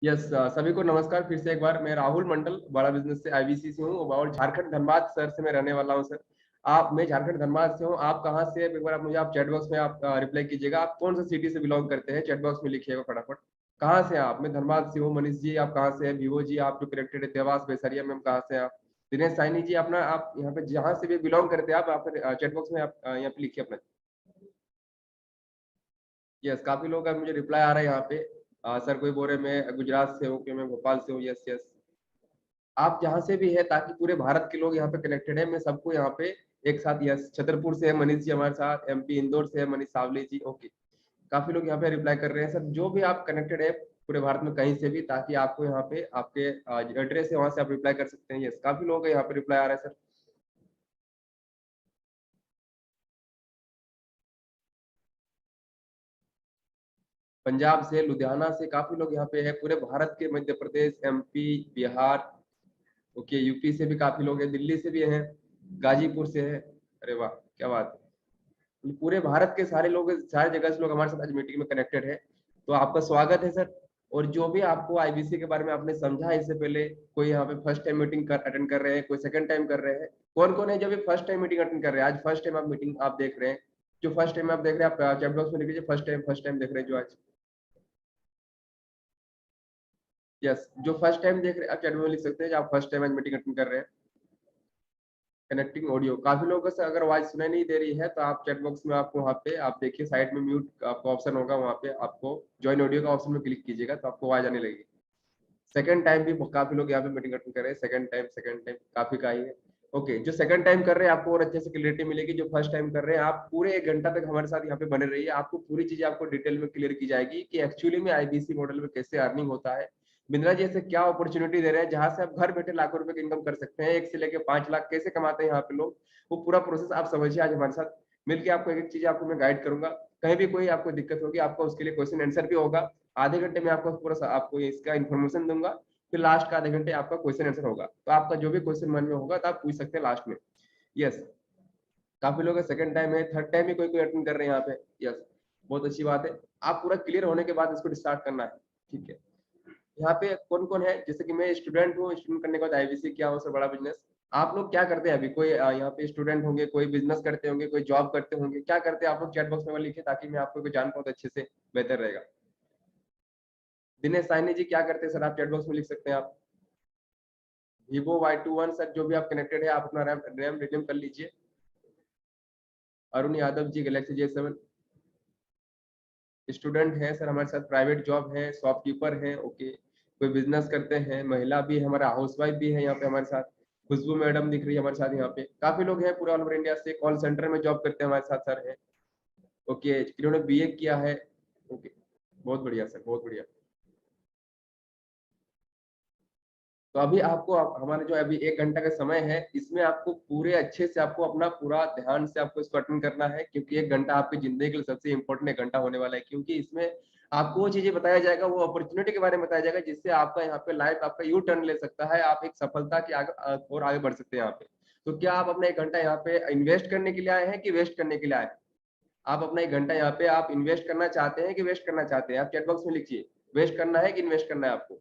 Yes, सभी को नमस्कार। फिर से एक बार मैं राहुल मंडल बड़ा बिजनेस से आईबीसी से हूँ और झारखंड धनबाद शहर से मैं रहने वाला हूँ सर। मैं झारखंड धनबाद से हूँ। आप कहाँ से हैं? एक बार आप मुझे आप चैट बॉक्स में आप रिप्लाई कीजिएगा। आप कौन सा सिटी से बिलोंग करते हैं? चैट बॉक्स में लिखिएगा फटाफट। कहाँ से हैं आप? मैं धनबाद से हूँ। मनीष जी आप कहाँ से हैं? विवो जी आप जो कनेक्टेड है देवास बेसरिया मैम कहाँ से हैं आप? दिनेश साइनी जी अपना आप यहाँ पे जहाँ से भी बिलोंग करते हैं आप चैट बॉक्स में आप यहाँ पे लिखिए अपना। यस, काफी लोग का मुझे रिप्लाई आ रहा है यहाँ पे। सर कोई बोल रहे मैं गुजरात से हूँ कि मैं भोपाल से हूँ। यस यस, आप जहाँ से भी है ताकि पूरे भारत के लोग यहाँ पे कनेक्टेड है। मैं सबको यहाँ पे एक साथ। यस, छतरपुर से है मनीष जी हमारे साथ। एमपी इंदौर से है मनीष सावली जी। ओके, काफी लोग यहाँ पे रिप्लाई कर रहे हैं सर। जो भी आप कनेक्टेड है पूरे भारत में कहीं से भी, ताकि आपको यहाँ पे आपके एड्रेस है वहां से आप रिप्लाई कर सकते हैं। यस, काफी लोग यहाँ पे रिप्लाई आ रहा है सर। पंजाब से, लुधियाना से काफी लोग यहाँ पे है। पूरे भारत के, Madhya Pradesh, MP, Bihar, okay, UP से भी काफी लोग हैं, दिल्ली से भी हैं, गाजीपुर से है। अरे वाह, क्या बात है। पूरे भारत के सारे लोग, सारे जगह से लोग हमारे साथ आज मीटिंग में कनेक्टेड है। तो आपका स्वागत है सर। और जो भी आपको आईबीसी के बारे में आपने समझा इससे पहले, कोई यहाँ पे फर्स्ट टाइम मीटिंग अटेंड कर रहे हैं, कोई सेकंड टाइम कर रहे हैं। कौन कौन है जो भी फर्स्ट टाइम मीटिंग अटेंड कर रहे हैं? आज फर्स्ट टाइम आप मीटिंग आप देख रहे हैं। जो फर्स्ट टाइम आप देख रहे हैं आप चैट बॉक्स में लिख लीजिए फर्स्ट टाइम देख रहे हैं जो आज। यस, जो फर्स्ट टाइम देख रहे हैं आप चैट में लिख सकते हैं जो आप फर्स्ट टाइम आज मीटिंग अटेंड कर रहे हैं। कनेक्टिंग ऑडियो, काफी लोगों से अगर आवाज सुनाई नहीं दे रही है तो आप चैट बॉक्स में आपको वहाँ पे आप देखिए साइड में म्यूट आपका ऑप्शन होगा, वहाँ पे आपको ज्वाइन ऑडियो का ऑप्शन में क्लिक कीजिएगा तो आपको आवाज आने लगेगी। सेकंड टाइम भी काफी लोग यहाँ पे मीटिंग अटेंड कर रहे हैं। सेकंड टाइम काफी का ही है। ओके, जो सेकंड टाइम कर रहे हैं आपको और अच्छे से क्लियरिटी मिलेगी। जो फर्स्ट टाइम कर रहे हैं आप पूरे 1 घंटा तक हमारे साथ यहाँ पे बने रहिए। आपको पूरी चीजें आपको डिटेल में क्लियर की जाएगी कि एक्चुअली में आईबीसी मॉडल में कैसे अर्निंग होता है। बिंद्रा जी ऐसे क्या अपॉर्चुनिटी दे रहे हैं जहां से आप घर बैठे लाखों रुपए की इनकम कर सकते हैं। 1 से लेके 5 लाख कैसे कमाते हैं यहाँ पे लोग, वो पूरा प्रोसेस आप समझिए। आज हमारे साथ मिलकर आपको एक एक चीज आपको मैं गाइड करूंगा। कहीं भी कोई आपको दिक्कत होगी आपको उसके लिए क्वेश्चन आंसर भी होगा। आधे घंटे में आपको पूरा आपको इसका इन्फॉर्मेशन दूंगा। फिर लास्ट का आधे घंटे आपका क्वेश्चन आंसर होगा, तो आपका जो भी क्वेश्चन मन में होगा तो आप पूछ सकते हैं लास्ट में। यस, काफी लोग सेकंड टाइम है, थर्ड टाइम भी कोई कोई अटेंड कर रहे हैं यहाँ पे। यस, बहुत अच्छी बात है। आप पूरा क्लियर होने के बाद इसको स्टार्ट करना है। ठीक है, यहाँ पे कौन कौन है? जैसे कि मैं स्टूडेंट हूँ, स्टूडेंट करने के बाद आईबीसी किया हो सर बड़ा बिजनेस। आप लोग क्या करते हैं अभी? कोई यहाँ पे स्टूडेंट होंगे, कोई बिजनेस करते होंगे, कोई जॉब करते होंगे, क्या करते हैं आप लोग? चैट बॉक्स में लिखिए ताकि मैं आपको जान पाऊँ तो अच्छे से बेहतर रहेगा। दिनेश साइनी जी क्या करते हैं सर? आप चैट बॉक्स में लिख सकते हैं आप। Vivo Y21 सर, जो भी आप कनेक्टेड है आप अपना रैम रैम रिडीम कर लीजिए। Arun Yadav ji Galaxy J7 student है सर हमारे साथ। प्राइवेट जॉब है, शॉपकीपर है। ओके, कोई बिजनेस करते हैं, महिला भी है, हमारा हाउस वाइफ भी है यहाँ पे हमारे साथ। खुशबू मैडम दिख रही है हमारे साथ यहाँ पे। काफी लोग हैं पूरे ऑल ओवर इंडिया से। कॉल सेंटर में जॉब करते हैं हमारे साथ सर है। ओके, इन्होंने बीए किया है। ओके, बहुत बढ़िया सर, बहुत बढ़िया। तो अभी आपको हमारे जो अभी 1 घंटा का समय है, इसमें आपको पूरे अच्छे से आपको अपना पूरा ध्यान से आपको इसको अटेंड करना है, क्योंकि 1 घंटा आपकी जिंदगी के लिए सबसे इंपॉर्टेंट 1 घंटा होने वाला है। क्योंकि इसमें आपको वो चीजें बताया जाएगा, वो अपॉर्चुनिटी के बारे में बताया जाएगा जिससे आपका यहाँ पे लाइफ आपका यू टर्न ले सकता है। आप एक सफलता के आगे और आगे बढ़ सकते हैं यहाँ पे। तो क्या आप अपना 1 घंटा यहाँ पे इन्वेस्ट करने के लिए आए हैं कि वेस्ट करने के लिए आए हैं? आप अपना 1 घंटा यहाँ पे आप इन्वेस्ट करना चाहते हैं कि वेस्ट करना चाहते हैं? आप चैट बॉक्स में लिखिए, वेस्ट करना है कि इन्वेस्ट करना है आपको।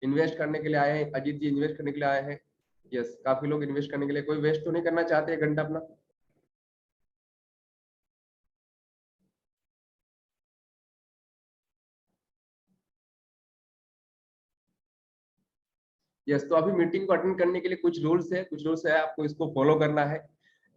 इन्वेस्ट करने के लिए आए हैं अजीत जी, इन्वेस्ट करने के लिए आए हैं। यस, काफी लोग इन्वेस्ट करने के लिए, कोई वेस्ट तो नहीं करना चाहते 1 घंटा अपना। यस, तो अभी मीटिंग को अटेंड करने के लिए कुछ रूल्स है, आपको इसको फॉलो करना है।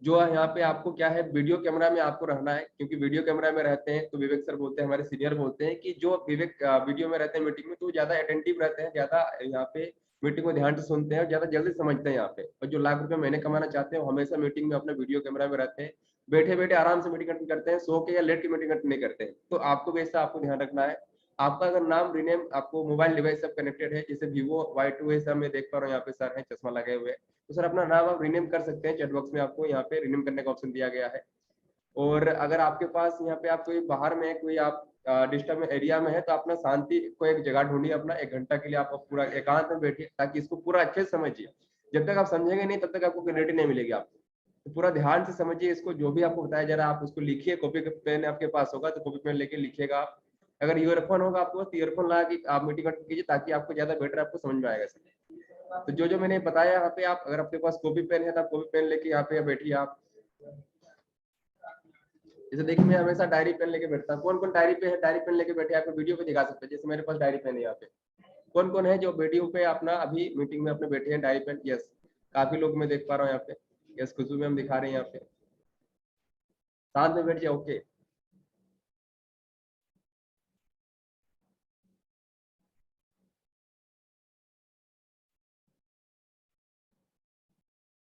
जो है यहाँ पे आपको क्या है, वीडियो कैमरा में आपको रहना है। क्योंकि वीडियो कैमरा में रहते हैं तो विवेक सर बोलते हैं, हमारे सीनियर बोलते हैं कि जो विवेक वीडियो में रहते हैं मीटिंग में, तो ज्यादा अटेंटिव रहते हैं, ज्यादा यहाँ पे मीटिंग को ध्यान से सुनते हैं और ज्यादा जल्दी समझते हैं यहाँ पे। और जो लाख रुपए महीने कमाना चाहते हैं वो हमेशा मीटिंग में अपने वीडियो कैमरा में रहते हैं। बैठे बैठे आराम से मीटिंग अटेंड करते हैं, सो के या लेट के मीटिंग अटेंड नहीं करते हैं। तो आपको भी ऐसा आपको ध्यान रखना है। आपका अगर नाम रिनेम, आपको मोबाइल डिवाइस सब कनेक्टेड है, जैसे Vivo Y2 है सब मैं देख पा रहा हूँ यहाँ पे सर है चश्मा लगाए हुए, तो सर अपना नाम आप रिनेम कर सकते हैं। चैट बॉक्स में आपको यहाँ पे रिनेम करने का ऑप्शन दिया गया है। और अगर आपके पास यहाँ पे आप कोई बाहर में कोई आप डिस्टर्ब एरिया में है तो अपना शांति को एक जगह ढूंढिए। अपना 1 घंटा के लिए आप पूरा एकांत में बैठिए ताकि इसको पूरा अच्छे से समझिए। जब तक आप समझेंगे नहीं तब तक आपको क्लैरिटी नहीं मिलेगी आपको। तो पूरा ध्यान से समझिए इसको, जो भी आपको बताया जा रहा है आप उसको लिखिए, कॉपी पेन आपके पास होगा तो कॉपी पेन लेके लिखिएगा आप। अगर ईयरफोन होगा आपके पास तो ईयरफोन लगा के आप मीटिंग अटेंड कीजिए, ताकि आपको ज्यादा बेटर आपको समझ में आएगा सब। तो जो मैंने बताया यहाँ पे, आप अगर आपके पास कॉपी पेन है तो आप कॉपी पेन लेके यहाँ पे बैठिए आप। जैसे देखिए मैं हमेशा डायरी पेन लेके बैठता हूँ। कौन कौन डायरी पे है, डायरी पेन लेके बैठे आपको वीडियो पे दिखा सकते हैं। जैसे मेरे पास डायरी पेन है यहाँ पे। कौन कौन है जो वीडियो पे अपना अभी मीटिंग में अपने बैठे हैं डायरी पेन? यस, काफी लोग मैं देख पा रहा हूँ यहाँ पे। यस, खुशबू में हम दिखा रहे हैं यहाँ पे। साथ में बैठ जाए, ओके।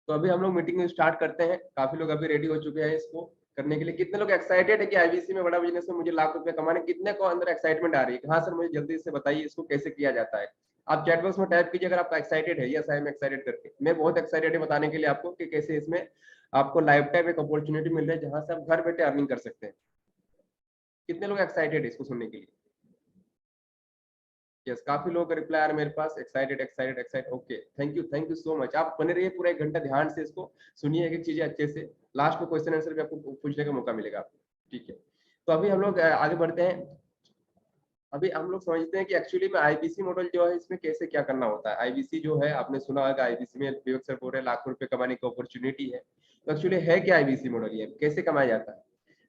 तो अभी हम लोग मीटिंग स्टार्ट करते हैं। काफी लोग अभी रेडी हो चुके हैं इसको करने के लिए। कितने लोग एक्साइटेड है कि आईबीसी में बड़ा बिजनेस में मुझे लाख रुपए कमाने? कितने को अंदर एक्साइटमेंट आ रही है? हाँ सर, मुझे जल्दी से बताइए इसको कैसे किया जाता है। आप चैट बॉक्स में टाइप कीजिए अगर आपका एक्साइटेड है। यस आई एम एक्साइटेड करके। मैं बहुत एक्साइटेड है बताने के लिए आपको कि कैसे इसमें आपको लाइफ टाइम एक अपॉर्चुनिटी मिल रही है जहां से आप घर बैठे अर्निंग कर सकते हैं। कितने लोग एक्साइटेड है इसको सुनने के लिए? यस, काफी लोगों का रिप्लाई आ रहा है मेरे पास, excited excited excited. Okay, thank you so much. आप बने रहिए पूरा 1 घंटा, ध्यान से इसको सुनिए एक एक चीजें अच्छे से। लास्ट में क्वेश्चन आंसर भी आपको पूछने का मौका मिलेगा आपको, ठीक है। तो अभी हम लोग आगे बढ़ते हैं। अभी हम लोग समझते हैं कि एक्चुअली में आईबीसी मॉडल जो है इसमें कैसे क्या करना होता है। आईबीसी जो है आपने सुना होगा, आईबीसी में विवेक सर बोल रहे हैं लाखों रुपए कमाने की अपॉर्चुनिटी है। तो एक्चुअली है क्या आईबीसी मॉडल, ये कैसे कमाया जाता है?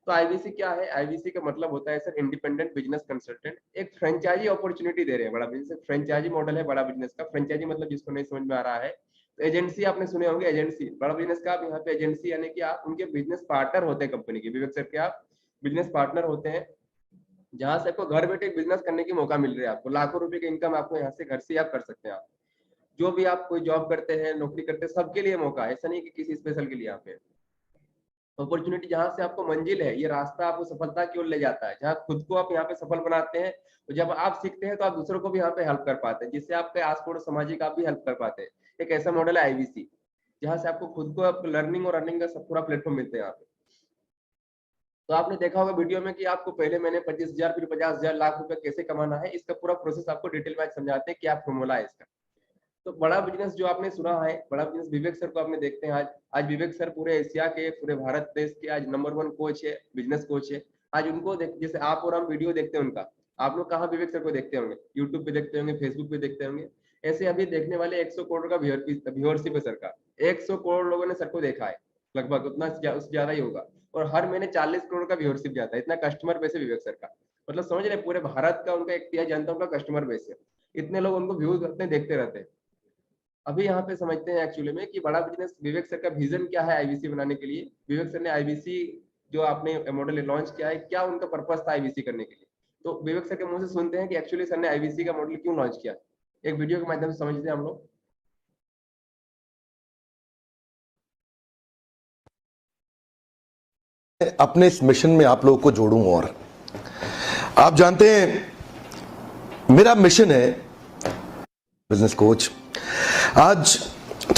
तो आईबीसी क्या है? आईबीसी का मतलब होता है सर इंडिपेंडेंट बिजनेस कंसल्टेंट। एक फ्रेंचाइजी अपॉर्चुनिटी दे रहे हैं बड़ा बिजनेस। फ्रेंचाइजी मॉडल है बड़ा बिजनेस का। फ्रेंचाइजी मतलब जिसको नहीं समझ में आ रहा है तो एजेंसी आपने सुने होंगे। एजेंसी बड़ा बिजनेस का, आप यहाँ पे एजेंसी यानी कि आप उनके बिजनेस पार्टनर होते हैं कंपनी के। विवेक सर के आप बिजनेस पार्टनर होते हैं, जहां से आपको घर बैठे बिजनेस करने की मौका मिल रहा है। आपको लाखों रुपए की इनकम आपको यहाँ से घर से आप कर सकते हैं। आप जो भी आप कोई जॉब करते हैं, नौकरी करते हैं, सबके लिए मौका है। ऐसा नहीं कि किसी स्पेशल के लिए यहाँ पे अपॉर्चुनिटी। जहां से आपको मंजिल है, ये रास्ता आपको सफलता की ओर ले जाता है, जहां खुद को आप यहाँ पे सफल बनाते हैं। तो जब आप सीखते हैं तो आप दूसरों को भी यहाँ पे हेल्प कर पाते हैं, जिससे आपके आस पड़ोस सामाजिक आप भी हेल्प कर पाते हैं। एक ऐसा मॉडल है आईबीसी, जहां से आपको खुद को लर्निंग और अर्निंग का सब पूरा प्लेटफॉर्म मिलते हैं यहाँ पे। तो आपने देखा होगा वीडियो में कि आपको पहले मैंने 25,000 फिर 50,000 लाख रुपए कैसे कमाना है, इसका पूरा प्रोसेस आपको डिटेल में समझाते हैं, क्या फॉर्मूला है इसका। तो बड़ा बिजनेस जो आपने सुना है, बड़ा बिजनेस विवेक सर को आपने देखते हैं। आज आज विवेक सर पूरे एशिया के, पूरे भारत देश के आज नंबर 1 कोच है, बिजनेस कोच है। आज उनको देख, जैसे आप और हम वीडियो देखते हैं उनका, आप लोग कहाँ विवेक सर को देखते होंगे? यूट्यूब पे देखते होंगे, फेसबुक पे देखते होंगे। ऐसे अभी देखने वाले 100 करोड़ का व्यूअरशिप है सर का। 100 करोड़ लोगों ने सर को देखा है, लगभग उतना उससे ज्यादा ही होगा। और हर महीने 40 करोड़ का व्यूअरशिप जाता है। इतना कस्टमर बेस है विवेक सर का। मतलब समझ रहे, पूरे भारत का उनका 1/3 जनता उनका कस्टमर बेस है। इतने लोग उनको व्यूज अपने देखते रहते हैं। अभी यहाँ पे समझते हैं एक्चुअली में कि बड़ा बिजनेस विवेक सर का विजन क्या है आईबीसी बनाने के लिए। विवेक सर ने आईबीसी जो आपने मॉडल लॉन्च किया है, क्या उनका पर्पस था आईबीसी करने के लिए। तो विवेक सर के मुंह से सुनते हैं कि एक्चुअली सर ने आईबीसी का मॉडल क्यों लॉन्च किया। एक वीडियो के माध्यम से समझते हैं हम लोग। अपने इस मिशन में आप लोगों को जोड़ूं। और आप जानते हैं मेरा मिशन है बिजनेस कोच। आज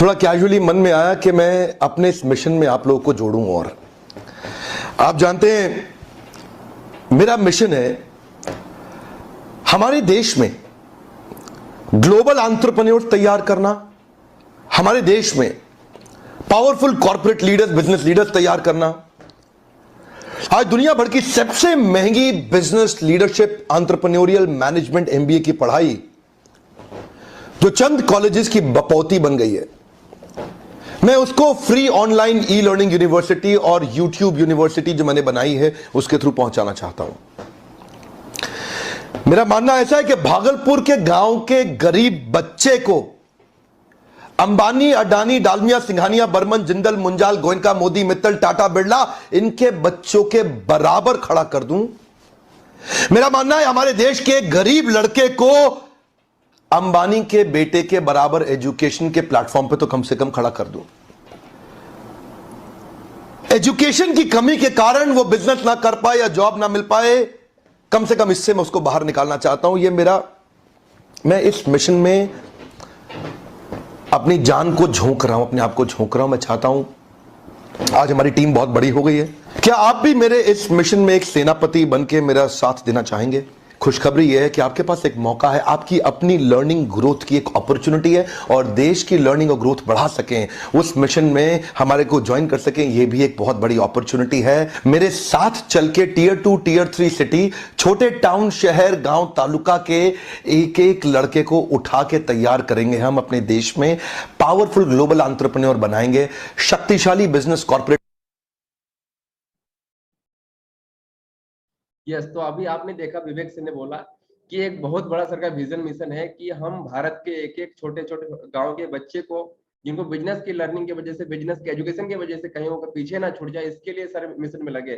थोड़ा कैजुअली मन में आया कि मैं अपने इस मिशन में आप लोगों को जोड़ूं। और आप जानते हैं मेरा मिशन है हमारे देश में ग्लोबल एंटरप्रेन्योर्स तैयार करना, हमारे देश में powerful corporate leaders, business leaders तैयार करना। आज दुनिया भर की सबसे महंगी business leadership entrepreneurial management MBA की पढ़ाई जो चंद कॉलेजेस की बपौती बन गई है, मैं उसको free online e learning university और यूट्यूब यूनिवर्सिटी जो मैंने बनाई है उसके थ्रू पहुंचाना चाहता हूं। मेरा मानना ऐसा है कि भागलपुर के गांव के गरीब बच्चे को अंबानी, अडानी, डालमिया, सिंघानिया, बर्मन, जिंदल, मुंजाल, गोयनका, मोदी, मित्तल, टाटा, बिरला, इनके बच्चों के बराबर खड़ा कर दूं। मेरा मानना है हमारे देश के गरीब लड़के को अंबानी के बेटे के बराबर एजुकेशन के प्लेटफॉर्म पे तो कम से कम खड़ा कर दूं। एजुकेशन की कमी के कारण वो बिजनेस ना कर पाए या जॉब ना मिल पाए, कम से कम इससे मैं उसको बाहर निकालना चाहता हूं। मैं इस मिशन में अपनी जान को झोंक रहा हूं, अपने आप को झोंक रहा हूं। मैं चाहता हूं, आज हमारी टीम बहुत बड़ी हो गई है, क्या आप भी मेरे इस मिशन में एक सेनापति बनके मेरा साथ देना चाहेंगे? खुशखबरी यह है कि आपके पास एक मौका है, आपकी अपनी लर्निंग ग्रोथ की एक अपॉर्चुनिटी है और देश की लर्निंग और ग्रोथ बढ़ा सकें, उस मिशन में हमारे को ज्वाइन कर सकें, यह भी एक बहुत बड़ी अपॉर्चुनिटी है। मेरे साथ चल के टियर 2 टियर 3 सिटी, छोटे टाउन, शहर, गांव, तालुका के एक एक लड़के को उठा के तैयार करेंगे हम अपने देश में, पावरफुल ग्लोबल एंटरप्रेन्योर बनाएंगे, शक्तिशाली बिजनेस कॉर्पोरेट। यस, तो अभी आपने देखा विवेक सिंह ने बोला कि एक बहुत बड़ा सर का विजन मिशन है कि हम भारत के एक एक छोटे छोटे गांव के बच्चे को, जिनको बिजनेस की लर्निंग की वजह से, बिजनेस के एजुकेशन की वजह से कहीं वो पीछे ना छूट जाए, इसके लिए सर मिशन में लगे।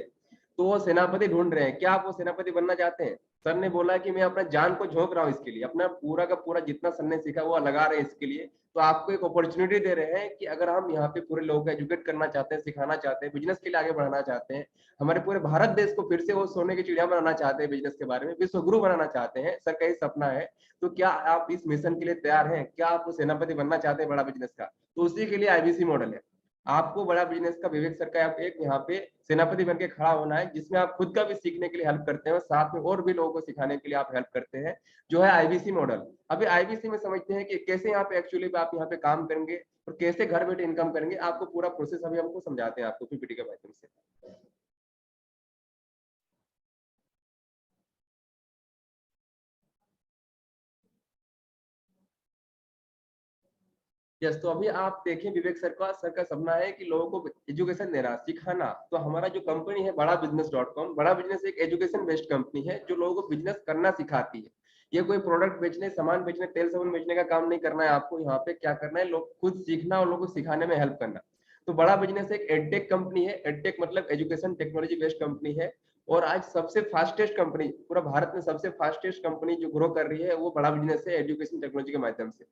तो वो सेनापति ढूंढ रहे हैं। क्या आप वो सेनापति बनना चाहते हैं? सर ने बोला कि मैं अपना जान को झोंक रहा हूँ इसके लिए, अपना पूरा का पूरा जितना सर ने सीखा वो लगा रहे हैं इसके लिए। तो आपको एक अपॉर्चुनिटी दे रहे हैं कि अगर हम यहाँ पे पूरे लोगों को एजुकेट करना चाहते हैं, सिखाना चाहते हैं, बिजनेस के लिए आगे बढ़ाना चाहते हैं, हमारे पूरे भारत देश को फिर से वो सोने की चिड़िया बनाना चाहते हैं, बिजनेस के बारे में विश्व गुरु बनाना चाहते हैं, सर का ये सपना है। तो क्या आप इस मिशन के लिए तैयार हैं? क्या आप सेनापति बनना चाहते हैं बड़ा बिजनेस का? तो उसी के लिए आईबीसी मॉडल है। आपको बड़ा बिजनेस का विवेक सर का आप एक यहाँ पे सेनापति बन के खड़ा होना है, जिसमें आप खुद का भी सीखने के लिए हेल्प करते हैं और साथ में और भी लोगों को सिखाने के लिए आप हेल्प करते हैं, जो है आईबीसी मॉडल। अभी आईबीसी में समझते हैं कि कैसे यहाँ पे एक्चुअली आप यहाँ पे काम करेंगे और कैसे घर बैठे इनकम करेंगे। आपको पूरा प्रोसेस अभी हमको समझाते हैं आपको पीपीटी के माध्यम से। यस, तो अभी आप देखें विवेक सर का सपना है कि लोगों को एजुकेशन देना, सिखाना। तो हमारा जो कंपनी है बड़ा बिजनेस .com, बड़ा बिजनेस एक एजुकेशन बेस्ड कंपनी है जो लोगों को बिजनेस करना सिखाती है। ये कोई प्रोडक्ट बेचने, सामान बेचने, तेल साबुन बेचने का काम नहीं करना है आपको। यहाँ पे क्या करना है, लोग खुद सीखना और लोगों को सिखाने में हेल्प करना। तो बड़ा बिजनेस एक एडटेक कंपनी है। एडटेक मतलब एजुकेशन टेक्नोलॉजी बेस्ड कंपनी है। और आज सबसे फास्टेस्ट कंपनी, पूरा भारत में सबसे फास्टेस्ट कंपनी जो ग्रो कर रही है वो बड़ा बिजनेस है, एजुकेशन टेक्नोलॉजी के माध्यम से।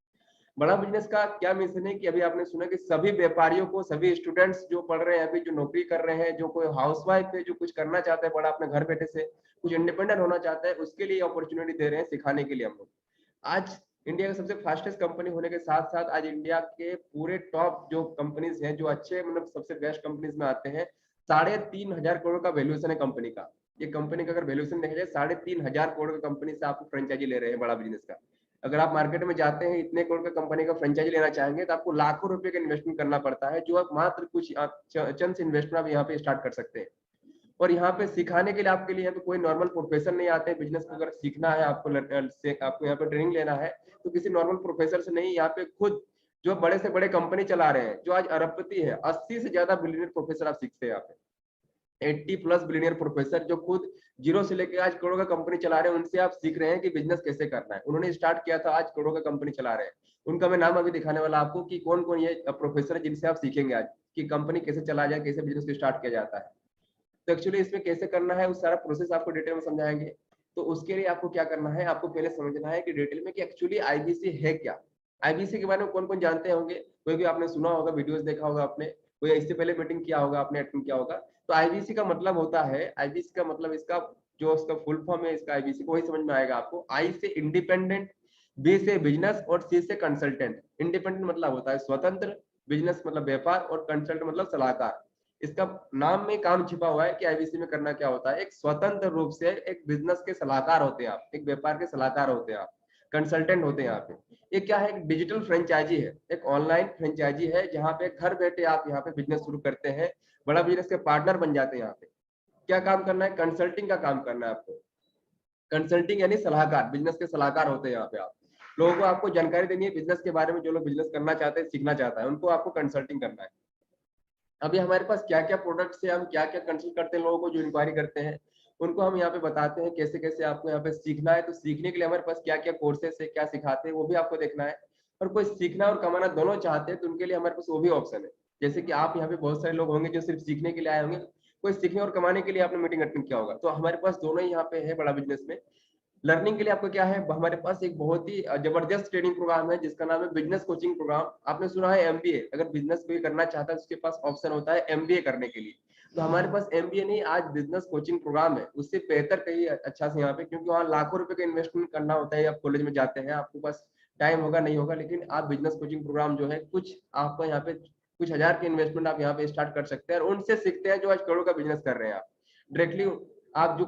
बड़ा बिजनेस का क्या मिशन है कि अभी आपने सुना कि सभी व्यापारियों को, सभी स्टूडेंट्स जो पढ़ रहे हैं, अभी जो नौकरी कर रहे हैं, जो कोई हाउसवाइफ है जो कुछ करना चाहता है बड़ा अपने घर बैठे से, कुछ इंडिपेंडेंट होना चाहता है, उसके लिए अपॉर्चुनिटी दे रहे हैं सिखाने के लिए हम लोग। आज इंडिया का सबसे फास्टेस्ट कंपनी होने के साथ साथ आज इंडिया के पूरे टॉप जो कंपनीज हैं, जो अच्छे मतलब सबसे बेस्ट कंपनीज में आते हैं, 3,500 करोड़ का वैल्यूएशन है कंपनी का। ये कंपनी का अगर वैल्यूएशन देखा जाए, 3,500 करोड़ का कंपनी से आपको फ्रेंचाइजी ले रहे हैं बड़ा बिजनेस का। अगर आप मार्केट में जाते हैं, इतने करोड़ का कंपनी का फ्रेंचाइजी लेना चाहेंगे तो आपको लाखों रुपए का इन्वेस्टमेंट करना पड़ता है, जो आप मात्र कुछ चंद से इन्वेस्टमेंट आप यहाँ पे स्टार्ट कर सकते हैं। और यहाँ पे सिखाने के लिए आपके लिए यहाँ पे कोई नॉर्मल प्रोफेसर नहीं आते हैं। बिजनेस को अगर सीखना है आपको यहाँ पे ट्रेनिंग लेना है तो किसी नॉर्मल प्रोफेसर से नहीं, यहाँ पे खुद जो बड़े से बड़े कंपनी चला रहे हैं, जो आज अरबपति है, 80 से ज्यादा बिलियनियर प्रोफेसर आप सीखते हैं यहाँ पे। 80+ बिलियनियर प्रोफेसर जो खुद जीरो से लेकर आज करोड़ का कंपनी चला रहे हैं, उनसे आप सीख रहे हैं कि बिजनेस कैसे करना है। उन्होंने स्टार्ट किया था, आज करोड़ का कंपनी चला रहे हैं। उनका मैं नाम अभी दिखाने वाला आपको कि कौन कौन ये प्रोफेसर है जिनसे आप सीखेंगे आज कि कंपनी कैसे चला जाए, कैसे बिजनेस को स्टार्ट किया जाता है। तो एक्चुअली इसमें कैसे करना है, उस सारा प्रोसेस आपको डिटेल में समझाएंगे। तो उसके लिए आपको क्या करना है, आपको पहले समझना है कि डिटेल में कि एक्चुअली आईबीसी है क्या। आईबीसी के बारे में कौन कौन जानते होंगे? कोई भी आपने सुना होगा, वीडियोस देखा होगा आपने, कोई इससे पहले मीटिंग किया होगा, आपने अटेंड किया होगा। तो आईबीसी का मतलब होता है, आईबीसी का मतलब इसका जो इसका फुल फॉर्म है इसका आईबीसी को, वही समझ में आएगा आपको। आई से इंडिपेंडेंट, बी से बिजनेस और सी से कंसल्टेंट। इंडिपेंडेंट मतलब होता है स्वतंत्र, बिजनेस मतलब व्यापार और कंसल्टेंट मतलब सलाहकार। इसका नाम में काम छिपा हुआ है कि आईबीसी में करना क्या होता है। एक स्वतंत्र रूप से एक बिजनेस के सलाहकार होते हैं आप, एक व्यापार के सलाहकार होते हैं आप, कंसल्टेंट होते हैं यहाँ पे। ये क्या है, एक डिजिटल फ्रेंचाइजी है, एक ऑनलाइन फ्रेंचाइजी है, जहाँ पे घर बैठे आप यहाँ पे बिजनेस शुरू करते हैं, बड़ा बिजनेस के पार्टनर बन जाते हैं। यहाँ पे क्या काम करना है, कंसल्टिंग का काम करना है आपको। कंसल्टिंग यानी सलाहकार, बिजनेस के सलाहकार होते हैं यहाँ पे आप। लोगों को आपको जानकारी देनी है बिजनेस के बारे में, जो लोग बिजनेस करना चाहते हैं, सीखना चाहता है, उनको आपको कंसल्टिंग करना है। अभी हमारे पास क्या क्या प्रोडक्ट्स है, हम क्या क्या कंसल्ट करते हैं लोगों को जो इंक्वायरी करते हैं, उनको हम यहाँ पे बताते हैं कैसे कैसे आपको यहाँ पे सीखना है। तो सीखने के लिए हमारे पास क्या क्या कोर्सेस है, क्या सिखाते हैं, वो भी आपको देखना है। और कोई सीखना और कमाना दोनों चाहते हैं तो उनके लिए हमारे पास वो भी ऑप्शन है। जैसे कि आप यहाँ पे बहुत सारे लोग होंगे जो सिर्फ सीखने के लिए आए होंगे, कोई सीखने और कमाने के लिए आपने मीटिंग अटेंड किया होगा। तो हमारे पास दोनों ही यहाँ पे है बड़ा बिजनेस में। लर्निंग के लिए आपको क्या है, हमारे पास एक बहुत ही जबरदस्त ट्रेनिंग प्रोग्राम है जिसका नाम है बिजनेस कोचिंग प्रोग्राम। आपने सुना है एमबीए, अगर बिजनेस कोई करना चाहता है उसके पास ऑप्शन होता है एमबीए करने के लिए। तो हमारे पास एमबीए नहीं, आज बिजनेस कोचिंग प्रोग्राम है। उससे बेहतर कहीं अच्छा से यहाँ पे, क्योंकि वहाँ लाखों रुपए का इन्वेस्टमेंट करना होता है। आप कॉलेज में जाते हैं, आपके पास टाइम होगा नहीं होगा, लेकिन आप बिजनेस कोचिंग प्रोग्राम जो है, कुछ आपको यहाँ पे कुछ हजार के इन्वेस्टमेंट आप यहाँ पे स्टार्ट कर सकते हैं और उनसे सीखते हैं जो आज करोड़ का बिजनेस कर रहे हैं आप डायरेक्टली। आप जो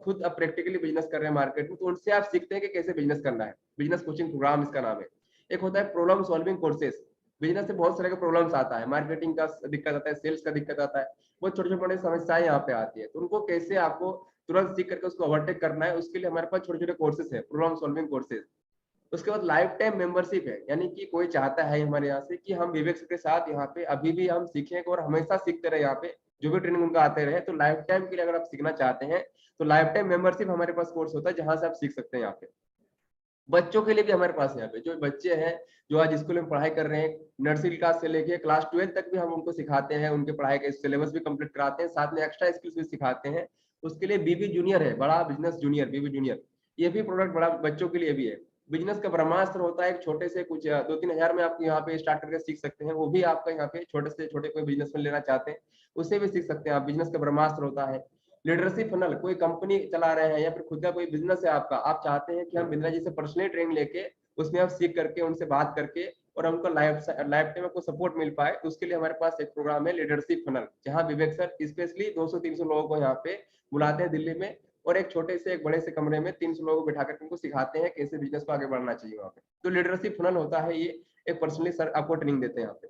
खुद अब प्रैक्टिकली बिजनेस कर रहे हैं मार्केट में, तो उनसे आप सीखते हैं कि कैसे बिजनेस करना है। बिजनेस कोचिंग प्रोग्राम इसका नाम है। एक होता है प्रॉब्लम सॉल्विंग कोर्सेज। बिजनेस से बहुत सारे का प्रॉब्लम्स आता है, मार्केटिंग का दिक्कत आता है, सेल्स का दिक्कत आता है, बहुत छोटे छोटे समस्याएं यहाँ पे आती है। तो उनको कैसे आपको तुरंत सीख करके उसको ओवरटेक करना है, उसके लिए हमारे पास छोटे छोटे कोर्सेज है, प्रॉब्लम सॉल्विंग कोर्सेज। उसके बाद लाइफ टाइम मेंबरशिप है, यानी कि कोई चाहता है हमारे यहाँ से कि हम विवेक सर के साथ यहाँ पे अभी भी हम सीखें और हमेशा सीखते रहे, यहाँ पे जो भी ट्रेनिंग उनका आते रहे। तो लाइफ टाइम के लिए अगर आप सीखना चाहते हैं तो लाइफ टाइम मेंबरशिप हमारे पास कोर्स होता है, जहां से आप सीख सकते हैं। यहाँ पे बच्चों के लिए भी हमारे पास यहाँ पे जो बच्चे हैं जो आज स्कूल में पढ़ाई कर रहे हैं, नर्सरी क्लास से लेके क्लास 12 तक भी हम उनको सिखाते हैं, उनके पढ़ाई का सिलेबस भी कंप्लीट कराते हैं, साथ में एक्स्ट्रा स्किल्स भी सिखाते हैं। उसके लिए बीबी जूनियर है, बड़ा बिजनेस जूनियर, बीबी जूनियर, ये भी प्रोडक्ट बड़ा बच्चों के लिए भी है। बिजनेस का ब्रह्मास्त्र होता है, एक छोटे से कुछ 2-3 हजार में आप यहाँ पे स्टार्ट करके सीख सकते हैं। वो भी आपका यहाँ पे छोटे से छोटे कोई बिजनेस में लेना चाहते हैं उससे भी सीख सकते हैं आप। बिजनेस का ब्रह्मास्त्र होता है। लीडरशिप फनल, कोई कंपनी चला रहे हैं या फिर खुद का कोई बिजनेस है आपका, आप चाहते हैं कि हम बिंद्रा जी से पर्सनली ट्रेनिंग लेके उसमें आप सीख करके उनसे बात करके और हमको लाइफ टाइम आपको सपोर्ट मिल पाए, तो उसके लिए हमारे पास एक प्रोग्राम है लीडरशिप फनल, जहां विवेक सर स्पेशली 200-300 लोगों को यहाँ पे बुलाते हैं दिल्ली में, और एक छोटे से एक बड़े से कमरे में 300 लोगों को बिठा कर उनको सिखाते हैं कैसे बिजनेस को आगे बढ़ना चाहिए वहाँ पे। तो लीडरशिप फनल होता है ये, एक पर्सनली सर आपको ट्रेनिंग देते हैं यहाँ पे।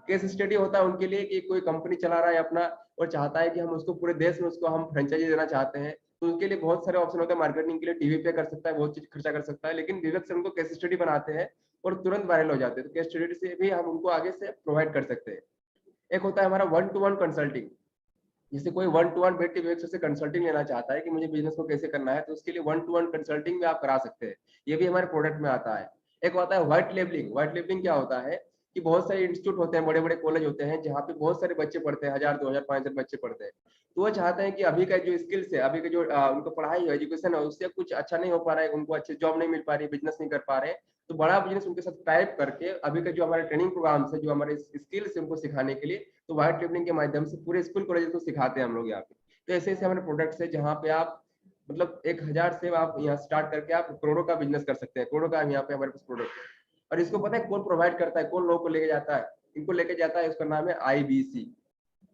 केस स्टडी होता है उनके लिए कि कोई कंपनी चला रहा है अपना और चाहता है कि हम उसको पूरे देश में उसको हम फ्रेंचाइजी देना चाहते हैं, तो उनके लिए बहुत सारे ऑप्शन होते हैं। मार्केटिंग के लिए टीवी पे कर सकता है, बहुत चीज खर्चा कर सकता है, लेकिन विवेक से उनको केस स्टडी बनाते हैं और तुरंत वायरल हो जाते हैं। तो केस स्टडी से भी हम उनको आगे से प्रोवाइड कर सकते हैं। एक होता है हमारा 1-to-1 कंसल्टिंग, जैसे कोई 1-to-1 बैठ के विवेक से कंसल्टिंग लेना चाहता है कि मुझे बिजनेस को कैसे करना है, तो उसके लिए 1-to-1 कंसल्टिंग भी आप करा सकते हैं। ये भी हमारे प्रोडक्ट में आता है। एक होता है व्हाइट लेबलिंग। व्हाइट लेबलिंग क्या होता है कि बहुत सारे इंस्टीट्यूट होते हैं, बड़े बड़े कॉलेज होते हैं, जहाँ पे बहुत सारे बच्चे पढ़ते हैं, 1000, 2000, 5000 बच्चे पढ़ते हैं। तो वो चाहते हैं कि अभी का जो स्किल्स है, अभी का जो उनको पढ़ाई है, एजुकेशन है, उससे कुछ अच्छा नहीं हो पा रहा है, उनको अच्छी जॉब नहीं मिल पा रही है, बिजनेस नहीं कर पा रहे हैं, तो बड़ा बिजनेस उनके साथ टाइप करके अभी का जो हमारे ट्रेनिंग प्रोग्राम है, जो हमारे स्किल्स है उनको सिखाने के लिए, तो व्हाइट लेबलिंग के माध्यम से पूरे स्कूल कॉलेज को सिखाते हैं हम लोग यहाँ पे। तो ऐसे ऐसे हमारे प्रोडक्ट्स है जहाँ पे आप मतलब 1000 से आप यहाँ स्टार्ट करके आप करोड़ों का बिजनेस कर सकते हैं। करोड़ों का यहाँ पे हमारे पास प्रोडक्ट है। और इसको पता है कौन प्रोवाइड करता है, कौन लोगों को लेके जाता है? इनको लेके जाता है, उसका नाम है आईबीसी।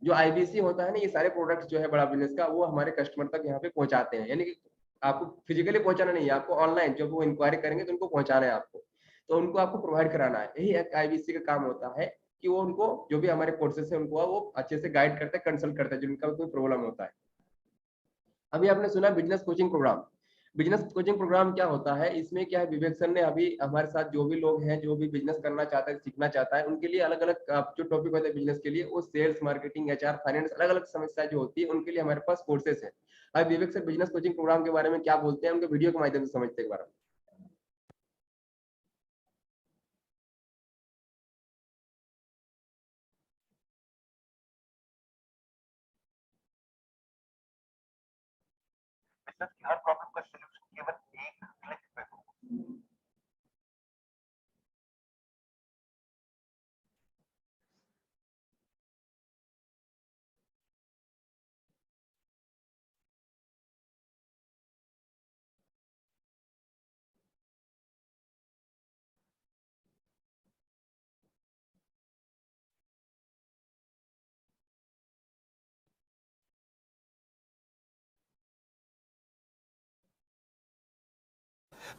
जो आईबीसी होता है ना, ये सारे प्रोडक्ट्स जो है बड़ा बिजनेस का, वो हमारे कस्टमर तक यहाँ पे पहुंचाते हैं। यानी कि आपको फिजिकली पहुंचाना नहीं है, आपको ऑनलाइन जब वो इंक्वायरी करेंगे तो उनको पहुंचाना है आपको, तो उनको आपको प्रोवाइड कराना है। यही एक आईबीसी का काम होता है कि वो उनको जो भी हमारे कोर्सेस है उनको वो अच्छे से गाइड करते हैं, कंसल्ट करते हैं जिनका कोई प्रॉब्लम होता है। अभी आपने सुना business coaching program. Business coaching program क्या होता है, इसमें क्या है, विवेक सर ने अभी हमारे साथ जो भी लोग हैं जो भी बिजनेस करना चाहता है, सीखना चाहता है, उनके लिए अलग अलग जो टॉपिक होता है बिजनेस के लिए, वो सेल्स, मार्केटिंग, एचआर, फाइनेंस, अलग अलग समस्याएं जो होती है उनके लिए हमारे पास कोर्सेस है। अब विवेक सर बिजनेस कोचिंग प्रोग्राम के बारे में क्या बोलते हैं, उनके वीडियो के माध्यम से समझते हैं एक बार। बिजनेस की हर प्रॉब्लम का सलूशन केवल एक क्लिक पे हो।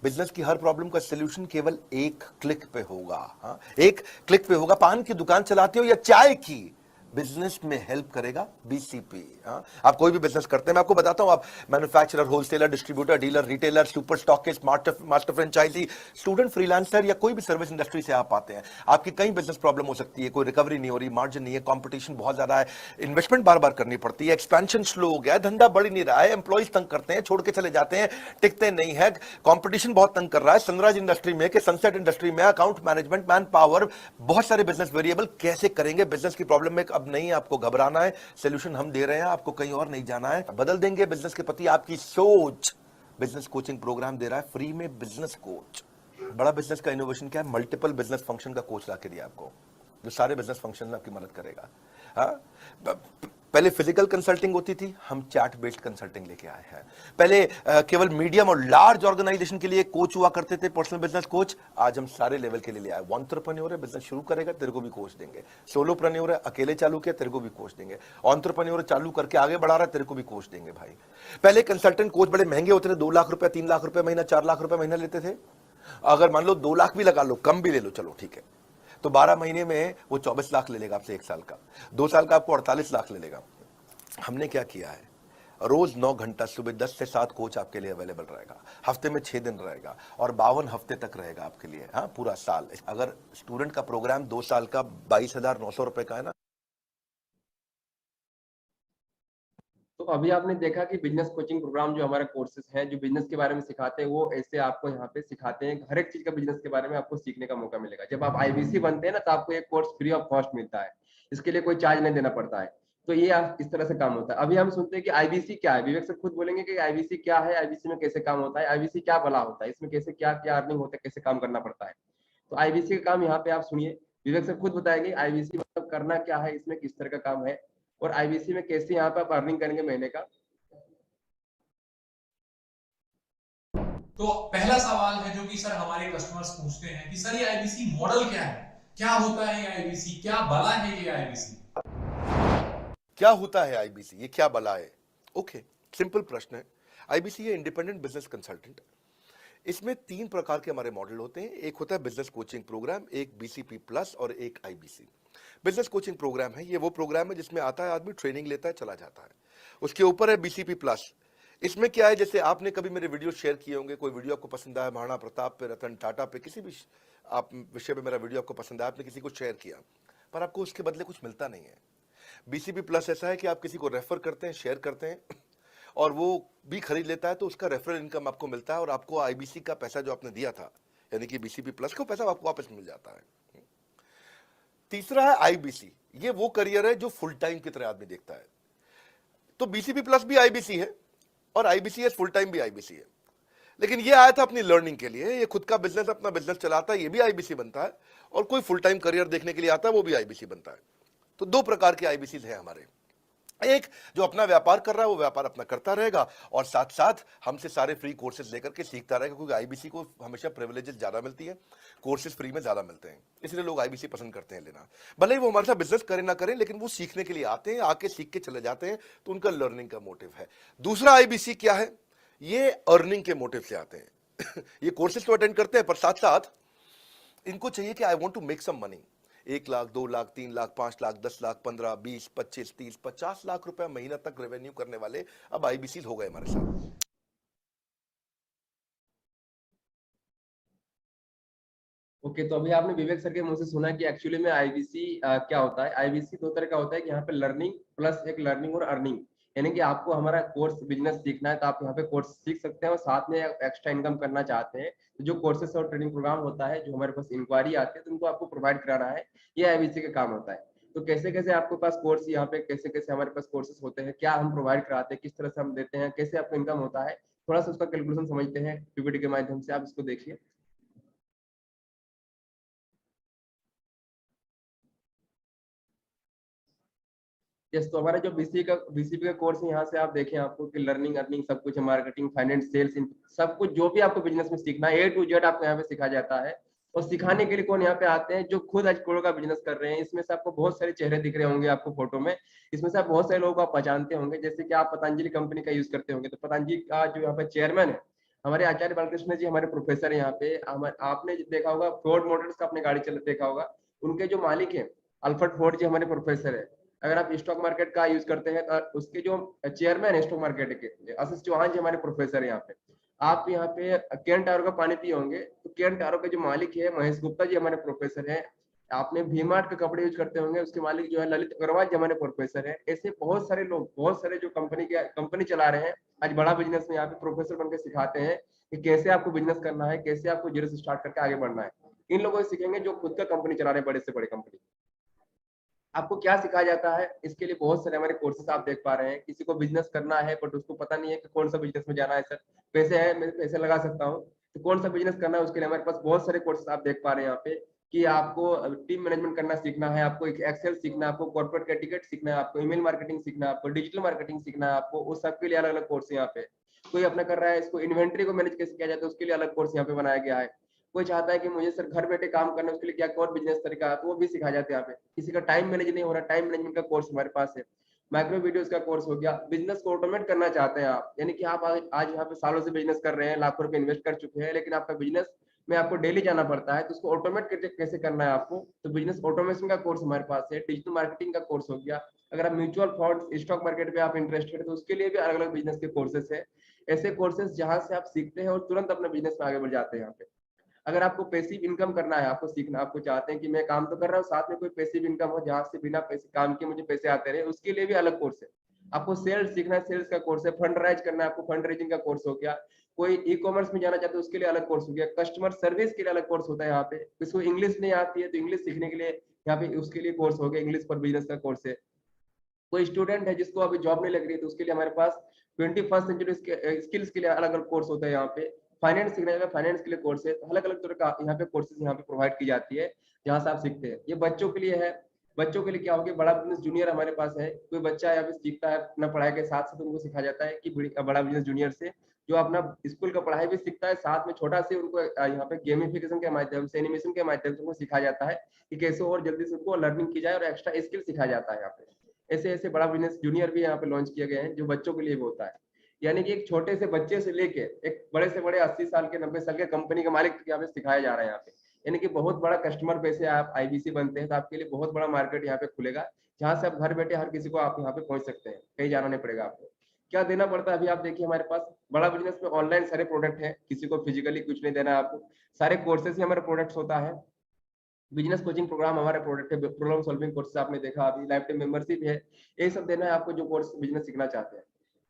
बिजनेस की हर प्रॉब्लम का सलूशन केवल एक क्लिक पे होगा। हाँ, एक क्लिक पे होगा। पान की दुकान चलाते हो या चाय की, बिजनेस में हेल्प करेगा बीसीपी। आप कोई भी बिजनेस करते हैं, मैं आपको बताता हूं, आप manufacturer, wholesaler, distributor, dealer, retailer, super stockist, master franchisee, student, freelancer या कोई भी सर्विस इंडस्ट्री से आप आते हैं, आपकी कई बिजनेस प्रॉब्लम हो सकती है, कोई रिकवरी नहीं हो रही, मार्जिन नहीं है, कंपटीशन बहुत ज्यादा है, इन्वेस्टमेंट बार बार करनी पड़ती है, एक्सपेंशन स्लो हो गया है, धंधा बढ़ नहीं रहा है, एंप्लॉइज तंग करते हैं, छोड़ के चले जाते हैं, टिकते नहीं है, कंपटीशन बहुत तंग कर रहा है, सनराइज इंडस्ट्री में कि सनसेट इंडस्ट्री में, अकाउंट मैनेजमेंट, मैन पावर, बहुत सारे बिजनेस वेरिएबल, कैसे करेंगे बिजनेस की प्रॉब्लम में? अब नहीं आपको घबराना है, सॉल्यूशन हम दे रहे हैं, आपको कहीं और नहीं जाना है, बदल देंगे बिजनेस के प्रति आपकी सोच। बिजनेस कोचिंग प्रोग्राम दे रहा है फ्री में बिजनेस कोच। बड़ा बिजनेस का इनोवेशन क्या है? मल्टीपल बिजनेस फंक्शन का कोच ला के दिया आपको, जो सारे बिजनेस फंक्शन में आपकी मदद करेगा। हाँ, पहले फिजिकल कंसल्टिंग होती थी, हम चैट बेस्ड कंसल्टिंग लेके आए हैं। पहले केवल मीडियम और लार्ज ऑर्गेनाइजेशन के लिए कोच हुआ करते थे, पर्सनल बिजनेस कोच। आज हम सारे लेवल के लिए ले आए। एंटरप्रेन्योर है, बिजनेस शुरू करेगा, तेरे को भी कोच देंगे। सोलोप्रेन्योर है, अकेले चालू किया, तेरे को भी कोच देंगे। एंटरप्रेन्योर चालू करके आगे बढ़ा रहा है, तेरे को भी कोच देंगे भाई। पहले कंसल्टेंट कोच बड़े महंगे होते थे, 2 लाख रुपए, 3 लाख रुपए महीना, 4 लाख रुपए महीना लेते थे। अगर मान लो 2 लाख भी लगा लो, कम भी ले लो, चलो ठीक है, तो 12 महीने में वो 24 लाख ले लेगा आपसे 1 साल का। 2 साल का आपको 48 लाख ले लेगा। हमने क्या किया है, रोज 9 घंटा सुबह 10 से 7 कोच आपके लिए अवेलेबल रहेगा, हफ्ते में 6 दिन रहेगा और 52 हफ्ते तक रहेगा आपके लिए। हाँ, पूरा साल। अगर स्टूडेंट का प्रोग्राम 2 साल का 22,900 रुपए का है ना। तो अभी आपने देखा कि बिजनेस कोचिंग प्रोग्राम जो हमारे कोर्सेज हैं, जो बिजनेस के बारे में सिखाते हैं, वो ऐसे आपको यहाँ पे सिखाते हैं। हर एक चीज का बिजनेस के बारे में आपको सीखने का मौका मिलेगा। जब आप आईबीसी बनते हैं ना, तो आपको एक कोर्स फ्री ऑफ कॉस्ट मिलता है। इसके लिए कोई चार्ज नहीं देना पड़ता है। तो ये इस तरह से काम होता है। अभी हम सुनते हैं कि आईबीसी क्या है। विवेक सर खुद बोलेंगे कि आईबीसी क्या है, आईबीसी में कैसे काम होता है, आईबीसी क्या भला होता है, इसमें कैसे क्या क्या अर्निंग होता है, कैसे काम करना पड़ता है। तो आईबीसी का काम यहाँ पे आप सुनिए, विवेक सर खुद बताएंगे आईबीसी मतलब करना क्या है, इसमें किस तरह का काम है, और आईबीसी में कैसे यहाँ पे आप अर्निंग करेंगे महीने का। तो पहला सवाल है जो कि सर हमारे कस्टमर्स पूछते हैं कि सर ये आईबीसी मॉडल क्या है, क्या होता है ये आईबीसी, क्या भला है ये आईबीसी। क्या होता है आईबीसी, ये क्या बला है? ओके, सिंपल प्रश्न है। आईबीसी ये इंडिपेंडेंट बिजनेस कंसल्टेंट। इसमें 3 प्रकार के हमारे मॉडल होते हैं। एक होता है बिजनेस कोचिंग प्रोग्राम, एक बीसीपी प्लस और एक आईबीसी। बिजनेस कोचिंग प्रोग्राम है, ये वो प्रोग्राम है जिसमें आता है आदमी, ट्रेनिंग लेता है, चला जाता है। उसके ऊपर है बीसीपी प्लस। इसमें क्या है, जैसे आपने कभी मेरे वीडियो शेयर किए होंगे, कोई वीडियो आपको पसंद आया, महाराणा प्रताप पे, रतन टाटा पे, किसी भी आप विषय पे मेरा वीडियो आपको पसंद आया, आपने किसी को शेयर किया, पर आपको उसके बदले कुछ मिलता नहीं है। बीसीपी प्लस ऐसा है कि आप किसी को रेफर करते हैं, शेयर करते हैं, और वो भी खरीद लेता है, तो उसका रेफरल इनकम आपको मिलता है और आपको आईबीसी का पैसा जो आपने दिया था, यानी कि बीसीपी प्लस का पैसा आपको वापस मिल जाता है। तीसरा है आईबीसी। ये वो करियर है जो फुल टाइम की तरह आदमी देखता है। तो बीसीपी प्लस भी आईबीसी है और आईबीसी फुल टाइम भी आईबीसी है। लेकिन ये आया था अपनी लर्निंग के लिए, ये खुद का बिजनेस, अपना बिजनेस चलाता है, ये भी आईबीसी बनता है, और कोई फुल टाइम करियर देखने के लिए आता है, वो भी आईबीसी बनता है। तो 2 प्रकार के आईबीसी हैं हमारे। एक जो अपना व्यापार कर रहा है, वो व्यापार अपना करता रहेगा और साथ साथ हमसे सारे फ्री कोर्सेज लेकर के सीखता रहेगा, क्योंकि आईबीसी को हमेशा प्रिविलेजेस ज्यादा मिलती है, कोर्सेज फ्री में ज्यादा मिलते हैं, इसलिए लोग आईबीसी पसंद करते हैं लेना। भले ही वो हमारे साथ बिजनेस करें ना करें, लेकिन वो सीखने के लिए आते हैं, आके सीख के चले जाते हैं, तो उनका लर्निंग का मोटिव है। दूसरा आईबीसी क्या है, ये अर्निंग के मोटिव से आते हैं। ये कोर्सेज तो अटेंड करते हैं, पर साथ साथ इनको चाहिए कि I want to make some money. 1 lakh, 2 lakh, 3 lakh, 5 lakh, 10 lakh, 15, 20, 25, 30, 50 lakh रुपए महीना तक रेवेन्यू करने वाले अब आईबीसी हो गए हमारे साथ। ओके, तो अभी आपने विवेक सर के मुंह से सुना कि एक्चुअली में आईबीसी क्या होता है। आईबीसी 2 तरह का होता है कि यहाँ पे लर्निंग प्लस एक लर्निंग और अर्निंग, यानी कि आपको हमारा कोर्स बिजनेस सीखना है तो आप यहाँ पे कोर्स सीख सकते हैं और साथ में एक्स्ट्रा इनकम करना चाहते हैं तो जो कोर्सेस और ट्रेनिंग प्रोग्राम होता है, जो हमारे पास इंक्वायरी आती है तो उनको आपको प्रोवाइड कराना है, ये आईबीसी का काम होता है। तो कैसे कैसे आपके पास कोर्स, यहाँ पे कैसे कैसे हमारे पास कोर्सेस होते हैं, क्या हम प्रोवाइड कराते हैं, किस तरह से हम देते हैं, कैसे आपको इनकम होता है, थोड़ा सा उसका कैलकुलेशन समझते हैं पीपीटी के माध्यम से। आप इसको देखिए। यस, तो हमारा जो बीसीपी का कोर्स है, यहाँ से आप देखें आपको कि लर्निंग अर्निंग सब कुछ है, मार्केटिंग, फाइनेंस, सेल्स, सब कुछ जो भी आपको बिजनेस में सीखना है A to Z आपको यहाँ पे सिखाया जाता है। और सिखाने के लिए कौन यहाँ पे आते हैं, जो खुद आज करोड़ का बिजनेस कर रहे हैं। इसमें से आपको बहुत सारे चेहरे दिख रहे होंगे आपको फोटो में, इसमें से आप बहुत सारे लोगों को आप पहचानते होंगे। जैसे कि आप पतंजलि कंपनी का यूज करते होंगे, तो पतंजलि का जो यहाँ पे चेयरमैन है हमारे आचार्य बालकृष्ण जी, हमारे प्रोफेसर है यहाँ पे। आपने देखा होगा फोर्ड मोटर्स का आपने गाड़ी चला देखा होगा, उनके जो मालिक है अल्फ्रेड फोर्ड जी हमारे प्रोफेसर है। अगर आप स्टॉक मार्केट का यूज करते हैं तो उसके जो चेयरमैन है स्टॉक मार्केट के आशीष चौहान जी हमारे प्रोफेसर है यहाँ पे। आप यहाँ पे केन टावर का पानी पिए होंगे, तो केन टावर के जो मालिक है महेश गुप्ता जी हमारे प्रोफेसर है। आपने वी मार्ट के कपड़े यूज करते होंगे, उसके मालिक जो है ललित अग्रवाल जी हमारे प्रोफेसर है। ऐसे बहुत सारे लोग, बहुत सारे जो कंपनी चला रहे हैं, आज बड़ा बिजनेस में यहाँ पे प्रोफेसर बनकर सिखाते हैं कि कैसे आपको बिजनेस करना है, कैसे आपको जीरो से स्टार्ट करके आगे बढ़ना है। इन लोगों से सीखेंगे जो खुद का कंपनी चला रहे हैं, बड़े से बड़े कंपनी। आपको क्या सिखाया जाता है, इसके लिए बहुत सारे हमारे कोर्सेस आप देख पा रहे हैं। किसी को बिजनेस करना है बट उसको पता नहीं है कि कौन सा बिजनेस में जाना है, सर पैसे है मैं पैसे लगा सकता हूँ, तो कौन सा बिजनेस करना है, उसके लिए हमारे पास बहुत सारे कोर्सेस आप देख पा रहे हैं यहाँ पे। कि आपको टीम मैनेजमेंट करना सीखना है, आपको एक एक्सेल सीखना है, आपको कॉर्पोरेट का टिकट सीखना है, आपको ईमेल मार्केटिंग सीखना है, आपको डिजिटल मार्केटिंग सीखना है, आपको उस सब के लिए अलग अलग कोर्स यहाँ पे। कोई अपना कर रहा है इसको इन्वेंट्री को मैनेज कैसे किया जाता है उसके लिए अलग कोर्स यहाँ पे बनाया गया है। कोई चाहता है कि मुझे सर घर बैठे काम करना है उसके लिए क्या और बिजनेस तरीका है तो वो भी सिखाया जाता है यहाँ पे। किसी का टाइम मैनेज नहीं हो रहा, टाइम मैनेजमेंट का कोर्स हमारे पास है। माइक्रो वीडियोस का कोर्स हो गया। बिजनेस को ऑटोमेट करना चाहते हैं आप, यानी कि आप आज यहाँ पे सालों से बिजनेस कर रहे हैं, लाखों रुपए इन्वेस्ट कर चुके हैं, लेकिन आपका बिजनेस में आपको डेली जाना पड़ता है, तो उसको ऑटोमेट कैसे करना है आपको, तो बिजनेस ऑटोमेशन का कोर्स हमारे पास है। डिजिटल मार्केटिंग का कोर्स हो गया। अगर आप म्यूचुअल फंड स्टॉक मार्केट में आप इंटरेस्टेड है तो उसके लिए भी अलग अलग बिजनेस के कोर्सेस है। ऐसे कोर्सेस जहां से आप सीखते हैं और तुरंत अपने बिजनेस में आगे बढ़ जाते हैं यहाँ पे। अगर आपको पैसिव इनकम करना है, आपको सीखना, आपको चाहते हैं कि मैं काम तो कर रहा हूँ साथ में कोई पैसिव इनकम हो जहां से बिना पैसे काम के मुझे पैसे आते रहे, उसके लिए भी अलग कोर्स है। आपको सेल्स सीखना है, सेल्स का कोर्स है। फंड राइज करना है, आपको फंड रेजिंग का कोर्स हो गया। कोई ई कॉमर्स में जाना चाहते हैं उसके लिए अलग कोर्स हो गया। कस्टमर सर्विस के लिए अलग कोर्स होता है यहाँ पे। किसी को इंग्लिश नहीं आती है तो इंग्लिश सीखने के लिए यहाँ पे उसके लिए कोर्स हो गया, इंग्लिश फॉर बिजनेस का कोर्स है। कोई स्टूडेंट है जिसको अभी जॉब नहीं लग रही है तो उसके लिए हमारे पास 21st सेंचुरी स्किल्स के लिए अलग अलग कोर्स होता है यहाँ पे। फाइनेंस सीखना है, फाइनेंस के लिए कोर्स है। अलग अलग तरह का यहाँ पे कोर्सेज यहाँ पे प्रोवाइड की जाती है जहाँ से आप सीखते हैं। ये बच्चों के लिए है। बच्चों के लिए क्या होगा, बड़ा बिजनेस जूनियर हमारे पास है। कोई बच्चा यहाँ पे सीखता है अपना पढ़ाई के साथ साथ उनको सिखाया जाता है कि बड़ा बिजनेस जूनियर से जो अपना स्कूल का पढ़ाई भी सीखता है, साथ में छोटा से उनको यहाँ पे गेमिफिकेशन के माध्यम से, एनिमेशन के माध्यम से उनको सिखाया जाता है कि कैसे और जल्दी से उनको लर्निंग की जाए और एक्स्ट्रा स्किल सिखाया जाता है यहाँ पे। ऐसे ऐसे बड़ा बिजनेस जूनियर भी यहाँ पे लॉन्च किए गए हैं जो बच्चों के लिए भी होता है। यानी कि एक छोटे से बच्चे से लेके एक बड़े से बड़े 80 साल के 90 साल के कंपनी के मालिक यहाँ पे सिखाया जा रहा है यहाँ पे। यानी कि बहुत बड़ा कस्टमर बेस है। आप आईबीसी बनते हैं तो आपके लिए बहुत बड़ा मार्केट यहाँ पे खुलेगा जहाँ से आप घर बैठे हर किसी को आप यहाँ पे पहुंच सकते हैं, कहीं जाना नहीं पड़ेगा आपको। क्या देना पड़ता है, अभी आप देखिए हमारे पास बड़ा बिजनेस में ऑनलाइन सारे प्रोडक्ट है, किसी को फिजिकली कुछ नहीं देना है आपको। सारे कोर्सेस ही हमारे प्रोडक्ट्स होता है। बिजनेस कोचिंग प्रोग्राम हमारे प्रोडक्ट है, प्रॉब्लम सॉल्विंग कोर्स आपने देखा, अभी लाइफ टाइम मेंबरशिप है। ये सब देना है आपको जो कोर्स बिजनेस सीखना चाहते हैं।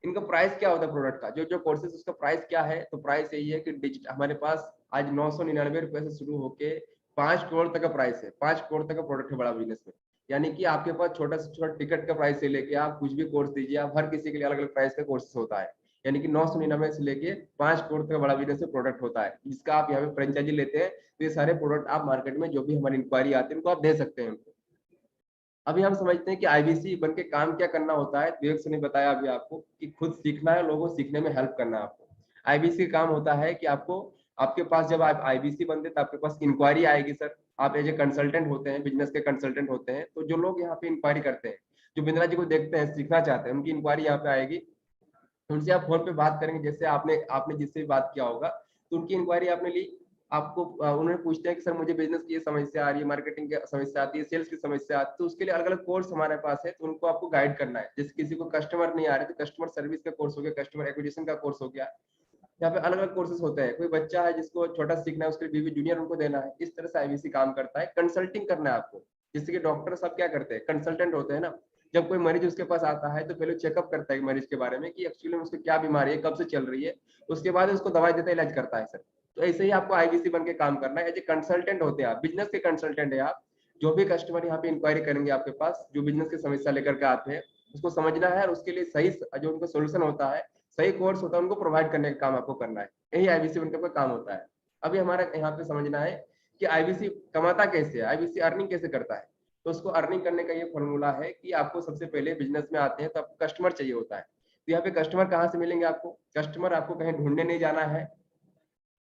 इनका प्राइस क्या होता है प्रोडक्ट का, जो जो कोर्सेज उसका प्राइस क्या है, तो प्राइस यही है कि डिजिटल हमारे पास आज 999 रुपए से शुरू होके 5 करोड़ तक का प्राइस है। 5 करोड़ तक का प्रोडक्ट है बड़ा बिजनेस में। यानी कि आपके पास छोटा से छोटा टिकट का प्राइस से लेके आप कुछ भी कोर्स दीजिए, आप हर किसी के लिए अलग अलग प्राइस का कोर्सेस होता है। यानी कि 999 से लेके 5 करोड़ तक बड़ा बिजनेस में प्रोडक्ट होता है, जिसका आप यहाँ पे फ्रेंचाइजी लेते हैं तो ये सारे प्रोडक्ट आप मार्केट में जो भी हमारी इंक्वायरी आती है उनको आप दे सकते हैं उनको। अभी हम समझते हैं कि आईबीसी बन के काम क्या करना होता है। विवेक सर ने बताया अभी आपको कि खुद सीखना है, लोगों को सीखने में हेल्प करना है आपको। आईबीसी का काम होता है कि आपको आपके पास जब आप आईबीसी बनते तो आपके पास इंक्वायरी आएगी सर। आप एज ए कंसल्टेंट होते हैं, बिजनेस के कंसल्टेंट होते हैं, तो जो लोग यहाँ पे इंक्वायरी करते हैं, जो बिंद्रा जी को देखते हैं, सीखना चाहते हैं, उनकी इंक्वायरी यहाँ पे आएगी। उनसे आप फोन पे बात करेंगे, जैसे आपने आपने जिससे भी बात किया होगा तो उनकी इंक्वायरी आपने ली। आपको उन्होंने पूछते हैं कि सर मुझे बिजनेस की ये समस्या आ रही है, मार्केटिंग की समस्या आती है, सेल्स की समस्या आती है, तो उसके लिए अलग अलग कोर्स हमारे पास है, तो उनको आपको गाइड करना है। जैसे किसी को कस्टमर नहीं आ रहे तो कस्टमर सर्विस का कोर्स हो गया, कस्टमर एक्विजिशन का कोर्स हो गया। यहाँ पे अलग अलग कोर्सेज होते हैं। कोई बच्चा है जिसको छोटा सीखना है, उसके लिए बीवी जूनियर उनको देना है। इस तरह से आईबीसी काम करता है। कंसल्टिंग करना है आपको, जैसे कि डॉक्टर सब क्या करते हैं, कंसल्टेंट होते हैं ना। जब कोई मरीज उसके पास आता है तो पहले चेकअप करता है मरीज के बारे में कि एक्चुअली में उसको क्या बीमारी है, कब से चल रही है, उसके बाद उसको दवाई देता है, इलाज करता है सर। तो ऐसे ही आपको आईबीसी बन के काम करना है। एज ए कंसल्टेंट होते हैं आप, बिजनेस के कंसल्टेंट है आप। जो भी कस्टमर यहाँ पे इंक्वायरी करेंगे आपके पास, जो बिजनेस की समस्या लेकर के आते हैं, उसको समझना है और उसके लिए सही जो उनका सोल्यूशन होता है, सही कोर्स होता है, उनको प्रोवाइड करने का काम आपको करना है। यही आईबीसी बनकर का काम होता है। अभी हमारा यहाँ पे समझना है कि आईबीसी कमाता कैसे है, आईबीसी अर्निंग कैसे करता है। तो उसको अर्निंग करने का ये फॉर्मूला है कि आपको सबसे पहले बिजनेस में आते हैं तो आपको कस्टमर चाहिए होता है। तो यहाँ पे कस्टमर कहाँ से मिलेंगे आपको, कस्टमर आपको कहीं ढूंढने नहीं जाना है।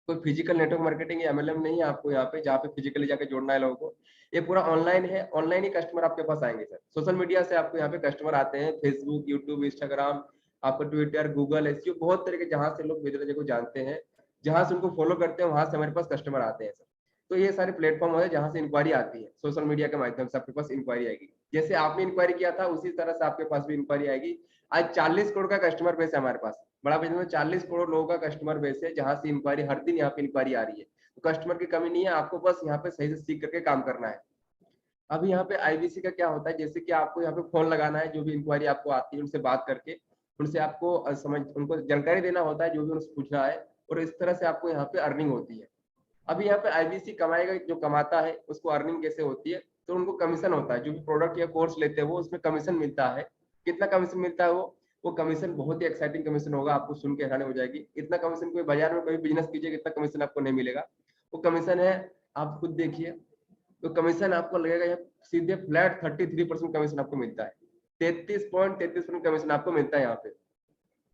कोई फिजिकल नेटवर्क मार्केटिंग या एमएलएम नहीं है आपको यहाँ पे जहाँ पे फिजिकली जाके जोड़ना है लोगों को। ये पूरा ऑनलाइन है, ऑनलाइन ही कस्टमर आपके पास आएंगे सर। सोशल मीडिया से आपको यहाँ पे कस्टमर आते हैं, फेसबुक, यूट्यूब, इंस्टाग्राम, आपको ट्विटर, गूगल, एसईओ, बहुत तरह के जहाँ से लोग बिजनेस को जानते हैं, जहाँ से उनको फॉलो करते हैं, वहां से हमारे पास कस्टमर आते हैं सर। तो ये सारे प्लेटफॉर्म है जहाँ से इंक्वायरी आती है। सोशल मीडिया के माध्यम से आपके पास इंक्वायरी आएगी। जैसे आपने इंक्वायरी किया था उसी तरह से आपके पास भी इंक्वायरी आएगी। आज 40 करोड़ का कस्टमर बेस है हमारे पास। बड़ा बिजनेस में 40 करोड़ लोगों का कस्टमर बेस है, जहां से इंक्वायरी हर दिन यहाँ पे इंक्वायरी आ रही है। तो कस्टमर की कमी नहीं है, आपको बस यहाँ पे सही से सीख करके काम करना है। अभी यहाँ पे आईबीसी का क्या होता है, जैसे कि आपको यहाँ पे फोन लगाना है, जो भी इंक्वायरी आपको आती है उनसे बात करके उनसे आपको समझ उनको जानकारी देना होता है, जो भी उनसे पूछना है, और इस तरह से आपको यहाँ पे अर्निंग होती है। अभी यहाँ पे आईबीसी कमाएगा, जो कमाता है उसको अर्निंग कैसे होती है, तो उनको कमीशन होता है। जो भी प्रोडक्ट या कोर्स लेते हैं वो उसमें कमीशन मिलता है। कितना कमीशन मिलता है वो कमीशन बहुत ही एक्साइटिंग कमीशन होगा, आपको सुन के हैरानी हो जाएगी। इतना कमीशन कोई बाजार में कोई बिजनेस कीजिएगा इतना कमीशन आपको नहीं मिलेगा। वो कमीशन है, आप खुद देखिए, तो कमीशन आपको लगेगा यहाँ सीधे फ्लैट 33% कमीशन आपको मिलता है। 33.33% कमीशन आपको मिलता है यहाँ पे।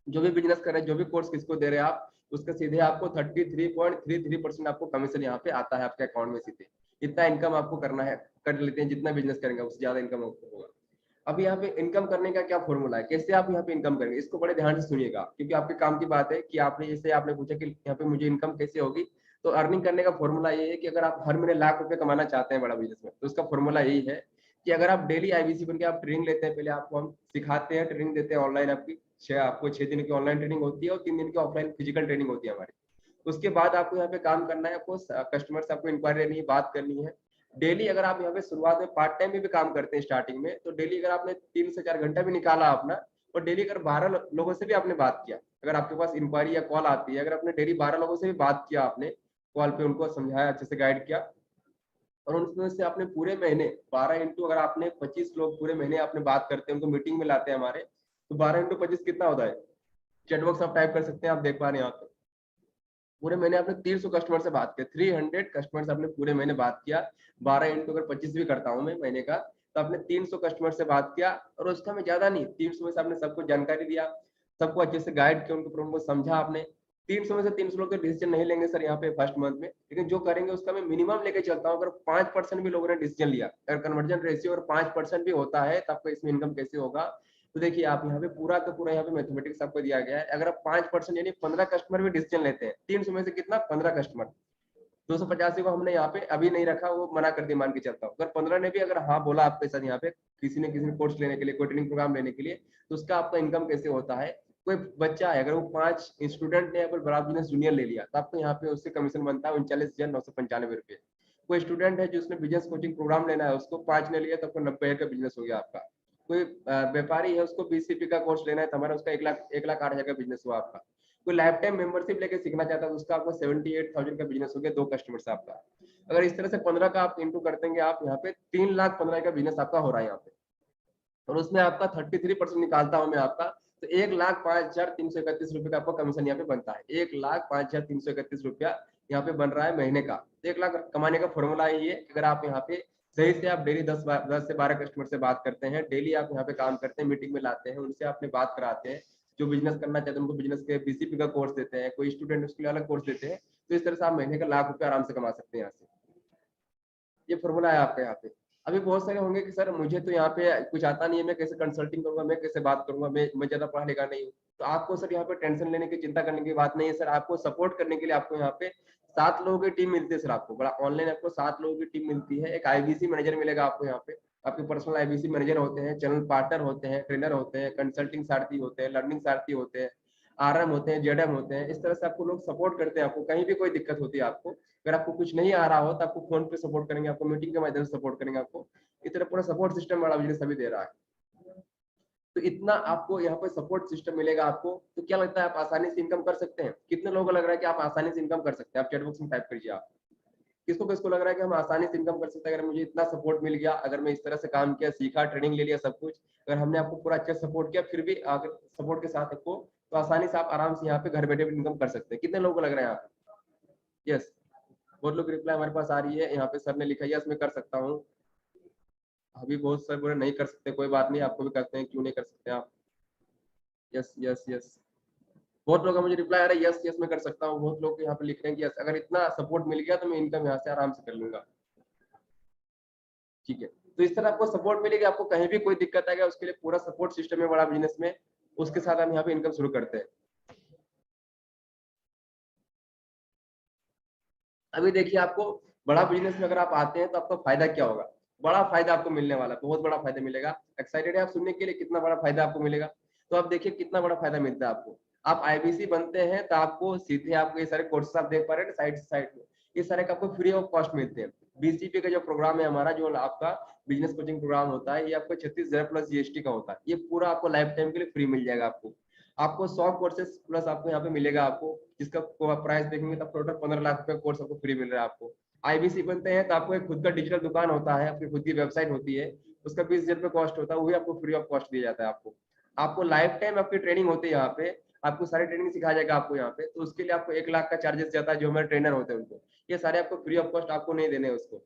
जो भी बिजनेस कर रहे हैं, जो भी कोर्स किसको दे रहे हैं आप, उसका सीधे आपको 33.33% आपको कमीशन यहाँ पे आता है आपके अकाउंट में सीधे। इतना इनकम आपको करना है, कर लेते हैं, जितना बिजनेस करेंगे उससे ज्यादा इनकम होगा। अब यहाँ पे इनकम करने का क्या फॉर्मूला है, कैसे आप यहाँ पे इनकम करेंगे, इसको बड़े ध्यान से सुनिएगा, क्योंकि आपके काम की बात है कि आपने जैसे आपने पूछा कि यहाँ पे मुझे इनकम कैसे होगी। तो अर्निंग करने का फॉर्मूला ये है कि अगर आप हर महीने लाख रुपए कमाना चाहते हैं बड़ा बिजनेस में, तो उसका फॉर्मूला यही है कि अगर आप डेली आईबीसी बन के आप ट्रेनिंग लेते हैं, पहले आपको हम सिखाते हैं, ट्रेनिंग देते हैं ऑनलाइन, आपको 6 दिन की ऑनलाइन ट्रेनिंग होती है और 3 दिन की ऑफलाइन फिजिकल ट्रेनिंग होती है हमारी। उसके बाद आपको यहाँ पे काम करना है, आपको कस्टमर से आपको इंक्वायरी लेनी है, बात करनी है डेली। अगर आप यहाँ पे शुरुआत में पार्ट टाइम में भी काम करते हैं स्टार्टिंग में, तो डेली अगर आपने 3 से 4 घंटा भी निकाला अपना, और डेली अगर 12 लोगों से भी आपने बात किया, अगर आपके पास इंक्वायरी या कॉल आती है, अगर आपने डेली 12 लोगों से भी बात किया, आपने कॉल पे उनको समझाया, अच्छे से गाइड किया, और उनमें से आपने पूरे महीने 12 इंटू, अगर आपने 25 लोग पूरे महीने आपने बात करते हैं, उनको मीटिंग में लाते हैं हमारे, तो 12 इंटू 25 कितना होता है, चैटबॉक्स आप टाइप कर सकते हैं, आप देख पा रहे हैं यहाँ पे। पूरे महीने आपने 300 कस्टमर से बात किया, 300 कस्टमर से आपने पूरे महीने बात किया। 12 इंटू अगर 25 भी करता हूं मैं महीने का, तो आपने 300 कस्टमर से बात किया, और उसका मैं ज्यादा नहीं, 300 में से आपने सबको जानकारी दिया, सबको अच्छे से गाइड किया, उनको प्रॉब्लम को समझा आपने। 300 में से 300 लोग तो डिसीजन नहीं लेंगे सर यहाँ पे फर्स्ट मंथ में, लेकिन जो करेंगे उसका मैं मिनिमम लेके चलता हूँ। अगर 5% भी लोगों ने डिसीजन लिया, अगर कन्वर्जन रेशियो अगर 5% भी होता है, तो आपको इसमें इनकम कैसे होगा। तो देखिए आप यहाँ पे पूरा का पूरा यहाँ पे मैथमेटिक्स आपको दिया गया है। अगर आप 5% यानी 15 कस्टमर भी डिसीजन लेते हैं, 300 में से कितना, 15 कस्टमर, 285 को हमने यहाँ पे अभी नहीं रखा, वो मना कर दिया, मान के चलता हूँ। अगर 15 ने भी अगर हाँ बोला आपके साथ यहाँ पे, किसी ने कोर्स लेने के लिए, कोई ट्रेनिंग प्रोग्राम लेने के लिए, तो उसका आपका इनकम कैसे होता है। कोई बच्चा है, अगर वो 5 स्टूडेंट ने बड़ा बिजनेस जूनियर ले लिया, तो आपको यहाँ पे उससे कमीशन बनता है 39,995 रुपये। कोई स्टूडेंट है जिसने बिजनेस कोचिंग प्रोग्राम लेना है, उसको 5 ने लिया, तो आपको 90,000 का बिजनेस हो गया आपका। कोई व्यापारी है, उसको बीसीपी का कोर्स लेना है, तो हमारा उसका 1,08,000 का बिजनेस हुआ आपका। कोई लाइफ टाइम मेंबरशिप लेके सीखना चाहता है, तो उसका आपको 78,000 का बिजनेस हो गया 2 कस्टमर से आपका। अगर इस तरह से 15 का आप इंटू करते हैं, आप यहाँ पे 3,15,000 का बिजनेस आपका हो रहा है यहाँ पे, और उसमें आपका 33% निकालता हूँ मैं आपका, तो 1,05,331 रुपए का आपको कमीशन यहाँ पे बनता है। 1,05,331 रुपया यहाँ पे बन रहा है महीने का। 1 लाख कमाने का फॉर्मूला यही है, अगर आप यहाँ पे सही से आप डेली 10 से 12 कस्टमर से बात करते हैं, डेली आप यहाँ पे काम करते हैं, मीटिंग में लाते हैं, उनसे आपने बात कराते हैं, जो बिजनेस करना चाहते हैं उनको बिजनेस के बीसीपी का कोर्स देते हैं, कोई स्टूडेंट उसके लिए अलग कोर्स देते हैं, तो इस तरह से आप महीने का लाख रुपया आराम से कमा सकते हैं यहाँ से। ये फॉर्मूला है आपका यहाँ पे। अभी बहुत सारे होंगे कि सर मुझे तो यहाँ पे कुछ आता नहीं है, मैं कैसे कंसल्टिंग करूंगा, मैं कैसे बात करूंगा, मैं ज्यादा पढ़ा लिखा नहीं हूँ। तो आपको सर यहाँ पे टेंशन लेने की, चिंता करने की बात नहीं है सर। आपको सपोर्ट करने के लिए आपको यहाँ पे 7 लोगों की टीम मिलती है सर। आपको बड़ा ऑनलाइन आपको 7 लोगों की टीम मिलती है। एक आईबीसी मैनेजर मिलेगा आपको यहाँ पे, आपके पर्सनल आईबीसी मैनेजर होते हैं, चैनल पार्टनर होते हैं, ट्रेनर होते हैं, कंसल्टिंग सारथी होते हैं, लर्निंग सारथी होते हैं, आरएम होते हैं, जेडएम होते हैं। इस तरह से आपको लोग सपोर्ट करते हैं। आपको कहीं भी कोई दिक्कत होती है, आपको अगर आपको कुछ नहीं आ रहा हो, तो आपको फोन पे सपोर्ट करेंगे, आपको मीटिंग के माध्यम से सपोर्ट करेंगे। आपको इस तरह पूरा सपोर्ट सिस्टम बड़ा बिजनेस अभी दे रहा है। तो इतना आपको यहाँ पे सपोर्ट सिस्टम मिलेगा आपको, तो क्या लगता है आप आसानी से इनकम कर सकते हैं? कितने लोगों को लग रहा है कि आप आसानी से इनकम कर सकते हैं? आप चैट बॉक्स में टाइप करिए आप, किसको किसको लग रहा है कि हम आसानी से इनकम कर सकते हैं? अगर मुझे इतना सपोर्ट मिल गया, अगर मैं इस तरह से काम किया, सीखा, ट्रेनिंग ले लिया, सब कुछ, अगर हमने आपको पूरा अच्छा सपोर्ट किया, फिर भी अगर सपोर्ट के साथ आपको, तो आसानी से आप आराम से यहाँ पे घर बैठे इनकम कर सकते हैं। कितने लोगों को लग रहा है यहाँ पे? यस, बहुत लोग रिप्लाई हमारे पास आ रही है। यहाँ पे सर ने लिखा यस मैं कर सकता हूँ। अभी बहुत सर बोले नहीं कर सकते, कोई बात नहीं, आपको भी करते हैं, क्यों नहीं कर सकते आप? यस यस यस, बहुत लोग का मुझे रिप्लाई आ रहा है यस यस मैं कर सकता हूँ। बहुत लोग यहाँ पे लिख रहे हैं कि यस, अगर इतना सपोर्ट मिल गया तो मैं इनकम यहाँ से आराम से कर लूंगा। ठीक है, तो इस तरह आपको सपोर्ट मिलेगा, आपको कहीं भी कोई दिक्कत आएगा, उसके लिए पूरा सपोर्ट सिस्टम है बड़ा बिजनेस में, उसके साथ हम यहाँ पे इनकम शुरू करते हैं। अभी देखिए आपको बड़ा बिजनेस में अगर आप आते हैं, तो आपका फायदा क्या होगा? बड़ा फायदा आपको मिलने वाला है, बहुत बड़ा फायदा मिलेगा। एक्साइटेड है आप सुनने के लिए कितना बड़ा फायदा आपको मिलेगा? तो आप देखिए कितना बड़ा फायदा मिलता है आपको। आप आईबीसी बनते हैं, तो आपको सीधे आपको ये सारे कोर्सेस आप देख पा रहे हैं साइड से साइड में, ये सारे आपको फ्री ऑफ कॉस्ट मिलते हैं। बीसीपी का जो प्रोग्राम है हमारा, जो आपका बिजनेस कोचिंग प्रोग्राम होता है, ये आपको 36,000 प्लस जीएसटी का होता है। ये पूरा आपको लाइफ टाइम के लिए फ्री मिल जाएगा। आपको 100 कोर्सेस प्लस आपको यहाँ पे मिलेगा आपको, जिसका प्राइस देखेंगे तो टोटल 15 लाख रुपए कोर्स आपको फ्री मिल रहा है आपको। आईबीसी बनते हैं तो आपको एक खुद का डिजिटल दुकान होता है, आपकी खुद की वेबसाइट होती है, उसका 20,000 रुपए कॉस्ट होता है, वो भी आपको फ्री ऑफ कॉस्ट दिया जाता है। आपको लाइफ टाइम आपकी ट्रेनिंग होती है यहाँ पे, आपको सारी ट्रेनिंग सिखाया जाएगा आपको यहाँ पे। तो उसके लिए आपको 1 लाख का चार्जेस जाता है, जो हमारे ट्रेनर होते हैं उनको, ये सारे आपको फ्री ऑफ कॉस्ट आपको नहीं देने उसको।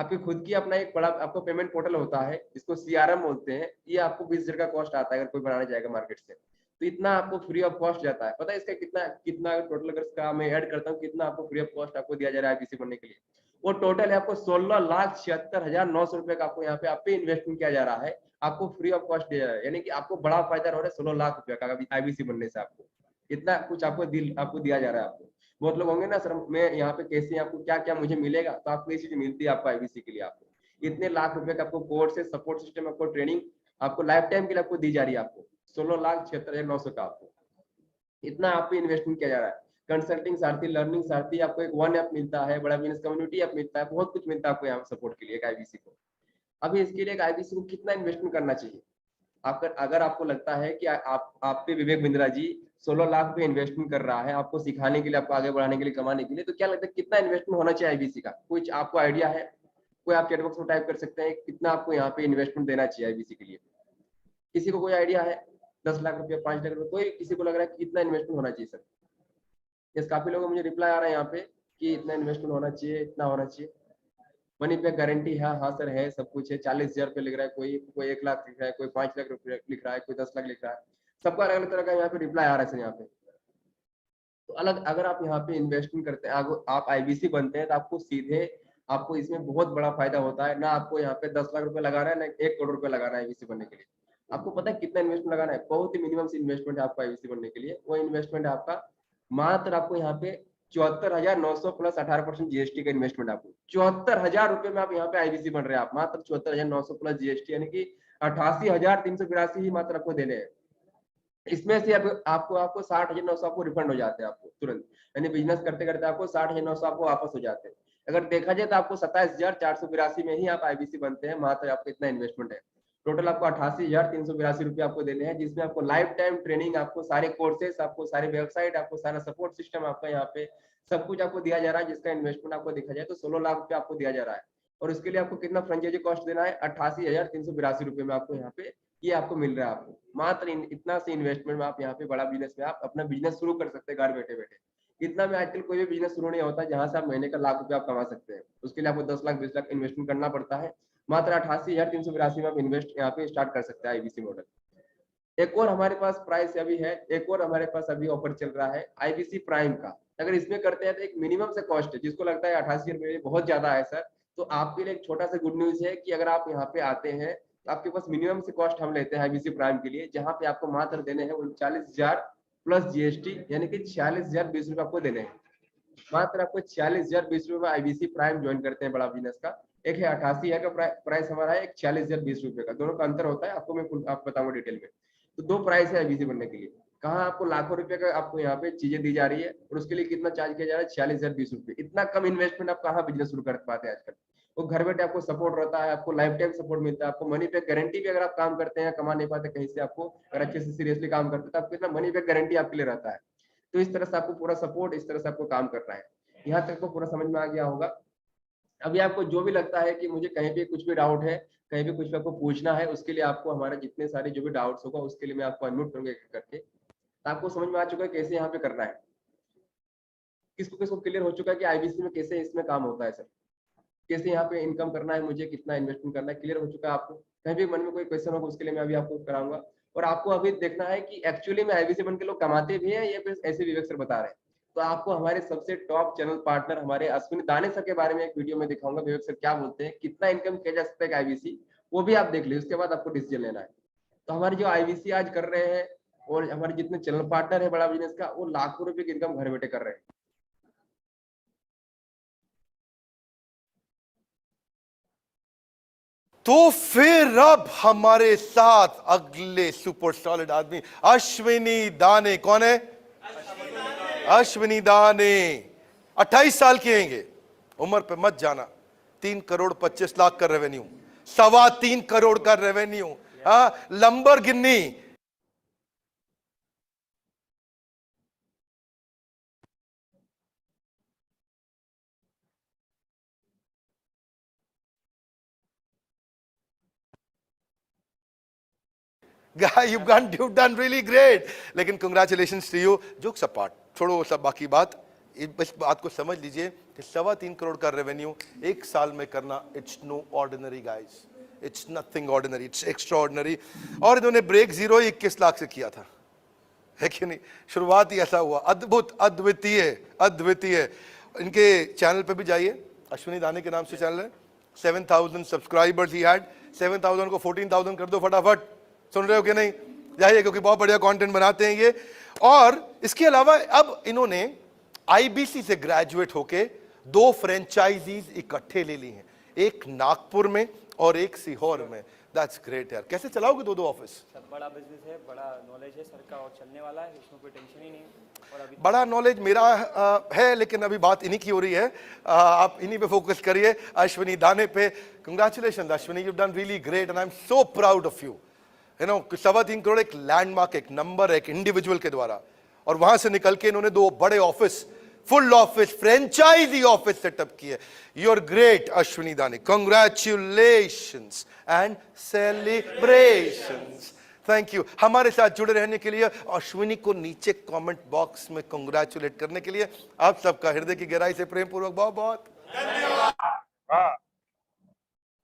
आपकी खुद की अपना एक बड़ा आपको पेमेंट पोर्टल होता है, जिसको CRM बोलते हैं। ये आपको 20,000 का कॉस्ट आता है अगर कोई बनाने जाएगा मार्केट से, तो इतना आपको फ्री ऑफ कॉस्ट जाता है। पता है इसका कितना कितना टोटल अगर इसका मैं ऐड करता हूँ, कितना आपको फ्री ऑफ कॉस्ट आपको दिया जा रहा है IBC बनने के लिए? वो टोटल है आपको 16,76,900 रुपए का आपको यहाँ पे आप पे इन्वेस्टमेंट किया जा रहा है, आपको फ्री ऑफ कॉस्ट दिया जा रहा है। यानी कि आपको बड़ा फायदा हो रहा है 16 लाख रुपए का IBC बनने से। आपको इतना कुछ आपको दिया जा रहा है। आपको बहुत लोग होंगे ना, सर मैं यहाँ पे कैसे, आपको क्या क्या मुझे मिलेगा, तो आपको ये चीज मिलती है आपको IBC के लिए। आपको इतने लाख रुपए का आपको कोर्स है, सपोर्ट सिस्टम, आपको ट्रेनिंग आपको लाइफ टाइम के लिए आपको दी जा रही है। आपको 16,76,900 का आपको इतना आप पे इन्वेस्टमेंट किया जा रहा है। कंसल्टिंग सारथी, लर्निंग सारथी, आपको एक वन ऐप मिलता है, बड़ा बिजनेस कम्युनिटी ऐप मिलता है, बहुत कुछ मिलता है आपको यहाँ सपोर्ट के लिए एक IBC को। अभी इसके लिए एक IBC को कितना इन्वेस्टमेंट करना चाहिए? आपका अगर आपको लगता है कि आप पे विवेक बिंद्रा जी 16 लाख पे इन्वेस्टमेंट कर रहा है आपको सिखाने के लिए, आपको आगे बढ़ाने के लिए, कमाने के लिए, तो क्या लगता है कितना इन्वेस्टमेंट होना चाहिए IBC का? कुछ आपको आइडिया है? कोई आप चैट बॉक्स में टाइप कर सकते हैं कितना आपको यहाँ पे इन्वेस्टमेंट देना चाहिए IBC के लिए? किसी को कोई आइडिया है? 10 लाख रुपया, 5 लाख रुपया, कोई किसी को लग रहा है कि कितना इन्वेस्टमेंट होना चाहिए सर? यस, काफी लोगों को मुझे रिप्लाई आ रहा है यहाँ पे कि इतना इन्वेस्टमेंट होना चाहिए, इतना होना चाहिए। मनी पे गारंटी है? हाँ सर है, सब कुछ है। 40,000 रुपये लिख रहा है, कोई 1 लाख लिख रहा है, कोई 5 लाख रुपये लिख रहा है, कोई 10 लाख लिख रहा है। सबका अलग अलग तरह का यहाँ पे रिप्लाई आ रहा है सर यहाँ पे। तो अलग अगर आप यहाँ पे इन्वेस्टमेंट करते हैं, आप IBC बनते हैं, तो आपको सीधे आपको इसमें बहुत बड़ा फायदा होता है ना। आपको यहाँ पे 10 लाख रुपए लगा रहा है ना 1 करोड़ रुपए लगाना है IBC बनने के लिए। आपको पता है कितना इन्वेस्टमेंट लगाना है? बहुत ही मिनिमम इन्वेस्टमेंट है आपको IBC बनने के लिए। वो इन्वेस्टमेंट है आपका मात्र आपको यहाँ पे 74,900 प्लस 18% GST का इन्वेस्टमेंट। आपको 74,000 रुपए में आप यहाँ पे IBC बन रहे हैं। आप मात्र 74,900 प्लस GST, यानी कि 88,382 ही मात्र आपको देने हैं। इसमें से अब आपको 60,900 आपको रिफंड हो जाते हैं आपको तुरंत, यानी बिजनेस करते करते आपको 60,900 आपको वापस हो जाते हैं। अगर देखा जाए तो आपको 27,482 में ही आप IBC बनते हैं। मात्र आपको इतना इन्वेस्टमेंट है। टोटल आपको 88,382 रुपये आपको देने हैं, जिसमें आपको लाइफ टाइम ट्रेनिंग, आपको सारे कोर्सेस, आपको सारे वेबसाइट, आपको सारा सपोर्ट सिस्टम आपका यहाँ पे सब कुछ आपको दिया जा रहा है। जिसका इन्वेस्टमेंट आपको देखा जाए तो 16 लाख रुपए आपको दिया जा रहा है। और उसके लिए आपको कितना फ्रेंचाइजी कॉस्ट देना है? 88,382 रुपये में आपको यहाँ पे ये आपको मिल रहा है। आपको मात्र इतना से इन्वेस्टमेंट में आप यहाँ पे बड़ा बिजनेस में आप अपना बिजनेस शुरू कर सकते हैं घर बैठे बैठे। इतना में आजकल कोई भी बिजनेस शुरू नहीं होता जहां से आप महीने का लाख रुपए आप कमा सकते हैं। उसके लिए आपको 10 लाख 20 लाख इन्वेस्टमेंट करना पड़ता है। मात्र 88,382 में आप इन्वेस्ट यहाँ पे स्टार्ट कर सकते हैं IBC मॉडल। एक और हमारे पास प्राइस अभी है, एक और हमारे पास अभी ऑफर चल रहा है IBC प्राइम का। अगर इसमें करते हैं तो एक मिनिमम से कॉस्ट है, जिसको लगता है 88 रुपये बहुत ज्यादा है सर, तो आपके लिए एक छोटा सा गुड न्यूज है कि अगर आप यहाँ पे आते हैं तो आपके पास मिनिमम से कॉस्ट हम लेते हैं IBC प्राइम के लिए, जहाँ पे आपको मात्र देने हैं 39,000 प्लस GST, यानी कि 46,020 रुपये आपको देने हैं। मात्र आपको 46,020 रुपये में IBC प्राइम ज्वाइन करते हैं बड़ा बिजनेस का। एक है 88,000 का प्राइस हमारा है, एक 46,020 रुपये का, दोनों का अंतर होता है। आपको मैं आपको बताऊंगा डिटेल में। तो दो प्राइस है IBC बनने के लिए। कहाँ आपको लाखों रुपए का आपको यहाँ पे चीजें दी जा रही है, और उसके लिए कितना चार्ज किया जा रहा है? 46,020 रुपये। इतना कम इन्वेस्टमेंट आप कहाँ बिजनेस शुरू कर पाते हैं आजकल? वो घर बैठे आपको सपोर्ट रहता है, आपको लाइफ टाइम सपोर्ट मिलता है, आपको मनी बैक गारंटी भी। अगर आप काम करते हैं, कमा नहीं पाते कहीं से, आपको अगर अच्छे से सीरियसली काम करते हैं तो आपको इतना मनी बैक गारंटी आपके लिए रहता है। तो इस तरह से आपको पूरा सपोर्ट, इस तरह से आपको काम करना है। यहाँ तक तो पूरा समझ में आ गया होगा। अभी आपको जो भी लगता है कि मुझे कहीं भी कुछ भी डाउट है, कहीं भी कुछ भी आपको पूछना है, उसके लिए आपको हमारे जितने सारे जो भी डाउट्स होगा उसके लिए मैं आपको अनम्यूट करूंगा एक करके। तो आपको समझ में आ चुका है कैसे यहाँ पे करना है? किसको किसको क्लियर हो चुका है कि IBC में कैसे इसमें काम होता है सर? कैसे यहाँ पे इनकम करना है, मुझे कितना इन्वेस्टमेंट करना है, क्लियर हो चुका है आपको? कहीं भी मन में कोई क्वेश्चन होगा उसके लिए मैं अभी आपको कराऊंगा। और आपको अभी देखना है कि एक्चुअली में IBC बन के लोग कमाते भी हैं या फिर ऐसे विवेक सर बता रहे हैं। तो आपको हमारे सबसे टॉप चैनल पार्टनर हमारे अश्विनी दाने सर के बारे में एक वीडियो में दिखाऊंगा, विवेक सर क्या बोलते हैं, कितना इनकम किया जा सकता है IBC, वो भी आप देख लीजिए। उसके बाद आपको डिसीजन लेना है। तो हमारे जो IBC आज कर रहे हैं और हमारे जितने चैनल पार्टनर है बड़ा बिजनेस का, वो लाखों रुपए की इनकम घर बैठे कर रहे हैं। तो फिर अब हमारे साथ अगले सुपर सॉलिड आदमी अश्विनी दाने। कौन है? अश्विनी दाने 28 साल के हैंगे, उम्र पे मत जाना। 3 करोड़ 25 लाख का रेवेन्यू, 3.25 करोड़ का revenue, Lamborghini. Guy, you've done really great. लेकिन congratulations to you. Jokes apart, छोड़ो वो सब बाकी बात। इस बात को समझ लीजिए कि 3.25 करोड़ का रेवेन्यू एक साल में करना, it's no ordinary guys, it's nothing ordinary, it's extraordinary. और इन्होंने ब्रेक 0 21 लाख से किया था, है कि नहीं? शुरुआत ही ऐसा हुआ, अद्भुत, अद्वितीय, अद्वितीय। इनके चैनल पे भी जाइए, अश्विनी दाने के नाम से चैनल है, 7,000 सब्सक्राइबर्स ही हैड, 7,000 को 14,000 कर दो फटाफट। सुन रहे हो कि नहीं? जाइए, क्योंकि बहुत बढ़िया कंटेंट बनाते हैं ये। और इसके अलावा अब इन्होंने आईबीसी से ग्रेजुएट होके 2 फ्रेंचाइजीज इकट्ठे ले ली हैं, एक नागपुर में और एक सीहोर में। दैट्स ग्रेट यार। कैसे चलाओगे 2 ऑफिस? सर बड़ा बिजनेस है, बड़ा नॉलेज है सर का, और चलने वाला है, इसमें कोई टेंशन ही नहीं है। और अभी बड़ा नॉलेज मेरा है, लेकिन अभी बात इन्हीं की हो रही है। आप इन्हीं पे फोकस करिए, अश्विनी दाने पे। Congratulation Ashwini, you done really great and I am so proud of you. You know, 3.25 crore एक लैंडमार्क, एक नंबर, एक इंडिविजुअल के द्वारा, और वहां से निकल के इन्होंने 2 बड़े office, full office, franchisee office setup किए। You are great Ashwini Dane, congratulations and celebrations. Thank you हमारे साथ जुड़े रहने के लिए, अश्विनी को नीचे कमेंट बॉक्स में कंग्रेचुलेट करने के लिए आप सबका हृदय की गहराई से प्रेम पूर्वक बहुत बहुत धन्यवाद।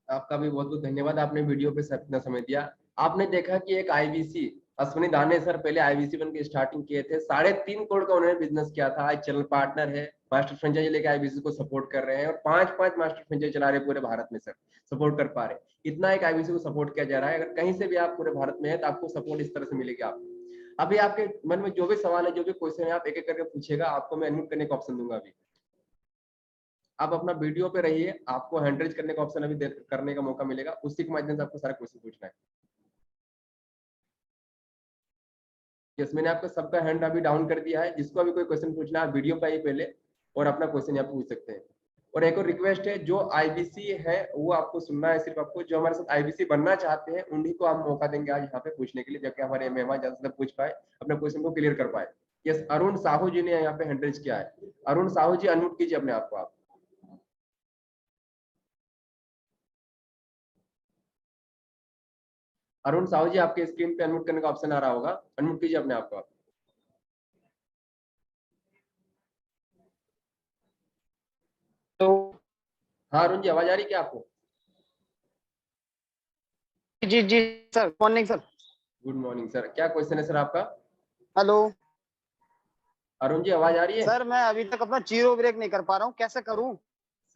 आपका भी बहुत बहुत धन्यवाद, आपने वीडियो पे अपना समय दिया। आपने देखा कि एक आईबीसी, अश्विनी दाने सर पहले आईबीसी बन के स्टार्टिंग किए थे, 3.5 करोड़ का उन्होंने बिजनेस किया था। आज चैनल पार्टनर है, मास्टर फ्रेंचाइजी लेके आईबीसी को सपोर्ट कर रहे हैं, और 5 मास्टर फ्रेंचाइजी चला रहे पूरे भारत में सर, सपोर्ट कर पा रहे। इतना एक आईबीसी को सपोर्ट किया जा रहा है। अगर कहीं से भी आप पूरे भारत में है तो आपको सपोर्ट इस तरह से मिलेगा। आपको अभी आपके मन में जो भी सवाल है, जो भी क्वेश्चन है, आप एक एक करके पूछेगा, आपको मैं अनम्यूट करने का ऑप्शन दूंगा। अभी आप अपना वीडियो पे रहिए, आपको हैंड रेज करने का ऑप्शन अभी करने का मौका मिलेगा, उसी के माध्यम से आपको सारा क्वेश्चन पूछना है। यस, मैंने आपका सबका हैंड अभी डाउन कर दिया है। जिसको अभी कोई क्वेश्चन पूछना है, वीडियो पे आइए पहले और अपना क्वेश्चन यहाँ पूछ सकते हैं। और एक और रिक्वेस्ट है, जो आईबीसी है वो आपको सुनना है, सिर्फ आपको जो हमारे साथ आईबीसी बनना चाहते हैं उन्हीं को हम मौका देंगे आज यहाँ पे पूछने के लिए, जबकि हमारे मेहमान ज्यादा से ज्यादा पूछ पाए, अपने क्वेश्चन को क्लियर कर पाए। यस, अरुण साहू जी ने यहाँ पे हैंड रेज किया है। अरुण साहू जी अनम्यूट कीजिए अपने आप को। आप अरुण साहू जी, आपके स्क्रीन पे अनम्यूट करने का ऑप्शन आ रहा होगा, अनम्यूट कीजिए अपने आप को। आप तो हाँ अरुण जी, आवाज आ रही है क्या आपको? जी जी sir, morning sir. Good morning sir, क्या क्वेश्चन है सर आपका? हेलो अरुण जी, आवाज आ रही है? सर, मैं अभी तक अपना जीरो ब्रेक नहीं कर पा रहा हूँ, कैसे करूँ?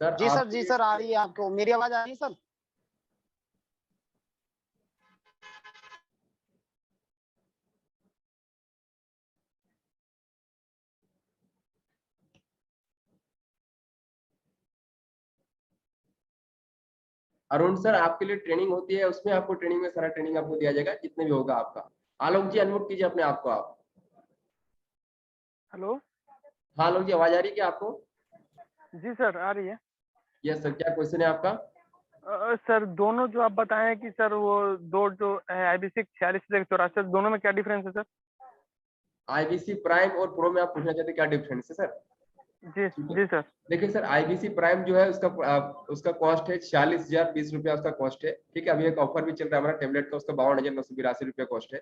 सर जी सर, जी सर, आ रही है आपको मेरी आवाज आ रही है सर? अरुण सर, आपके लिए ट्रेनिंग होती है, उसमें आपको ट्रेनिंग में सारा ट्रेनिंग आपको दिया जाएगा जितने भी होगा आपका। आलोक जी अनम्यूट कीजिए अपने आप को। आप हेलो। हाँ आलोक जी, आवाज आ रही है क्या आपको? जी सर, आ रही है। यस सर, क्या क्वेश्चन है आपका? सर दोनों जो आप बताएं कि सर वो 2 जो है IBC 46 से 84, दोनों में क्या डिफरेंस है सर? आईबीसी प्राइम और प्रो में आप पूछना चाहते हैं क्या डिफरेंस है सर? जी जी सर। देखिए सर, आईबीसी प्राइम जो है उसका कॉस्ट है 46,020 रुपया उसका कॉस्ट है। ठीक है, अभी एक ऑफर भी चल रहा है हमारा टेबलेट का, उसका 52,982 रुपया कॉस्ट है।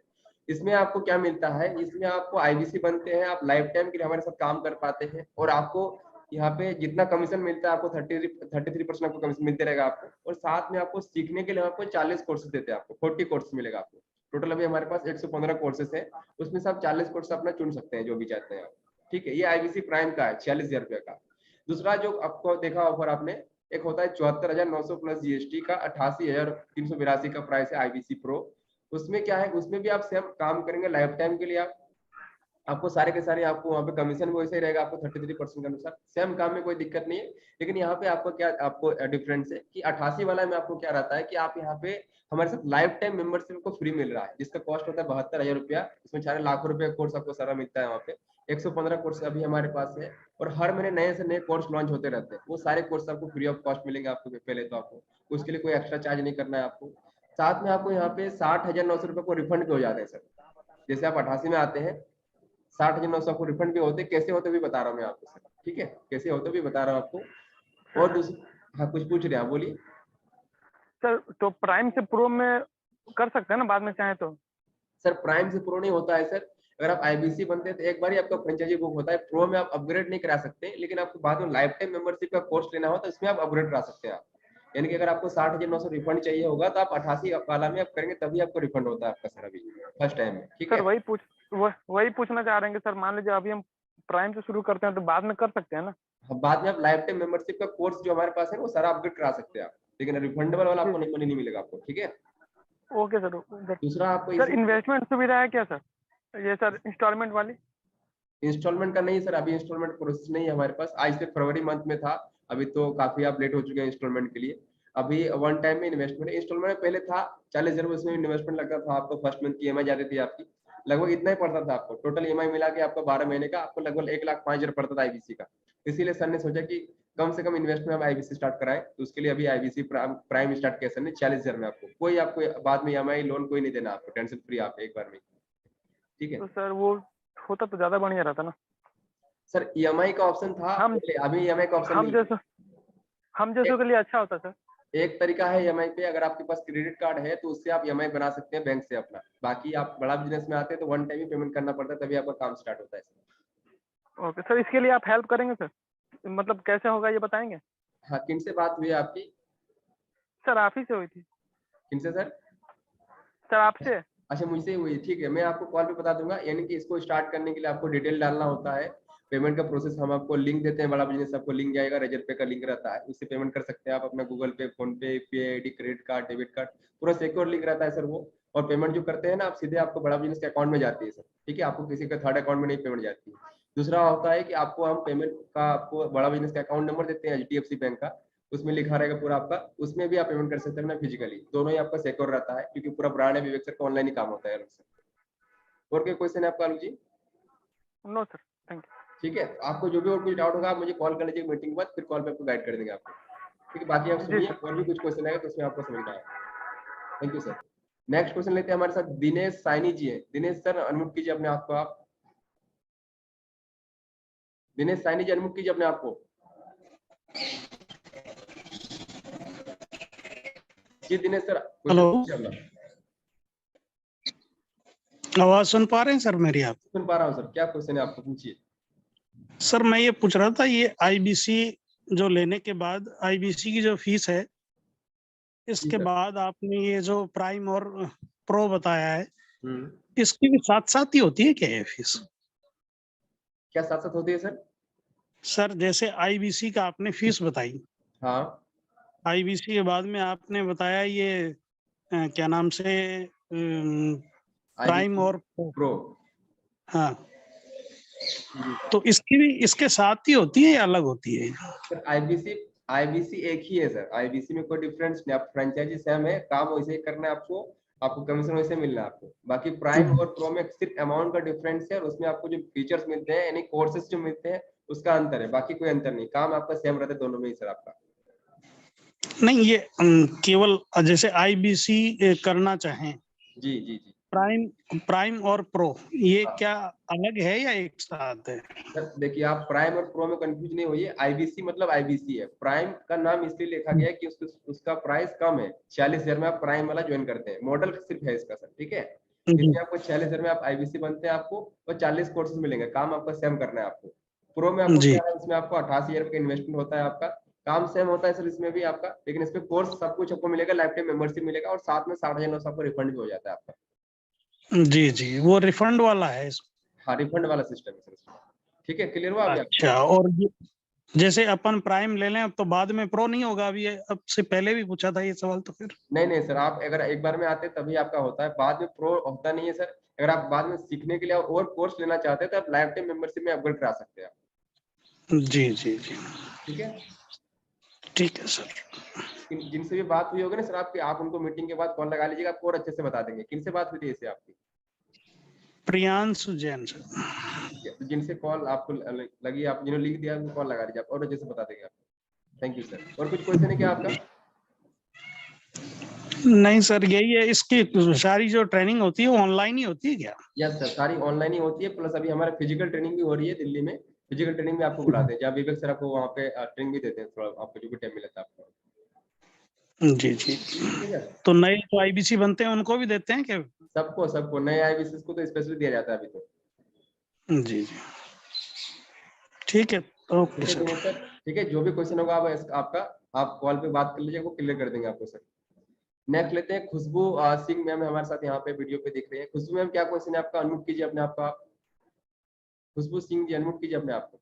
इसमें आपको क्या मिलता है, इसमें आपको आईबीसी बनते हैं, आप लाइफ टाइम के लिए हमारे साथ काम कर पाते हैं, और आपको यहाँ पे जितना कमीशन मिलता है आपको 33% आपको कमीशन मिलते रहेगा आपको। और साथ में आपको सीखने के लिए आपको 40 कोर्सेज देते हैं, आपको 40 कोर्स मिलेगा आपको। टोटल अभी हमारे पास 115 कोर्सेज है, उसमें से आप 40 कोर्स अपना चुन सकते हैं जो भी चाहते हैं आप। ठीक है, ये आईबीसी प्राइम का है 46,000 रुपये का। दूसरा जो आपको देखा ऑफर आपने, एक होता है 74,900 प्लस जीएसटी का 88,382 का प्राइस है आईबीसी प्रो। उसमें क्या है, उसमें भी आप सेम काम करेंगे लाइफ टाइम के लिए। आपको सारे के सारे आपको वहाँ पे कमीशन भी वैसे ही रहेगा, आपको 33% के अनुसार सेम काम में कोई दिक्कत नहीं है। लेकिन यहाँ पे आपको क्या आपको डिफरेंस है कि 88 वाला में आपको क्या रहता है कि आप यहाँ पे हमारे साथ लाइफ टाइम मेंबरशिप को फ्री मिल रहा है, जिसका कॉस्ट होता है 72,000 रुपया। इसमें 4 लाख रुपए कोर्स आपको सारा मिलता है। वहाँ पे 115 कोर्स अभी हमारे पास है, और हर महीने नए से नए कोर्स लॉन्च होते रहते हैं। वो सारे कोर्स आपको फ्री ऑफ कॉस्ट मिलेंगे आपको। पहले तो आपको उसके लिए कोई एक्स्ट्रा चार्ज नहीं करना है आपको। साथ में आपको यहाँ पे 60,900 रुपये को रिफंड भी हो जाते हैं सर। जैसे आप 88 में आते हैं, 60,900 आपको रिफंड भी होते, कैसे होते भी बता रहा हूँ मैं आपको सर। ठीक है, कैसे होते भी बता रहा हूँ आपको। और दूसरी, हाँ कुछ पूछ रहे हैं आप, बोलिए। सर तो प्राइम से प्रो में कर सकते हैं ना बाद में चाहे तो? सर प्राइम से प्रो नहीं होता है सर, अगर आप आईबीसी बनते हैं तो एक बार ही आपका फ्रेंचाइजी बुक होता है, प्रो में आप अपग्रेड नहीं करा सकते, लेकिन आपको बाद में लाइफ टाइम मेंबरशिप का कोर्स लेना हो तो इसमें आप अपग्रेड करा सकते हैं आप। यानी कि अगर आपको 60,900 रिफंड चाहिए होगा तो आप 88 वाला में आप करेंगे तभी आपको रिफंड होता है आपका सर, अभी फर्स्ट टाइम में। ठीक सर है, वही पूछना चाह रहे हैं कि सर मान लीजिए अभी हम प्राइम से शुरू करते हैं तो बाद में कर सकते हैं ना? बाद में आप लाइफ टाइम मेंबरशिप का कोर्स जो हमारे पास है वो सारा अपग्रेड करा सकते हैं आप, लेकिन रिफंडेबल वाला आपको नहीं, मनी नहीं मिलेगा आपको। ठीक है, ओके सर। दूसरा आपको सर इन्वेस्टमेंट सुविधा है क्या सर, ये सर इंस्टॉलमेंट वाली? इंस्टॉलमेंट का नहीं सर, अभी इंस्टॉलमेंट प्रोसेस नहीं है हमारे पास, आज से फरवरी मंथ में था, अभी तो काफी आप लेट हो चुके हैं इंस्टॉलमेंट के लिए। अभी वन टाइम में इन्वेस्टमेंट, इंस्टॉलमेंट में पहले था 40,000 रुपए, उसमें इन्वेस्टमेंट लगता था आपको, फर्स्ट मंथ की ईएमआई जाती थी आपकी, लगभग इतना ही पड़ता था आपको, टोटल ईएमआई मिला के आपको 12 महीने का आपको लगभग 1,05,000 पड़ता था आईबीसी का। इसीलिए सर ने सोचा कि कम से कम इन्वेस्टमेंट हम आईबीसी स्टार्ट कराएं, तो उसके लिए अभी आईबीसी प्राइम स्टार्ट किया सर ने 40,000 में, आपको कोई आपको बाद में ईएमआई लोन कोई नहीं देना आपको, टेंशन फ्री आप एक बार में। ठीक है तो सर वो होता तो ज्यादा बढ़िया रहता ना। सर, ईएमआई का ऑप्शन था पहले, अभी ईएमआई का ऑप्शन नहीं है। हम जैसों के लिए अच्छा होता सर। एक तरीका है ईएमआई पे, अगर आपके पास क्रेडिट कार्ड है तो उससे आप ईएमआई बना सकते हैं बैंक से अपना, बाकी आप बड़ा बिजनेस में आते हैं तो वन टाइम ही पेमेंट करना पड़ता है, तभी आपका काम स्टार्ट होता है। ओके सर, इसके लिए आप हेल्प करेंगे सर, मतलब कैसे होगा ये बताएंगे? हाँ, किन से बात हुई है आपकी? सर आप ही से हुई थी। किनसे सर? सर आपसे। अच्छा, मुझसे हुई, ठीक है, मैं आपको कॉल पे बता दूंगा। यानी कि इसको स्टार्ट करने के लिए आपको डिटेल डालना होता है, पेमेंट का प्रोसेस हम आपको लिंक देते हैं, बड़ा बिजनेस आपको लिंक जाएगा, रेजर पे का लिंक रहता है, उससे पेमेंट कर सकते हैं आप अपना गूगल पे, फोन पे, UPI ID, credit card, debit card, पूरा सिक्योर लिंक रहता है सर वो। और पेमेंट जो करते हैं ना आप, सीधे आपको बड़ा बिजनेस के अकाउंट में जाती है सर। ठीक है, आपको किसी का थर्ड अकाउंट में नहीं पेमेंट जाती है। दूसरा होता है कि आपको हम पेमेंट का आपको बड़ा बिजनेस का अकाउंट नंबर देते हैं एचडीएफसी बैंक का, उसमें लिखा रहेगा पूरा आपका, उसमें भी आप पेमेंट कर सकते हैं ना फिजिकली, दोनों ही आपका सिक्योर रहता है, क्योंकि पूरा ब्रांड है विवेक सर का, ऑनलाइन ही काम होता है सर। और क्या क्वेश्चन है आपका आलू जी? No sir, thank you. ठीक है, आपको जो भी और कुछ डाउट होगा आप मुझे कॉल कर लीजिए मीटिंग के बाद, फिर कॉल पे आपको गाइड कर देंगे आपको। ठीक है, बाकी आप सुनिए, और भी कुछ क्वेश्चन आएगा तो उसमें आपको समझना है। Thank you sir. Next question लेते हैं, हमारे साथ दिनेश साइनी जी है। दिनेश सर अनम्यूट कीजिए अपने आप को आप। दिनेश साइनी जी अनम्यूट कीजिए अपने आप को। जी दिनेश सर। हेलो, आवाज सुन पा रहे हैं सर मेरी आप? सुन पा रहा हूँ सर, क्या क्वेश्चन है आपको, पूछिए। सर मैं ये पूछ रहा था, ये आईबीसी जो लेने के बाद आईबीसी की जो फीस है, इसके बाद आपने ये जो प्राइम और प्रो बताया है, इसकी भी साथ साथ ही होती है क्या ये फीस? क्या साथ साथ होती है सर? सर जैसे आईबीसी का आपने फीस बताई, हाँ, आईबीसी के बाद में आपने बताया ये क्या नाम से प्राइम और प्रो, हाँ, तो इसकी भी इसके साथ ही होती है या अलग होती है? सर आईबीसी एक ही है सर, आईबीसी में कोई डिफरेंस नहीं, आप फ्रेंचाइजी सेम है, काम वैसे ही करना है आपको, आपको कमीशन वैसे मिलना है आपको। बाकी प्राइम और प्रो में सिर्फ अमाउंट का डिफरेंस है, और उसमें आपको जो फीचर्स मिलते हैं यानी कोर्सेज जो मिलते हैं उसका अंतर है, बाकी कोई अंतर नहीं, काम आपका सेम रहता है दोनों में ही सर आपका। नहीं, ये केवल जैसे आईबीसी करना चाहें, जी जी जी, प्राइम और प्रो, ये क्या अलग है या एक साथ है? सर देखिए, आप प्राइम और प्रो में कंफ्यूज नहीं होइए, आईबीसी मतलब आईबीसी है, प्राइम का नाम इसलिए लिखा गया है कि उसका प्राइस कम है, 40,000 में आप प्राइम वाला ज्वाइन करते हैं, मॉडल सिर्फ है इसका सर। ठीक है, इसमें आपको 40,000 में आप आईबीसी बनते हैं आपको, और 40 कोर्सेज मिलेंगे, काम आपका सेम करना है आपको। प्रो में आपको क्या है, इसमें आपको 88,000 का इन्वेस्टमेंट होता है, आपका काम सेम होता है सर इसमें भी आपका, लेकिन इसमें कोर्स सब कुछ आपको मिलेगा, लाइफ टाइम मेंबरशिप मिलेगा, और साथ में 60,000 आपको रिफंड भी हो जाता है आपका। जी जी, वो रिफंड वाला है? हाँ, रिफंड वाला सिस्टम है सर। ठीक है, क्लियर हुआ अभी? अच्छा, और जैसे अपन प्राइम ले लें तो बाद में प्रो नहीं होगा? अभी अब से पहले भी पूछा था ये सवाल, तो फिर नहीं नहीं सर, आप अगर एक बार में आते हैं तभी आपका होता है, बाद में प्रो होता नहीं है सर। अगर आप बाद में सीखने के लिए और कोर्स लेना चाहते हैं तो आप लाइफ टाइम मेंबरशिप में अपग्रेड करा सकते हैं। जी जी जी, ठीक है, ठीक है सर। जिनसे भी बात हुई होगी ना सर आपकी, आप उनको मीटिंग के बाद कॉल लगा लीजिएगा, आपको और अच्छे से बता देंगे। किनसे बात हुई थी इससे आपकी? प्रियांशु जैन सर। जिनसे कॉल आपको लगी, आप जिन्होंने लिंक दिया उनको कॉल लगा लीजिए, आप और अच्छे से बता देंगे आपको। Thank you sir. और कुछ क्वेश्चन है क्या आपका? नहीं सर, यही है, इसकी सारी जो ट्रेनिंग होती है वो ऑनलाइन ही होती है क्या? यस सर, सारी ऑनलाइन ही होती है, प्लस अभी हमारा फिजिकल ट्रेनिंग भी हो रही है दिल्ली में, फिजिकल ट्रेनिंग में आपको बुलाते हैं, जहाँ विवेक सर आपको वहाँ पे ट्रेनिंग भी देते हैं, थोड़ा आपको जो भी टाइम मिला था आपको। जी जी, तो नए जो आईबीसी बनते हैं उनको भी देते हैं क्या? सबको नए आईबीसी को तो स्पेशली दिया जाता है अभी तो। जी जी ठीक है, ओके ठीक है सर। दिनेश सर, ठीक है, जो भी क्वेश्चन होगा आपका आप कॉल पे बात कर लीजिए, वो क्लियर कर देंगे आपको सर। नेक्स्ट लेते हैं खुशबू सिंह मैम, हमारे साथ यहाँ पे वीडियो पे दिख रहे हैं। खुशबू मैम क्या क्वेश्चन है आपका, अनम्यूट कीजिए अपने आपको आप। खुशबू सिंह जी अनम्यूट कीजिए अपने आपको।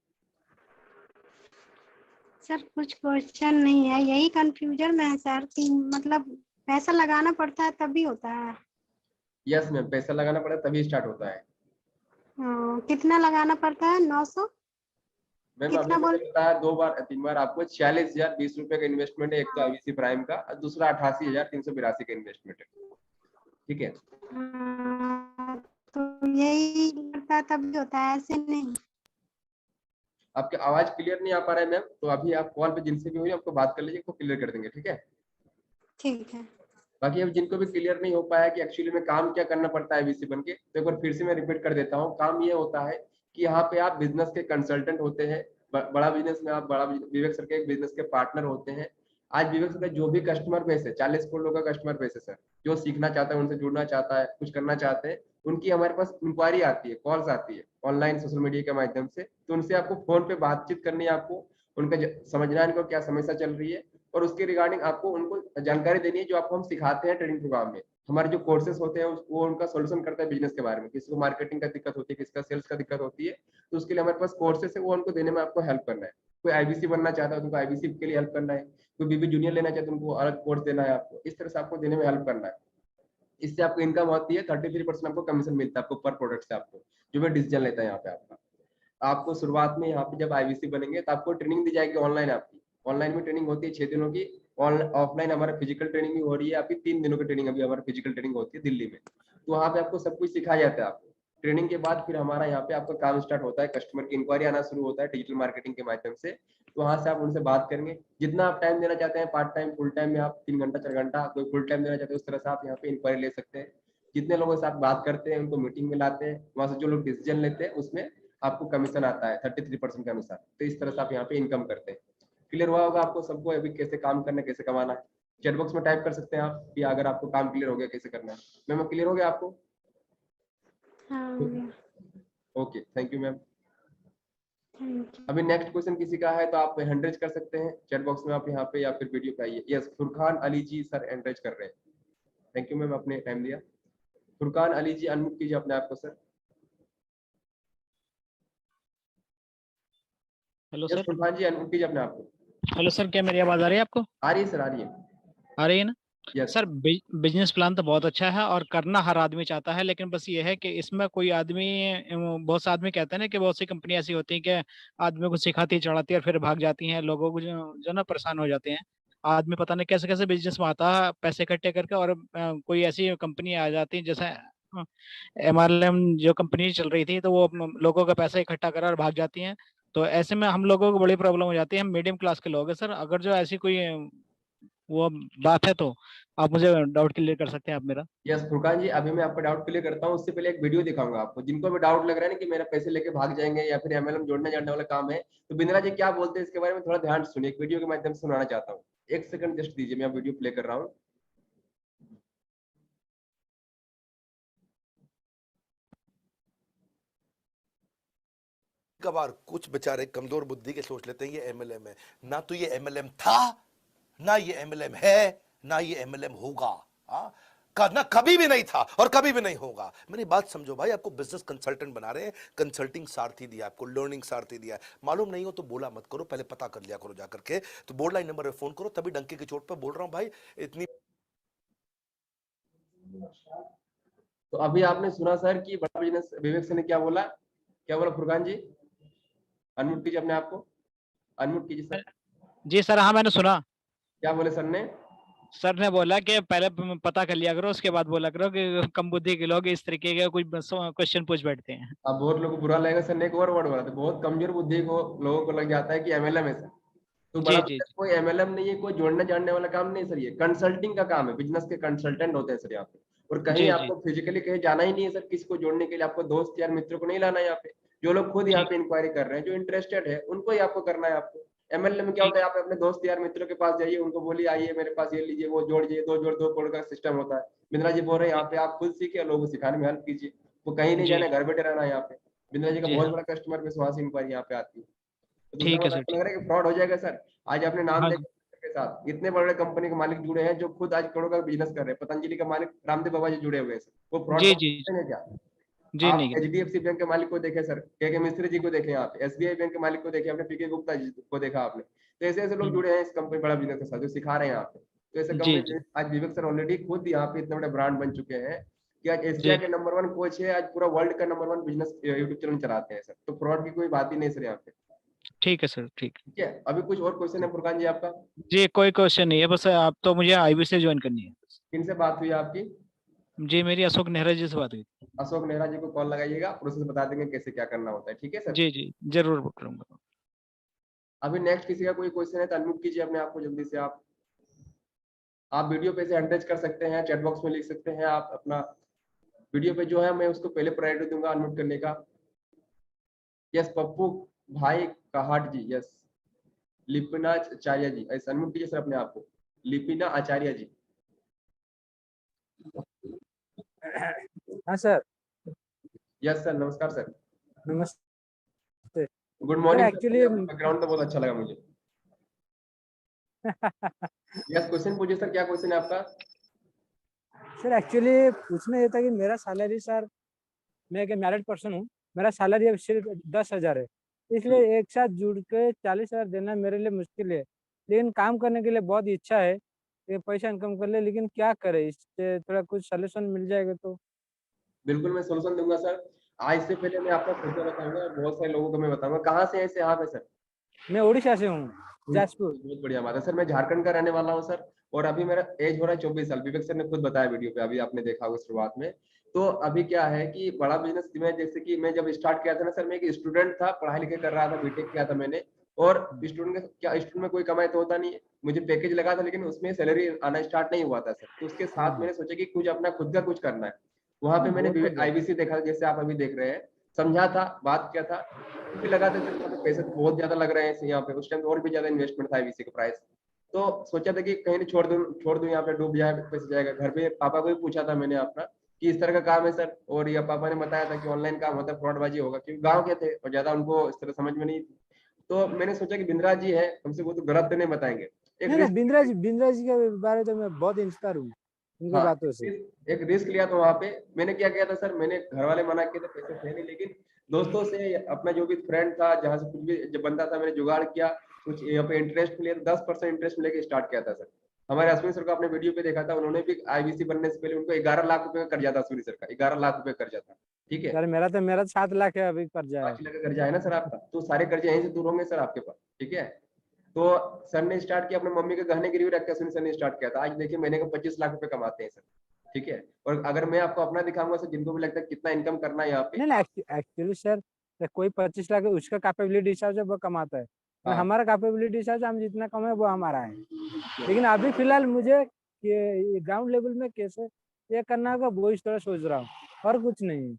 सर कुछ क्वेश्चन नहीं है, यही कंफ्यूजन में है सर कि मतलब पैसा लगाना पड़ता है तभी होता है। यस मैम, पैसा लगाना पड़ता है तभी स्टार्ट होता है। कितना लगाना पड़ता है? 900 मैम अभी कितना मैंने बोल? बताया 2 बार 3 बार आपको, 46,020 रुपए का इन्वेस्टमेंट है, एक तो आईवीसी प्राइम का और दूसरा 88,382 का इन्वेस्टमेंट है। ठीक है, तो यही लगता है तभी होता है, ऐसे नहीं। आपकी आवाज क्लियर नहीं आ पा रहा है मैम, तो अभी आप कॉल पे जिनसे भी हुई आपको बात कर लीजिए, वो क्लियर कर देंगे। ठीक है, ठीक है। बाकी अब जिनको भी क्लियर नहीं हो पाया कि एक्चुअली में काम क्या करना पड़ता है आईवीसी बन के, तो एक बार फिर से मैं रिपीट कर देता हूँ। काम ये होता है कि यहाँ पे आप बिजनेस के कंसल्टेंट होते हैं, बड़ा बिजनेस में आप विवेक सर के एक बिजनेस के पार्टनर होते हैं। आज विवेक सर का जो भी कस्टमर बेस है, 40 करोड़ लोगों का कस्टमर बेस है सर, जो सीखना चाहता है, उनसे जुड़ना चाहता है, कुछ करना चाहते हैं, उनकी हमारे पास इंक्वायरी आती है, कॉल्स आती है ऑनलाइन सोशल मीडिया के माध्यम से। तो उनसे आपको फोन पे बातचीत करनी है, आपको उनका समझना है, इनको क्या समस्या चल रही है, और उसके रिगार्डिंग आपको उनको जानकारी देनी है, जो आपको हम सिखाते हैं ट्रेनिंग प्रोग्राम में। हमारे जो कोर्सेज होते हैं वो उनका सोल्यूशन करता है बिजनेस के बारे में। किसी को मार्केटिंग का दिक्कत होती है, किसी का सेल्स का दिक्कत होती है, तो उसके लिए हमारे पास कोर्सेज है, वो उनको देने में आपको हेल्प करना है। कोई आईबीसी बनना चाहता है तो उनको आईबीसी के लिए हेल्प करना है, कोई बीबी जूनियर लेना चाहता है उनको अलग कोर्स देना है आपको, इस तरह से आपको देने में हेल्प करना है। इससे आपको इनकम होती है, 33% आपको कमीशन मिलता है आपको पर प्रोडक्ट से, आपको जो भी डिसीजन लेता है यहाँ पे आपका। आपको शुरुआत में यहाँ पे जब आईवीसी बनेंगे तो आपको ट्रेनिंग दी जाएगी ऑनलाइन। आपकी ऑनलाइन में ट्रेनिंग होती है 6 दिनों की, ऑफलाइन हमारा फिजिकल ट्रेनिंग भी हो रही है। आपकी 3 दिनों की ट्रेनिंग अभी हमारा फिजिकल ट्रेनिंग होती है दिल्ली में। तो वहाँ पे आपको सब कुछ सिखाया जाता है। आपको ट्रेनिंग के बाद फिर हमारा यहाँ पे आपका काम स्टार्ट होता है, कस्टमर की इंक्वायरी आना शुरू होता है डिजिटल मार्केटिंग के माध्यम से। तो वहाँ से आप उनसे बात करेंगे, जितना आप टाइम देना चाहते हैं, पार्ट टाइम फुल टाइम में आप 3 घंटा 4 घंटा, कोई फुल टाइम देना चाहते हैं, उस तरह से आप यहाँ पे इंक्वायरी ले सकते हैं। जितने लोगों से आप बात करते हैं उनको मीटिंग में लाते हैं, वहाँ से जो लोग डिसीजन लेते हैं उसमें आपको कमीशन आता है 33% के अनुसार। तो इस तरह से आप यहाँ पे इनकम करते हैं। क्लियर हुआ होगा आपको सबको अभी कैसे काम करना है, कैसे कमाना है। चैट बॉक्स में टाइप कर सकते हैं आप कि अगर आपको काम क्लियर हो गया कैसे करना है। मैम क्लियर हो गया आपको? हाँ, okay, thank you ma'am. Thank you. अभी नेक्स्ट क्वेश्चन किसी का है तो आप हैंड रेज कर सकते हैं चैट बॉक्स में, आप यहाँ पे या फिर वीडियो पे आइए। Yes, Furqan Ali ji sir hand raise कर रहे हैं। थैंक यू मैम, आपने टाइम दिया। फुरकान अली जी अनम्यूट कीजिए अपने आप को sir. Hello yes sir. Furqan ji unmute कीजिए अपने आप को। हेलो सर, क्या मेरी आवाज आ रही है आपको? आ रही है सर, आ रही है। आ रही है ना? यस सर बिजनेस प्लान तो बहुत अच्छा है और करना हर आदमी चाहता है, लेकिन बस ये है कि इसमें कोई आदमी, बहुत से आदमी कहते हैं ना कि बहुत सी कंपनी ऐसी होती है कि आदमी को सिखाती चढ़ाती है और फिर भाग जाती हैं, लोगों को जो ना परेशान हो जाते हैं। आदमी पता नहीं कैसे कैसे बिजनेस में आता है पैसे इकट्ठे करके, और कोई ऐसी कंपनी आ जाती है जैसे MLM जो कंपनी चल रही थी, तो वो लोगों का पैसा इकट्ठा कर और भाग जाती हैं। तो ऐसे में हम लोगों को बड़ी प्रॉब्लम हो जाती है। हम मीडियम क्लास के लोग हैं सर, अगर जो ऐसी कोई वो बात है तो आप मुझे डाउट क्लियर कर सकते हैं आप मेरा। यस फुरकान जी, अभी मैं आपका डाउट क्लियर करता हूँ। उससे पहले एक वीडियो दिखाऊंगा आपको, जिनको भी डाउट लग रहा है ना कि मेरा पैसे लेके भाग जाएंगे या फिर MLM जोड़ने जाने वाला काम है, तो बिंद्रा जी क्या बोलते हैं इसके बारे में थोड़ा ध्यान से सुनिए। एक वीडियो के माध्यम से सुनाना चाहता हूँ, 1 सेकंड जस्ट दीजिए, मैं वीडियो प्ले कर रहा हूँ। कबार कुछ बेचारे कमजोर बुद्धि के सोच लेते हैं ये MLM है। ना तो ये MLM था, ना ये MLM है, ना ये MLM होगा। ना कभी भी नहीं था और कभी भी नहीं होगा। मेरी बात समझो भाई, आपको बिजनेस कंसल्टेंट बना रहे हैं, कंसल्टिंग सारथी दिया, आपको लर्निंग सारथी दिया। मालूम नहीं हो तो बोला मत करो, पहले पता कर लिया करो जाकर के। तो बोर्ड लाइन नंबर पे फोन करो, तभी डंके की चोट पे बोल रहा हूं भाई। इतनी तो अभी आपने सुना सर कि बड़ा बिजनेस विवेक सर ने क्या बोला, क्या बोला फुरकान जी? अनम्यूट कीजिए अपने आप को, अनम्यूट कीजिए सर। जी सर, हाँ मैंने सुना। क्या बोले सर ने? सर ने बोला कि पहले पता कर लिया करो, उसके बाद बोला करो कि कम बुद्धि के लोग इस तरीके के कुछ क्वेश्चन पूछ बैठते हैं। अब बहुत लोगों को बुरा लगेगा सर ने एक और वर्ड बोला था, बहुत कमजोर बुद्धि को लोगों को लग जाता है कि MLM है सर। तो बड़ा जी जी बिजनेस जी कोई MLM नहीं है, कोई जोड़ने जानने वाला काम नहीं सर, ये कंसल्टिंग का काम है। बिजनेस के कंसल्टेंट होते हैं सर यहाँ पे। और कहीं जी जी आपको फिजिकली कहीं जाना ही नहीं है सर, किसी को जोड़ने के लिए आपको दोस्त यार मित्र को नहीं लाना है यहाँ पे। जो लोग खुद यहाँ ठीक पे इंक्वायरी कर रहे हैं, जो इंटरेस्टेड है, उनको ही आपको करना है। आपको MLM में क्या ठीक होता है, आप अपने दोस्त यार मित्रों के पास जाइए, उनको बोलिए आइए मेरे पास ये लीजिए, वो जोड़िए, 2 जोड़ 2 करोड़ का सिस्टम होता है। बिंद्रा जी बोल रहे हैं यहाँ पे आप खुद सीखिए, लोगों को सिखाने में हेल्प कीजिए। वो कहीं नहीं जी जाना, घर बैठे रहना है यहाँ पे। बिंद्रा जी का जी बहुत हाँ। बड़ा कस्टमर विश्वास इंक्वायरी यहाँ पे आती है। तो दूसरा ठीक है बात सर, आपको ठीक। लग रहा है कि फ्रॉड हो जाएगा सर? आज आपने नाम हाँ, देखा के साथ इतने बड़े कंपनी के मालिक जुड़े हैं जो खुद आज करोड़ों का बिजनेस कर रहे हैं। पतंजलि का मालिक रामदेव बाबा जी जुड़े हुए हैं सर, वो फ्रॉड जी, जी, करेंगे क्या? जी, आप नहीं गिनते। एचडीएफसी बैंक के मालिक को देखें सर, के मिस्त्री जी को देखें, आप एसबीआई बैंक के मालिक को देखें, आपने पीके गुप्ता जी को देखा आपने। तो ऐसे ऐसे लोग हुँ, जुड़े हैं इस कंपनी बड़ा बिजनेस के साथ जो सिखा रहे हैं आपको। तो ऐसे जी, जी, कंपनी आज विवेक सर ऑलरेडी खुद यहाँ पे इतने बड़े ब्रांड बन चुके हैं कि आज एसबीआई जी, के नंबर 1 कोच है, आज पूरा वर्ल्ड का नंबर 1 बिजनेस यूट्यूब चैनल चलाते हैं सर। तो फ्रॉड की कोई बात ही नहीं सर यहाँ पे। ठीक है सर, ठीक। ठीक है, अभी कुछ और क्वेश्चन है फुरकान जी आपका? जी, कोई क्वेश्चन नहीं है, बस आप तो मुझे आईबीसी ज्वाइन करनी है। किनसे बात हुई आपकी? जी, मेरी अशोक नेहरा जी से बात हुई थी। अशोक नेहरा जी को कॉल लगाइएगा, प्रोसेस बता देंगे कैसे क्या करना होता है। ठीक है सर? जी, जी, ज़रूर करूँगा। अभी नेक्स्ट किसी का कोई क्वेश्चन है तो अनम्यूट कीजिए अपने आप को जल्दी से। आप वीडियो पे से हैंड रेज कर सकते हैं, चैट बॉक्स में लिख सकते हैं आप अपना। वीडियो पे जो है मैं उसको पहले प्रायोरिटी दूंगा अनम्यूट करने का। यस पप्पू भाई काहट जी, यस। लिपिना आचार्य जी, ऐसे अनम्यूट कीजिए सर अपने आप को। लिपिना आचार्य जी। हाँ सर, यस सर, नमस्कार सर। नमस्ते। Good morning. एक्चुअली बैकग्राउंड तो बहुत अच्छा लगा मुझे। यस, क्वेश्चन पूछिए सर, क्या क्वेश्चन है आपका? सर एक्चुअली पूछना ये था कि मेरा सैलरी सर, मैं एक मैरिड पर्सन हूँ, मेरा सैलरी अब सिर्फ 10,000 है, इसलिए एक साथ जुड़ के 40,000 देना मेरे लिए मुश्किल है। लेकिन काम करने के लिए बहुत इच्छा है कि पैसा इनकम कर ले, लेकिन क्या करें, इससे थोड़ा कुछ सोल्यूशन मिल जाएगा तो। बिल्कुल मैं सोल्यूशन दूंगा सर। आज से पहले मैं आपका खुद बताऊंगा और बहुत सारे लोगों को मैं बताऊंगा। कहाँ से ऐसे आप है सर? मैं उड़ीसा से हूँ, जाजपुर। बहुत बढ़िया बात है सर। मैं झारखंड का रहने वाला हूँ सर, और अभी मेरा एज हो रहा है 24 साल। विवेक सर ने खुद बताया वीडियो पे, अभी आपने देखा होगा शुरुआत में। तो अभी क्या है कि बड़ा बिजनेस में, जैसे कि मैं जब स्टार्ट किया था ना सर, मैं एक स्टूडेंट था, पढ़ाई लिखाई कर रहा था, बीटेक किया था मैंने। और स्टूडेंट में कोई कमाई तो होता नहीं है, मुझे पैकेज लगा था लेकिन उसमें सैलरी आना स्टार्ट नहीं हुआ था सर। तो उसके साथ मैंने सोचा कि कुछ अपना खुद का कुछ करना है। वहां पे वो तो मैंने आईबीसी देखा, जैसे आप अभी देख रहे हैं, समझा था, बात किया था, भी लगा था सर। पैसे तो बहुत ज्यादा लग रहे हैं यहाँ पे, उस टाइम और भी ज्यादा इन्वेस्टमेंट था आईबीसी का प्राइस। तो सोचा था कि कहीं नहीं छोड़ दूं यहाँ पे, डूब जाए पैसे जाएगा। घर पे पापा को भी पूछा था मैंने अपना कि इस तरह का काम है सर, और ये पापा ने बताया था कि ऑनलाइन काम होता है, फ्रॉडबाजी होगा, क्योंकि गाँव के थे और ज्यादा उनको इस तरह समझ में नहीं। तो मैंने सोचा कि बिंद्रा जी है, हमसे वो तो गलत तो नहीं बताएंगे। एक नहीं नहीं, रिस्क, बिंद्रा जी के बारे में तो मैं बहुत इंस्पायर हूँ उनकी हाँ, बातों से। एक रिस्क लिया था वहां पे। मैंने क्या किया था सर, मैंने घर वाले मना किए थे, पैसे थे नहीं, लेकिन दोस्तों से, अपना जो भी फ्रेंड था, जहां से कुछ भी जब बनता था, मैंने जुगाड़ किया। कुछ यहाँ पे इंटरेस्ट लिया, 10% इंटरेस्ट लेके स्टार्ट किया था सर। हमारे अश्विनी सर को आपने वीडियो पे देखा था, उन्होंने भी आईबीसी बनने से पहले उनको 11 लाख रुपए का कर्जा था। अश्विनी सर का 11 लाख रुपए कर्जा था। ठीक है, सर मेरा 7 लाख है अभी कर्जा है। 5 लाख का कर्जा है ना सर आपका, तो सारे कर्जे यहीं से दूर होंगे सर आपके पास। ठीक है, तो सर ने स्टार्ट किया, अपने मम्मी के गहने गिरवी रख के अश्विनी सर ने स्टार्ट किया था। आज देखिए महीने का 25 लाख रुपए कमाते हैं सर। ठीक है, और अगर मैं आपको अपना दिखाऊंगा सर, जिनको भी लगता है कितना इनकम करना है यहाँ पे। नहीं नहीं, एक्चुअली सर कोई 25 लाख है, उसका कैपेबिलिटी हिसाब से वो कमाता है, और हाँ, हमारा कैपेबिलिटी हिसाब से हम जितना कमाए वो हमारा है। लेकिन अभी फिलहाल मुझे ग्राउंड लेवल में कैसे ये करना होगा वो इस तरह सोच रहा हूँ, और कुछ नहीं।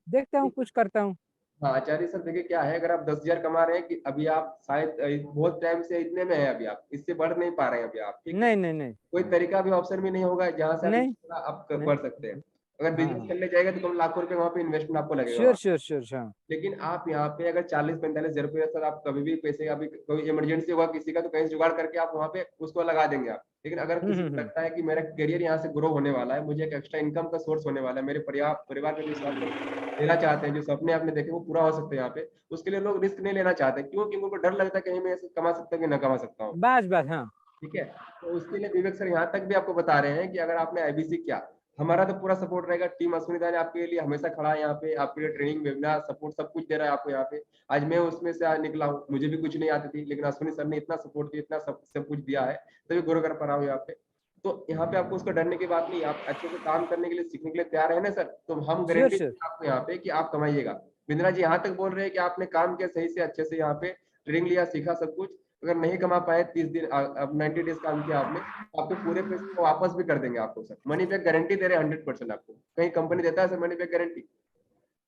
देखता हूँ, कुछ करता हूँ। हाँ आचार्य सर, देखिए क्या है, अगर आप 10,000 कमा रहे हैं कि अभी आप शायद बहुत टाइम से इतने में है, अभी आप इससे बढ़ नहीं पा रहे हैं अभी आप। ठीक है, नहीं नहीं नहीं कोई तरीका भी, ऑप्शन भी नहीं होगा जहाँ से नहीं आप नहीं। बढ़ सकते हैं। अगर बिजनेस हाँ, करने जाएगा तो कम लाखों रुपए वहाँ पे इन्वेस्टमेंट आपको लगेगा श्योर वहाँ। श्योर श्योर हाँ। लेकिन आप यहाँ पे अगर 40-45 हजार रुपये सर, आप कभी भी पैसे, अभी कोई इमरजेंसी होगा किसी का, तो कहीं से जुगाड़ करके आप वहाँ पे उसको लगा देंगे आप। लेकिन अगर किसी को लगता है कि मेरा करियर यहाँ से ग्रो होने वाला है, मुझे एक एक्स्ट्रा इनकम का सोर्स होने वाला है, मेरे परिवार का जो सपने लेना चाहते हैं, जो सपने आपने देखे वो पूरा हो सकते हैं यहाँ पे, उसके लिए लोग रिस्क नहीं लेना चाहते। क्यों? क्योंकि उनको डर लगता है कहीं मैं ऐसे कमा सकता हूँ कि ना कमा सकता हूँ। बस हाँ। ठीक है, तो उसके लिए विवेक सर यहाँ तक भी आपको बता रहे हैं कि अगर आपने आईबीसी किया, हमारा तो पूरा सपोर्ट रहेगा। टीम अश्विनी दान आपके लिए हमेशा खड़ा है यहाँ पे, आपके लिए ट्रेनिंग, वेबिनार, सपोर्ट सब कुछ दे रहा है आपको यहाँ पे। आज मैं उसमें से आज निकला हूँ, मुझे भी कुछ नहीं आती थी, लेकिन अश्विनी सर ने इतना सपोर्ट दिया, इतना सब कुछ दिया है, तभी ग्रो कर पा रहा हूँ यहाँ पे। तो यहाँ पे आपको उसका डरने की बात नहीं, आप अच्छे से काम करने के लिए, सीखने के लिए तैयार है ना सर, तो हम श्योर गारंटी श्योर। आपको यहाँ पे कि आप कमाइएगा। बिंद्रा जी यहाँ तक बोल रहे हैं कि आपने काम किया सही से, अच्छे से यहाँ पे ट्रेनिंग लिया, सीखा सब कुछ। अगर नहीं कमा पाए 30 दिन, अब 90 डेज काम किया आपने, आपके पूरे पैसे को वापस भी कर देंगे आपको सर। मनी बैक गारंटी दे रहे हैं 100% आपको। कहीं कंपनी देता है सर मनी बैक गारंटी?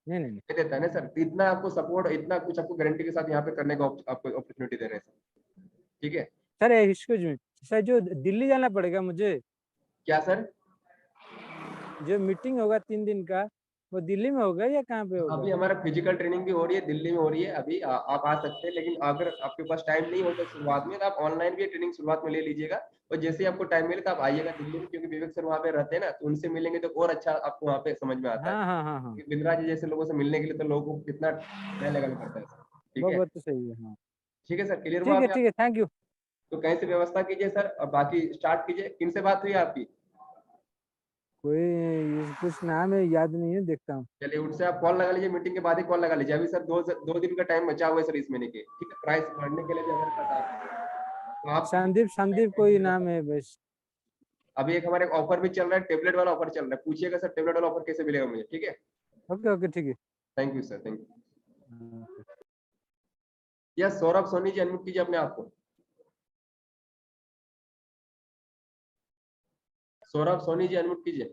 नहीं नहीं नहीं। नहीं देता है ना सर। तो इतना आपको सपोर्ट, इतना कुछ आपको गारंटी के साथ यहाँ पे करने का आपको अपॉर्चुनिटी दे रहे हैं सर। ठीक है सर एक्सक्यूज मी सर, जो दिल्ली जाना पड़ेगा मुझे, क्या सर? जो मीटिंग होगा 3 दिन का, वो दिल्ली में होगा या कहाँ पे अभी होगा? हमारा फिजिकल ट्रेनिंग भी हो रही है, दिल्ली में हो रही है अभी। आप आ सकते हैं, लेकिन अगर आपके पास टाइम नहीं होता शुरुआत में, तो आप ऑनलाइन भी ट्रेनिंग शुरुआत में ले लीजिएगा। और जैसे ही आपको टाइम मिले तो आप आइएगा दिल्ली में, क्योंकि विवेक सर वहाँ पे रहते हैं ना, तो उनसे मिलेंगे तो और अच्छा आपको वहाँ पे समझ में आता है। हाँ हाँ हाँ हाँ, बिंद्रा जी जैसे लोगों से मिलने के लिए तो लोगों को कितना टाइम लगाना पड़ता है सर। ठीक वो है, बात तो सही है। हाँ ठीक है सर, क्लियर हुआ अभी ठीक है, थैंक यू। तो कहीं से व्यवस्था कीजिए सर, और बाकी स्टार्ट कीजिए। किन से बात हुई आपकी? कोई कुछ नाम है याद नहीं है, देखता हूँ। चलिए, उनसे आप कॉल लगा लीजिए, मीटिंग के बाद ही कॉल लगा लीजिए। अभी सर दो दिन का टाइम बचा हुआ है सर इस महीने के, ठीक है। प्राइस बढ़ने के लिए भी हमारे पास तो आप संदीप कोई नाम है बस। अभी एक हमारे ऑफर भी चल रहा है, टेबलेट वाला ऑफर चल रहा है। पूछिएगा सर टेबलेट वाला ऑफर कैसे मिलेगा मुझे, ठीक है। ओके ओके ठीक है। Thank you sir, thank you. Yes, Saurabh Soni ji unmute कीजिए अपने आप को। सौरभ सोनी जी अनम्यूट कीजिए।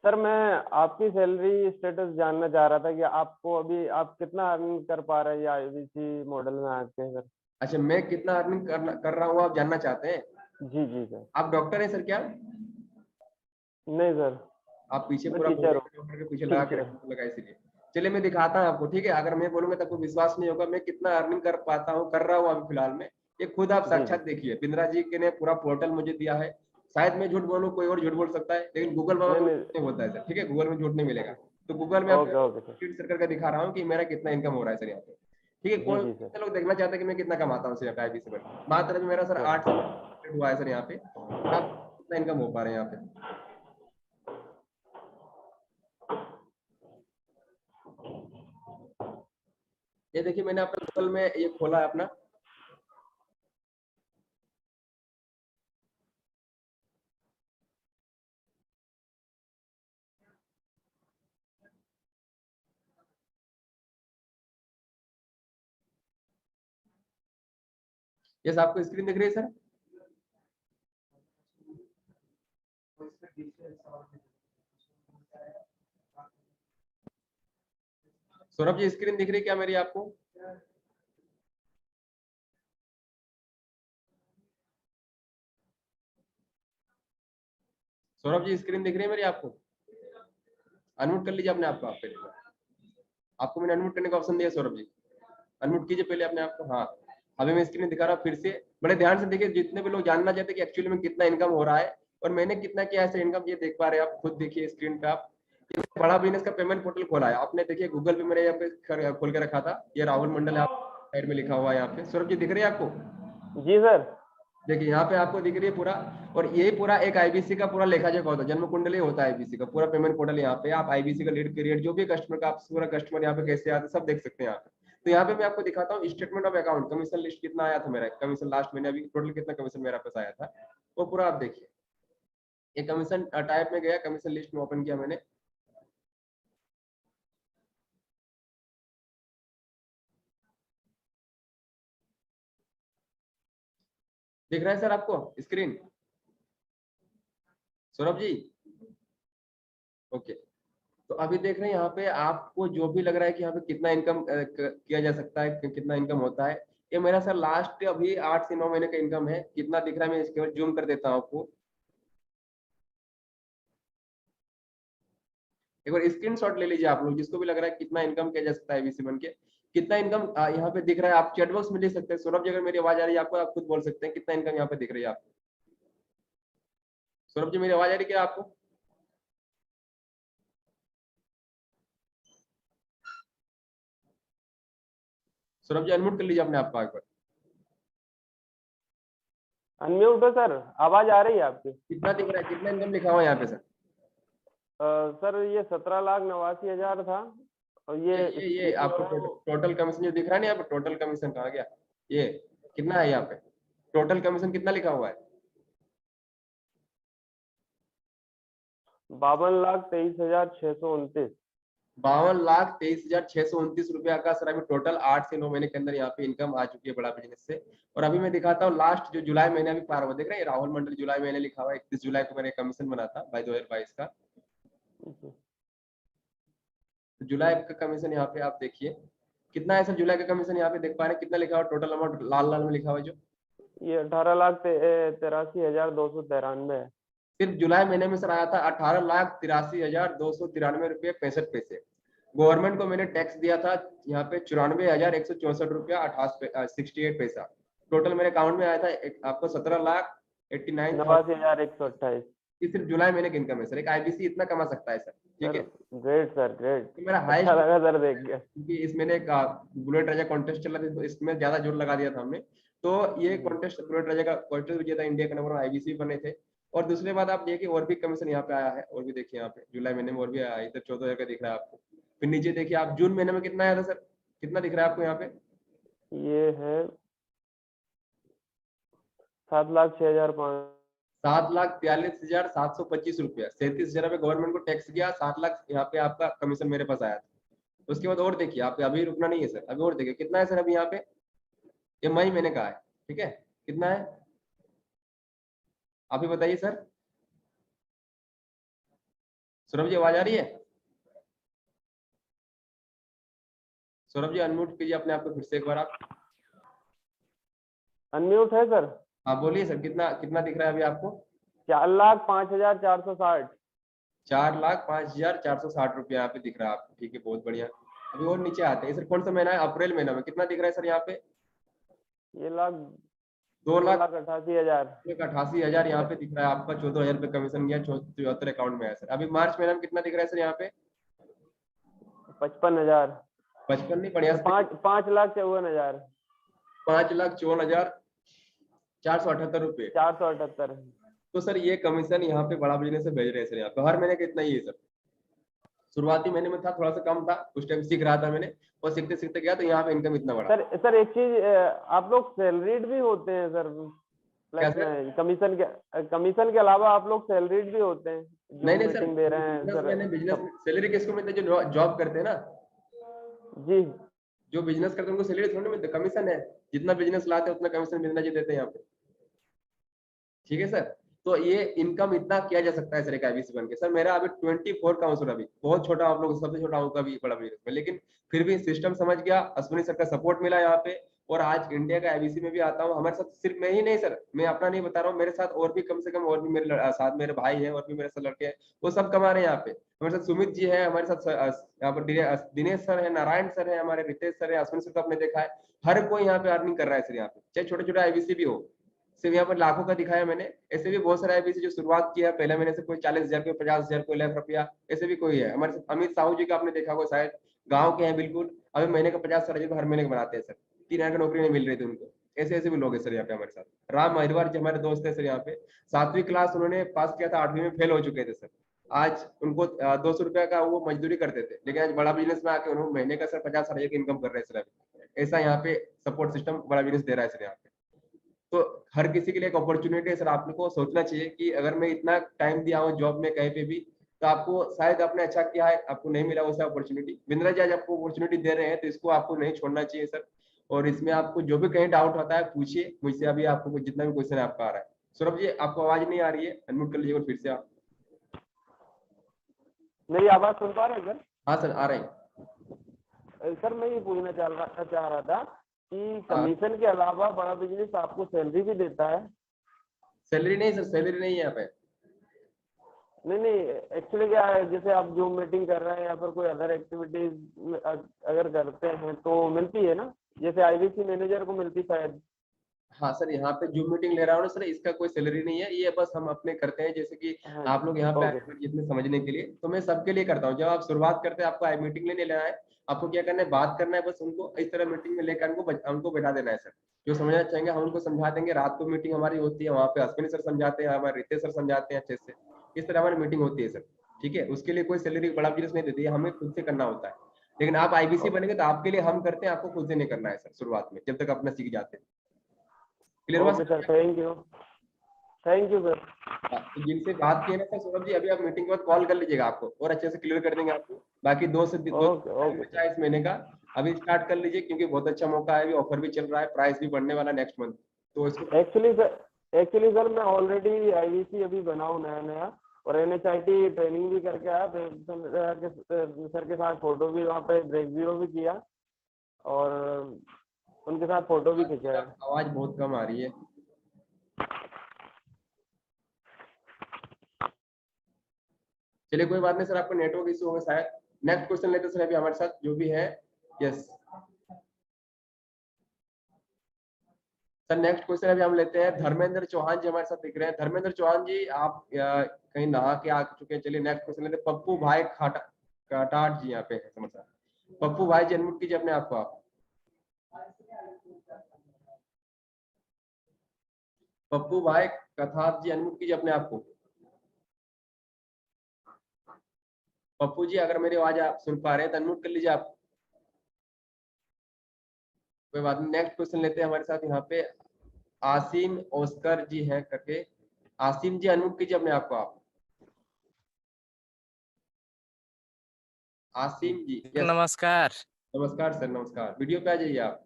सर मैं आपकी सैलरी स्टेटस जानना चाह रहा था कि आपको अभी आप कितना अर्निंग कर पा रहे हैं या आईबीसी मॉडल में आके सर। अच्छा, मैं कितना अर्निंग कर रहा हूँ आप जानना चाहते हैं? जी जी सर। आप डॉक्टर हैं सर क्या? नहीं सर, आप पीछे मैं पूरा टीचर हूँ। डॉक्टर के पीछे लगा के रखा लगा इसीलिए। चलिए मैं दिखाता हूँ आपको, ठीक है। अगर मैं बोलूंगा तो आपको विश्वास नहीं होगा मैं कितना अर्निंग कर पाता हूँ, कर रहा हूँ अभी फिलहाल में। ये खुद आप साक्षात देखिए, बिंद्रा जी के ने पूरा पोर्टल मुझे दिया है। शायद मैं झूठ बोलूँ, कोई और झूठ बोल सकता है, लेकिन गूगल बाबा नहीं होता है सर, ठीक है। गूगल में झूठ नहीं मिलेगा। तो गूगल में आपको सर करके दिखा रहा हूँ कि मेरा कितना इनकम हो रहा है सर यहाँ पे, ठीक है। कौन कितने लोग देखना चाहते हैं कि मैं कितना कमाता हूँ सर यहाँ पे आईबीसी में। मात्र अभी मेरा सर 8 हुआ है सर यहाँ पे। आप कितना इनकम हो पा रहे हैं यहाँ पे? ये देखिए, मैंने अपना गूगल में ये खोला है अपना। यस, आपको स्क्रीन दिख रही है सर? सौरभ जी स्क्रीन दिख रही है क्या मेरी आपको? सौरभ जी स्क्रीन दिख रही है मेरी आपको? अनम्यूट कर लीजिए अपने आप को। आपको मैंने अनम्यूट करने का ऑप्शन दिया सौरभ जी, अनम्यूट कीजिए पहले अपने आप को। हाँ, अभी मैं स्क्रीन दिखा रहा हूँ फिर से। बड़े ध्यान से देखिए, जितने भी लोग जानना चाहते हैं कि एक्चुअली में कितना इनकम हो रहा है और मैंने कितना किया है इनकम, ये देख पा रहे हैं आप। खुद देखिए स्क्रीन पे आप, बड़ा बिजनेस का पेमेंट पोर्टल खोला है आपने। देखिए गूगल पे मेरे यहाँ पे खोल के रखा था, ये राहुल मंडल है, आप साइड में लिखा हुआ है यहाँ पे। सौरभ जी दिख रही है आपको? जी सर। देखिए यहाँ पे आपको दिख रही है पूरा, और ये पूरा एक आईबीसी का पूरा लेखा जोखा होता है, जन्म कुंडली होता है आईबीसी का पूरा पेमेंट पोर्टल। यहाँ पे आप आईबीसी का लीड पीरियड, जो भी कस्टमर का, आप पूरा कस्टमर यहाँ पे कैसे आते सब देख सकते हैं यहाँ पे। तो यहाँ पे मैं आपको दिखाता हूँ statement of account, commission list कितना आया था मेरा, कमीशन लास्ट महीने अभी टोटल कितना कमीशन मेरा पास आया था, वो पूरा आप देखिए। ये कमीशन टाइप में गया, कमीशन लिस्ट में ओपन किया मैंने। दिख रहा है सर आपको स्क्रीन? सौरभ जी ओके। तो अभी देख रहे हैं यहाँ पे आपको जो भी लग रहा है कि यहाँ पे कितना इनकम किया जा सकता है, कितना इनकम होता है। ये मेरा सर लास्ट अभी 8 से 9 महीने का इनकम है। कितना दिख रहा है मैं इसके बाद जूम कर देता हूँ आपको। एक बार स्क्रीनशॉट ले लीजिए आप लोग, जिसको भी लग रहा है कितना इनकम किया जा सकता है आईबीसी बन के। कितना इनकम यहाँ पे दिख रहा है, आप चैट बॉक्स में लिख सकते हैं। सौरभ जी अगर मेरी आवाज आ रही है आपको, आप खुद बोल सकते हैं कितना इनकम यहाँ पे दिख रही है आपको। सौरभ जी मेरी आवाज आ रही है क्या आपको? सौरभ जी अनम्यूट कर लीजिए अपने आप को एक बार। अनम्यूट है सर, आवाज आ रही है आपकी? कितना दिख रहा है, कितना इनकम लिखा हुआ है यहाँ पे सर? सर ये 17,89,000 था। और ये आपको टोटल कमीशन जो दिख रहा है ना यहाँ पे, टोटल कमीशन कहाँ गया? ये कितना है यहाँ पे टोटल कमीशन, कितना लिखा हुआ है? 52,23,629। 52,23,629 रुपया का सर अभी टोटल 8 से 9 महीने के अंदर यहाँ पे इनकम आ चुकी है बड़ा बिजनेस से। और अभी मैं दिखाता हूँ लास्ट जो जुलाई महीने अभी पार हुआ, देख रहे हैं राहुल मंडल जुलाई महीने लिखा हुआ है। 31 जुलाई को मैंने कमीशन बना था भाई 2022 का। जुलाई का कमीशन यहाँ पे आप देखिए कितना है सर। जुलाई का कमीशन यहाँ पे देख पा रहे हैं कितना लिखा हुआ टोटल अमाउंट, लाल लाल में लिखा हुआ है जो, ये 18,83,293 है। सिर्फ जुलाई महीने में सर आया था 18,83,293 रुपये 65 पैसे। गवर्नमेंट को मैंने टैक्स दिया था यहाँ पे 94,164 रुपया 68 पैसा। टोटल मेरे अकाउंट में आया था आपको 17,89,000 89,128। ये सिर्फ जुलाई महीने की इनकम है सर। एक आईबीसी इतना कमा सकता है सर, ठीक है। Great sir, great. तो मेरा अच्छा हाईएस्ट लगा सर देख के। क्योंकि इस महीने एक बुलेट राजा कॉन्टेस्ट चल रहा था, तो इसमें ज्यादा जोर लगा दिया था हमने। तो ये कॉन्टेस्ट बुलेट राजा का कॉन्टेस्ट भी जीता, इंडिया का नंबर 1 आईबीसी बने थे। और दूसरी बात आप देखिए और भी कमीशन यहाँ पे आया है, और भी देखिए यहाँ पे जुलाई महीने में और भी आया है। इधर 14,000 का दिख रहा है आपको। फिर नीचे देखिए आप जून महीने में कितना आया था सर, कितना दिख रहा है आपको यहाँ पे? ये है 7,06,500। 7,43,725 रुपया, 37,000 रुपये गवर्नमेंट को टैक्स दिया, 7 लाख यहाँ पे आपका कमीशन मेरे पास आया था। उसके बाद और देखिए आप, अभी रुकना नहीं है सर, अभी और देखिए कितना है सर अभी यहाँ पे। ये मई महीने का है, ठीक है। कितना है आप ही बताइए सर। सौरभ जी आवाज आ रही है? सौरभ जी अनम्यूट कीजिए अपने आप को फिर से एक बार आप। अनम्यूट है सर। हाँ बोलिए सर, कितना कितना दिख रहा है अभी आपको? 4,05,460। 4,05,460 रुपया यहाँ पे दिख रहा है आपको, ठीक है, बहुत बढ़िया। अभी और नीचे आते हैं सर, कौन सा महीना है? अप्रैल महीना में कितना दिख रहा है सर यहाँ पे? ये 2,88,000 2,88,000। यहाँ पे दिख रहा है आपका। 14,000 रुपये कमीशन गया, 74 अकाउंट में है सर। अभी मार्च महीना में कितना दिख रहा है सर यहाँ पे? 55,000। 55 नहीं, बढ़िया 5,54,000। 5,54,478 रुपये। 478। तो सर ये कमीशन यहाँ पे बड़ा बिजनेस से भेज रहे हैं सर यहाँ पे। हर महीने का इतना ही है सर। शुरुआती महीने में था थोड़ा सा कम था, उस टाइम सीख रहा था मैंने, और सीखते सीखते गया तो यहाँ पे इनकम इतना बड़ा। सर एक चीज, आप लोग सैलरीड भी होते हैं सर? कमीशन के अलावा आप लोग सैलरीड भी होते हैं? नहीं सर, दे रहे हैं सर। मैंने बिजनेस सैलरी किसको मिलता है? जो जॉब करते हैं ना जी, जो बिजनेस करते हैं उनको सैलरी थोड़ी मिलती, कमीशन है। जितना बिजनेस लाते हैं उतना कमीशन मिलना चाहिए देते हैं यहाँ पे, ठीक है सर। तो ये इनकम इतना किया जा सकता है सर एक आईबीसी बन के। सर मेरा अभी 24 का हूँ सर, अभी बहुत छोटा, आप लोग सबसे छोटा हूँ कभी बड़ा बिजनेस में, लेकिन फिर भी सिस्टम समझ गया, अश्विनी सर का सपोर्ट मिला यहाँ पे, और आज इंडिया का आईबीसी में भी आता हूँ। हमारे साथ सिर्फ मैं ही नहीं सर, मैं अपना नहीं बता रहा हूँ, मेरे साथ और भी कम से कम और भी मेरे साथ मेरे भाई हैं, और भी मेरे साथ लड़के हैं, वो सब कमा रहे हैं यहाँ पे। हमारे साथ सुमित जी है, हमारे साथ यहाँ पर दिनेश सर है, नारायण सर है, हमारे रितेश सर है, अश्विनी सर को आपने देखा है। हर कोई यहाँ पे अर्निंग कर रहा है सर यहाँ पे, चाहे छोटे छोटे आईबीसी भी हो। सिर्फ यहाँ पर लाखों का दिखाया मैंने, ऐसे भी बहुत सारे आईबीसी जो शुरुआत किया पहले महीने से, कोई 40,000, कोई 50,000, कोई लाख रुपया, ऐसे भी कोई है। हमारे अमित साहू जी का आपने देखा होगा शायद, गाँव के हैं बिल्कुल, अभी महीने का 50,000 हर महीने का बनाते हैं सर। 3 की नौकरी नहीं मिल रही थी उनको। ऐसे ऐसे भी लोग हैं सर यहाँ पे हमारे साथ। राम महिरवार जी हमारे दोस्त है सर यहाँ पे, 7वीं क्लास उन्होंने पास किया था, 8वीं में फेल हो चुके थे सर। आज उनको 200 रुपया का वो मजदूरी करते थे, लेकिन आज बड़ा बिजनेस में आके उन्होंने महीने का सर 50,000 की इनकम कर रहे हैं सर। ऐसा यहाँ पे सपोर्ट सिस्टम बड़ा बिजनेस दे रहा है सर यहाँ पे। तो हर किसी के लिए एक अपॉर्चुनिटी है सर। आपको सोचना चाहिए कि अगर मैं इतना टाइम दिया हूँ जॉब में कहीं पे भी, तो आपको शायद आपने अच्छा किया है, आपको नहीं मिला वैसा अपॉर्चुनिटी। बिंद्रा जी आज आपको अपॉर्चुनिटी दे रहे हैं, तो इसको आपको नहीं छोड़ना चाहिए सर। और इसमें आपको जो भी कहीं डाउट होता है पूछिए मुझसे, अभी आपको जितना भी क्वेश्चन आपका आ रहा है। सौरभ जी आपको आवाज नहीं आ रही है, अनम्यूट कर लीजिए फिर से आप। मेरी आवाज सुन पा रहे हैं सर? हाँ सर आ रहे हैं। सर मैं ये पूछना चाह रहा था कि कमीशन के अलावा बड़ा बिजनेस आपको सैलरी भी देता है? सैलरी नहीं सर, सैलरी नहीं है यहाँ पे। नहीं, एक्चुअली क्या है, जैसे आप जूम मीटिंग कर रहे हैं या फिर कोई अदर एक्टिविटीज अगर करते हैं तो मिलती है ना, जैसे आईबीसी मैनेजर को मिलती शायद। हाँ सर, यहाँ पे जूम मीटिंग ले रहा हूँ ना सर, इसका कोई सैलरी नहीं है, ये बस हम अपने करते हैं। जैसे कि आप लोग यहाँ पे आए जितने समझने के लिए, तो मैं सबके लिए करता हूँ। जब आप शुरुआत करते हैं, आपको आई मीटिंग लेने लेना है, आपको क्या करना है, बात करना है, बस उनको इस तरह मीटिंग में लेकर उनको बैठा देना है सर। जो समझना चाहेंगे हम उनको समझा देंगे। रात को मीटिंग हमारी होती है, वहाँ पे अश्विनी सर समझाते हैं, हमारे रितेश सर समझाते हैं अच्छे से। इस तरह हमारी मीटिंग होती है सर, ठीक है। उसके लिए कोई सैलरी बड़ा बिजनेस नहीं देती है, हमें खुद से करना होता है। लेकिन आप आईबीसी बनेंगे तो आपके लिए हम करते हैं, आपको खुद से नहीं करना है सर शुरुआत में, जब तक अपना सीख जाते हैं। क्लियर हुआ सर? Thank you sir. तो जिनसे बात की है ना सर सौरभ जी, अभी आप मीटिंग के बाद कॉल कर लीजिएगा, आपको और अच्छे से क्लियर कर देंगे आपको। बाकी 2 से 2 बचा है इस महीने का, अभी स्टार्ट कर लीजिए, क्योंकि बहुत अच्छा मौका है, अभी ऑफर भी चल रहा है, प्राइस भी बढ़ने वाला नेक्स्ट मंथ। तो इसको एक्चुअली सर मैं ऑलरेडी आईबीसी अभी बना हूँ नया, और एनएचआईटी ट्रेनिंग भी करके आया, सर के साथ फोटो भी वहाँ पे ब्रेक जीरो भी किया, और उनके साथ फोटो भी खिंचाया। आवाज बहुत कम आ रही है। चलिए कोई बात नहीं सर, आपका नेटवर्क इशू होगा शायद। नेक्स्ट क्वेश्चन लेते सर अभी हमारे साथ जो भी है। यस सर, नेक्स्ट क्वेश्चन अभी हम लेते हैं। धर्मेंद्र चौहान जी हमारे साथ दिख रहे हैं। धर्मेंद्र चौहान जी आप कहीं नहा के आ चुके हैं। चलिए नेक्स्ट क्वेश्चन लेते हैं। पप्पू भाई काटाट जी यहाँ पे है समझ। पप्पू भाई जी अनम्यूट कीजिए अपने आप को आप। पप्पू भाई कथार जी अनम्यूट कीजिए अपने आप को। पप्पू जी अगर मेरी आवाज आप सुन पा रहे हैं तो अनम्यूट कर लीजिए आप। कोई बात नहीं, नेक्स्ट क्वेश्चन लेते हैं हमारे साथ यहाँ पे आसिम ओस्कर जी हैं करके। आसिम जी अनम्यूट कीजिए अपने आप को आप। आसिम जी नमस्कार। नमस्कार सर, नमस्कार। वीडियो पे आ जाइए आप।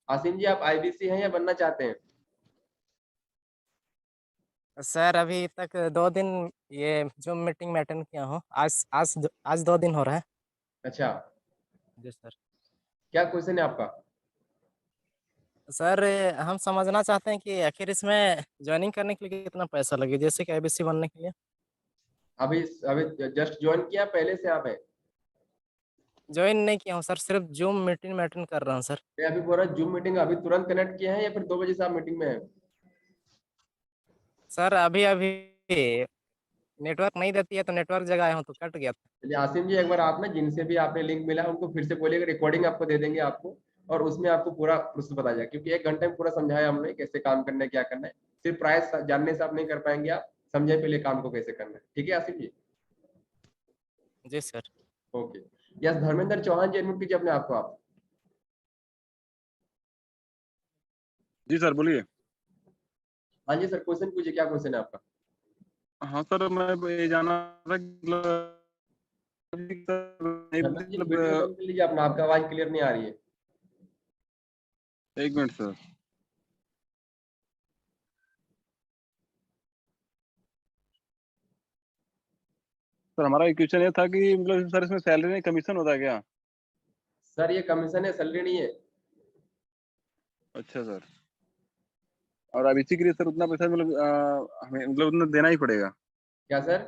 आसिम जी आप आईबीसी हैं या बनना चाहते हैं? सर अभी तक 2 दिन ये जो मीटिंग में अटेंड किया हूँ, आज 2 दिन हो रहा है। अच्छा, जी सर। क्या क्वेश्चन है आपका? सर हम समझना चाहते हैं कि आखिर इसमें ज्वाइनिंग करने के लिए कितना पैसा लगे, जैसे कि आईबीसी बनने के लिए। अभी अभी जस्ट ज्वाइन किया, पहले से आप है? ज्वाइन नहीं किया हूँ सर, सिर्फ जूम मीटिंग में अटेंड कर रहा हूँ सर। मैं अभी बोल रहा जूम मीटिंग अभी तुरंत कनेक्ट किया है या फिर 2 बजे से आप मीटिंग में है? सर अभी अभी नेटवर्क नहीं देती है तो नेटवर्क जगह आया हूँ तो कट गया था। चलिए आसिम जी, एक बार आप ना जिनसे भी आपने लिंक मिला उनको फिर से बोलिएगा, रिकॉर्डिंग आपको दे देंगे आपको, और उसमें आपको पूरा प्रोसेस बताया जाए, क्योंकि 1 घंटे में पूरा समझाया हमने कैसे काम करना है, क्या करना है। सिर्फ प्राइस जानने से आप नहीं कर पाएंगे, आप समझे पहले काम को कैसे करना है। ठीक है आसिम जी? जी sir. Okay. Yes, Dharmendra Chauhan ji unmute कीजिए अपने आप को आप। जी सर बोलिए। हाँ जी सर, क्वेश्चन पूछिए, क्या क्वेश्चन है आपका? हाँ सर, मैं ये जाना था लीजिए अपना, आपका आवाज क्लियर नहीं आ रही है। 1 मिनट सर। सर हमारा एक क्वेश्चन ये था कि मतलब सर इसमें सैलरी नहीं कमीशन होता है क्या? सर ये कमीशन है, सैलरी नहीं है। अच्छा सर। और अब इसी के लिए सर उतना पैसा मतलब हमें मतलब उतना देना ही पड़ेगा? क्या सर?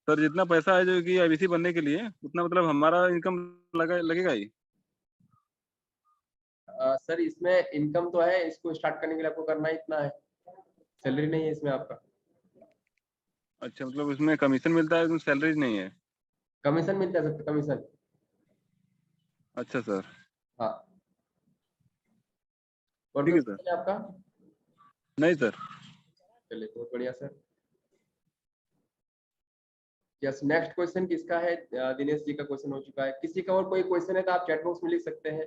सर जितना पैसा है जो कि आईबीसी बनने के लिए उतना मतलब हमारा इनकम लगेगा ही? सर इसमें इनकम तो है, इसको स्टार्ट करने के लिए आपको करना इतना है, सैलरी नहीं है इसमें आपका। अच्छा, मतलब उसमें कमीशन मिलता है, उसमें सैलरी नहीं है? कमीशन मिलता है सर, कमीशन। अच्छा सर। हाँ, और ठीक कोई है सर। क्वेश्चन है आपका? नहीं सर। चलिए बहुत बढ़िया सर। यस, नेक्स्ट क्वेश्चन किसका है? दिनेश जी का क्वेश्चन हो चुका है। किसी का और कोई क्वेश्चन है तो आप चैट बॉक्स में लिख सकते हैं।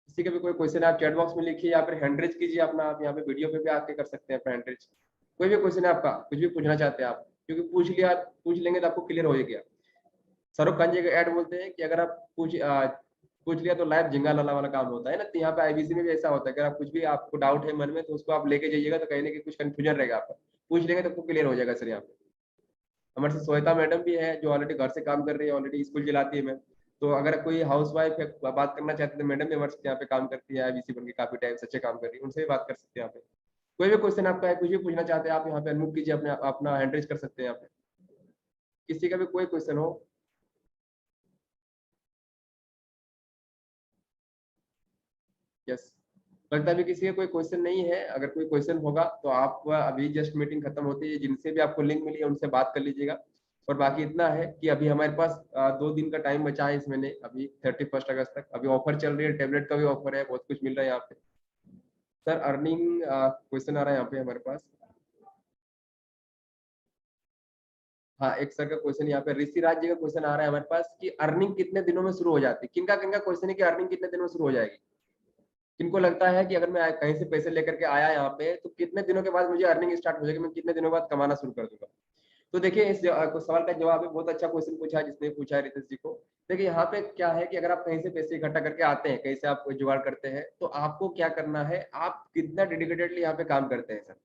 किसी का भी कोई क्वेश्चन है आप चैट बॉक्स में लिखिए, या फिर हैंड रेज कीजिए अपना, आप यहाँ पे वीडियो पे भी आके कर सकते हैं अपना हैंड रेज। कोई भी क्वेश्चन है आपका, कुछ भी पूछना चाहते हैं आप, क्योंकि पूछ लेंगे तो आपको क्लियर हो गया। शाहरुख खान जी का ऐड बोलते हैं कि अगर आप पूछ लिया तो लाइव झिंगा लाला वाला काम होता है ना। तो यहाँ पे आईबीसी में भी ऐसा होता है, अगर आप कुछ भी आपको डाउट है मन में तो उसको आप लेके जाइएगा, तो कहीं ना कहीं कुछ कंफ्यूजन रहेगा आपका, पूछ लेंगे तो आपको क्लियर हो जाएगा सर। यहाँ पे हमारे साथ श्वेता मैडम भी है जो ऑलरेडी घर से काम कर रही है, ऑलरेडी स्कूल चलाती है मैम। तो अगर कोई हाउस वाइफ है बात करना चाहते हैं तो मैडम भी हमारे साथ यहाँ पे काम करती है, आईबीसी बन के काफी टाइम से अच्छे काम कर रही है, उनसे भी बात कर सकते हैं यहाँ पे। कोई भी क्वेश्चन आपका है, कुछ भी पूछना चाहते हैं आप यहाँ पे अनम्यूट कीजिए, अपने अपना हैंड रेज कर सकते हैं यहाँ पे, किसी का भी कोई क्वेश्चन हो। यस, लगता है अभी किसी का कोई क्वेश्चन नहीं है। अगर कोई क्वेश्चन होगा तो आप अभी जस्ट मीटिंग खत्म होती है, जिनसे भी आपको लिंक मिली है उनसे बात कर लीजिएगा। और बाकी इतना है कि अभी हमारे पास 2 दिन का टाइम बचा है इस महीने, अभी 31 अगस्त तक अभी ऑफर चल रही है, टेबलेट का भी ऑफर है, बहुत कुछ मिल रहा है यहाँ पे। सर अर्निंग क्वेश्चन आ रहा है यहाँ पे हमारे पास। हाँ, एक सर का क्वेश्चन यहाँ पे ऋषि राज जी का क्वेश्चन आ रहा है हमारे पास कि अर्निंग कितने दिनों में शुरू हो जाती है। किनका क्वेश्चन है कि अर्निंग कितने दिनों में शुरू हो जाएगी? किनको लगता है कि अगर मैं कहीं से पैसे लेकर के आया यहाँ पे तो कितने दिनों के बाद मुझे अर्निंग स्टार्ट हो जाएगी, मैं कितने दिनों बाद कमाना शुरू कर दूंगा? तो देखिए इस सवाल का जवाब है, बहुत अच्छा क्वेश्चन पूछा है जिसने पूछा है रितेश जी को। देखिए यहाँ पे क्या है कि अगर आप कहीं से पैसे इकट्ठा करके आते हैं, कहीं से आप जुगाड़ करते हैं, तो आपको क्या करना है, आप कितना डेडिकेटेडली यहाँ पे काम करते हैं सर।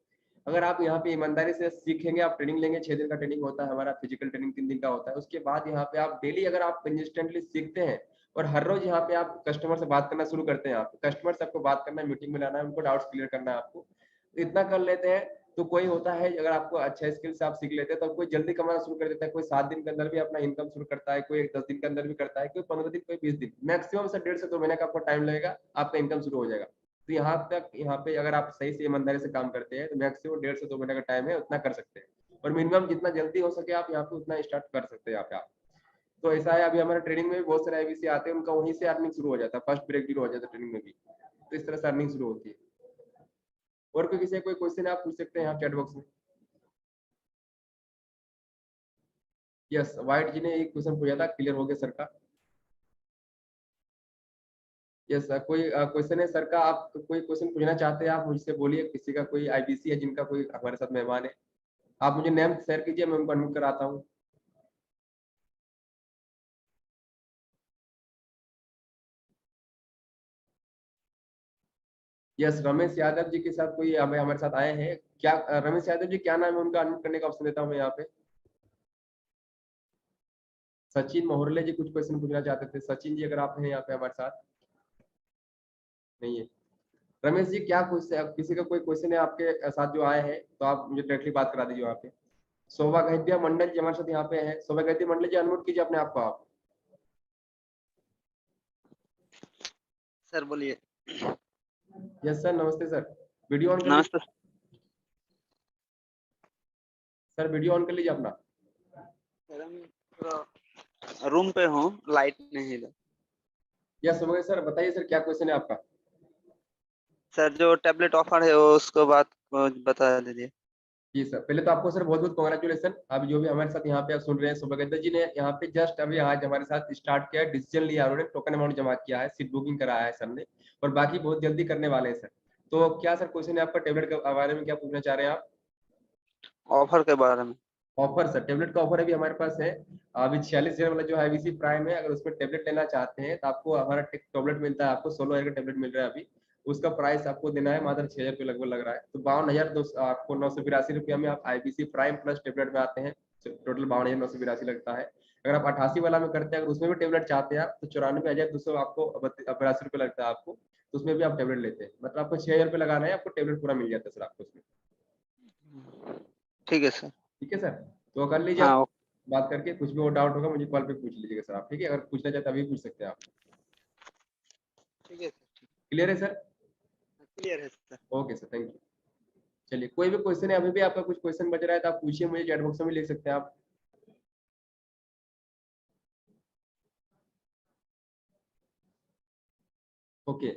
अगर आप यहाँ पे ईमानदारी से सीखेंगे, आप ट्रेनिंग लेंगे, 6 दिन का ट्रेनिंग होता है हमारा, फिजिकल ट्रेनिंग 3 दिन का होता है, उसके बाद यहाँ पे आप डेली अगर आप कंसिस्टेंटली सीखते हैं और हर रोज यहाँ पे आप कस्टमर से बात करना शुरू करते हैं, आप कस्टमर से आपको बात करना है, मीटिंग में लाना है, उनको डाउट्स क्लियर करना है आपको, इतना कर लेते हैं तो कोई होता है अगर आपको अच्छा स्किल से आप सीख लेते हैं तो कोई जल्दी कमाना शुरू कर देता है, कोई 7 दिन के अंदर भी अपना इनकम शुरू करता है, कोई 10 दिन के अंदर भी करता है, कोई 15 दिन, कोई 20 दिन, मैक्सिमम से 1.5 से 2 महीने का आपको टाइम लगेगा, आपका इनकम शुरू हो जाएगा। तो यहाँ पे अगर आप सही से ईमानदारी से काम करते हैं तो मैक्सिमम 1.5 से 2 महीने का टाइम है, उतना कर सकते हैं। और मिनिमम जितना जल्दी हो सके आप यहाँ पे उतना स्टार्ट कर सकते हैं यहाँ पे आप। तो ऐसा है, अभी हमारे ट्रेनिंग में भी बहुत सारे आईबीसी आते हैं, उनका वहीं से अर्निंग शुरू हो जाता है, फर्स्ट ब्रेक भी हो जाता है ट्रेनिंग में भी, तो इस तरह से अर्निंग शुरू होती है। और कोई किसी कोई क्वेश्चन आप पूछ सकते हैं यहाँ चैट बॉक्स में। यस, वाइट जी ने एक क्वेश्चन पूछा था, क्लियर हो गया सर का। यस सर, कोई क्वेश्चन है सर का, आप कोई क्वेश्चन पूछना चाहते हैं आप मुझसे बोलिए, किसी का कोई आईबीसी है जिनका कोई हमारे साथ मेहमान है, आप मुझे नेम शेयर कीजिए, मैं उनको अनम्यूट कराता हूँ। यस, रमेश यादव जी के साथ कोई हमारे साथ आए हैं क्या? रमेश यादव जी क्या नाम है उनका, अनम्यूट करने का ऑप्शन देता हूँ मैं यहाँ पे। सचिन मोहरले जी कुछ क्वेश्चन पूछना चाहते थे, सचिन जी अगर आप हैं यहाँ पे हमारे साथ, नहीं है। रमेश जी क्या किसी का कोई क्वेश्चन है आपके साथ जो आए हैं तो आप मुझे डायरेक्टली बात करा दीजिए वहाँ पे। सौभाग्य मंडल जी हमारे साथ यहाँ पे है, सौभाग्य मंडल जी अनम्यूट कीजिए अपने आप को आप। सर बोलिए। यस सर, नमस्ते सर, वीडियो ऑन कर नमस्ते सर, वीडियो ऑन कर लीजिए अपना। रूम पे हूँ, लाइट नहीं है। यस सर, बताइए सर क्या क्वेश्चन है आपका। सर जो टैबलेट ऑफर है वो उसको बात बता दीजिए। जी सर, पहले तो आपको सर बहुत बहुत कॉन्ग्रेचुलेसन। अभी जो भी हमारे साथ यहाँ पे आप सुन रहे हैं, सौभाग्य जी ने यहाँ पे जस्ट अभी आज हमारे साथ स्टार्ट किया है, डिसीजन लिया, उन्होंने टोकन अमाउंट जमा किया है, सीट बुकिंग कराया है सर ने, और बाकी बहुत जल्दी करने वाले हैं सर। तो क्या सर क्वेश्चन है आपका, टेबलेट के बारे में क्या पूछना चाह रहे हैं आप? ऑफर के बारे में। ऑफर सर, टेबलेट का ऑफर अभी हमारे पास है, अभी 46,000 वाला जो आईबीसी प्राइम है, अगर उसमें टेबलेट लेना चाहते हैं तो आपको हमारा टेबलेट मिलता है, आपको 16,000 का टेबलेट मिल रहा है अभी, उसका प्राइस आपको देना है मात्र 6,000 रुपये लगभग लग रहा है। तो 52,000 आपको 982 रुपया में आप आईबीसी प्राइम प्लस टेबलेट में आते हैं, टोटल 52,982 लगता है। अगर आप 88 वाला में करते हैं, अगर उसमें भी टेबलेट चाहते हैं आप, तो 94,200 आपको 82 रुपये लगता है आपको, तो उसमें भी आप टेबलेट लेते हैं, मतलब आपको 6,000 रुपये लगाना है, आपको टेबलेट पूरा मिल जाता है सर आपको उसमें। ठीक है सर। ठीक है सर, तो कर लीजिए हाँ, आप बात करके, कुछ भी और डाउट होगा मुझे कॉल पे पूछ लीजिएगा सर आप, ठीक है? अगर पूछना चाहते अभी पूछ सकते हैं आप। ठीक है सर। क्लियर है सर? क्लियर है sir. Okay sir, thank you. चलिए, कोई भी क्वेश्चन है, अभी भी आपका कुछ क्वेश्चन बच रहा है तो आप पूछिए, मुझे चैट बॉक्स में लिख सकते हैं आप। ओके,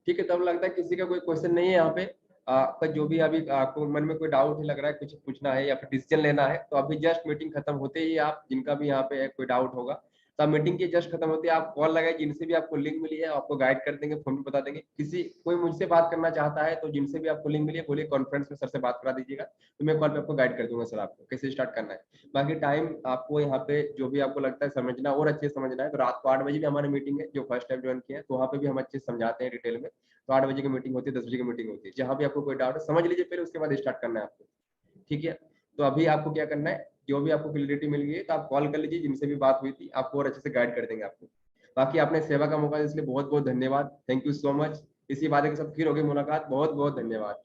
ठीक है, तब लगता है किसी का कोई क्वेश्चन नहीं है यहाँ पे। आपका जो भी अभी आपको मन में कोई डाउट लग रहा है, कुछ पूछना है या फिर डिसीजन लेना है, तो अभी जस्ट मीटिंग खत्म होते ही आप, जिनका भी यहाँ पे कोई डाउट होगा, तो मीटिंग की जस्ट खत्म होती है आप कॉल लगाए, जिनसे भी आपको लिंक मिली है आपको गाइड कर देंगे, फोन पे बता देंगे। किसी कोई मुझसे बात करना चाहता है तो जिनसे भी आपको लिंक मिली है, बोलिए कॉन्फ्रेंस में सर से बात करा दीजिएगा, तो मैं कॉल पे आपको गाइड कर दूंगा सर आपको कैसे स्टार्ट करना है। बाकी टाइम आपको यहाँ पे जो भी आपको लगता है समझना और अच्छे से समझना है, तो रात को 8 बजे भी हमारी मीटिंग है, जो फर्स्ट टाइम ज्वाइन किया है, तो वहाँ पे भी हम अच्छे से समझाते हैं डिटेल में। तो 8 बजे की मीटिंग होती है, 10 बजे की मीटिंग होती है, जहाँ भी आपको कोई डाउट है समझ लीजिए पहले, उसके बाद स्टार्ट करना है आपको, ठीक है? तो अभी आपको क्या करना है, जो भी आपको क्लियरिटी मिल गई है तो आप कॉल कर लीजिए, जिनसे भी बात हुई थी आपको और अच्छे से गाइड कर देंगे आपको। बाकी आपने सेवा का मौका दिया इसलिए बहुत बहुत धन्यवाद, थैंक यू सो मच। इसी बात के साथ फिर होगी मुलाकात, बहुत बहुत धन्यवाद।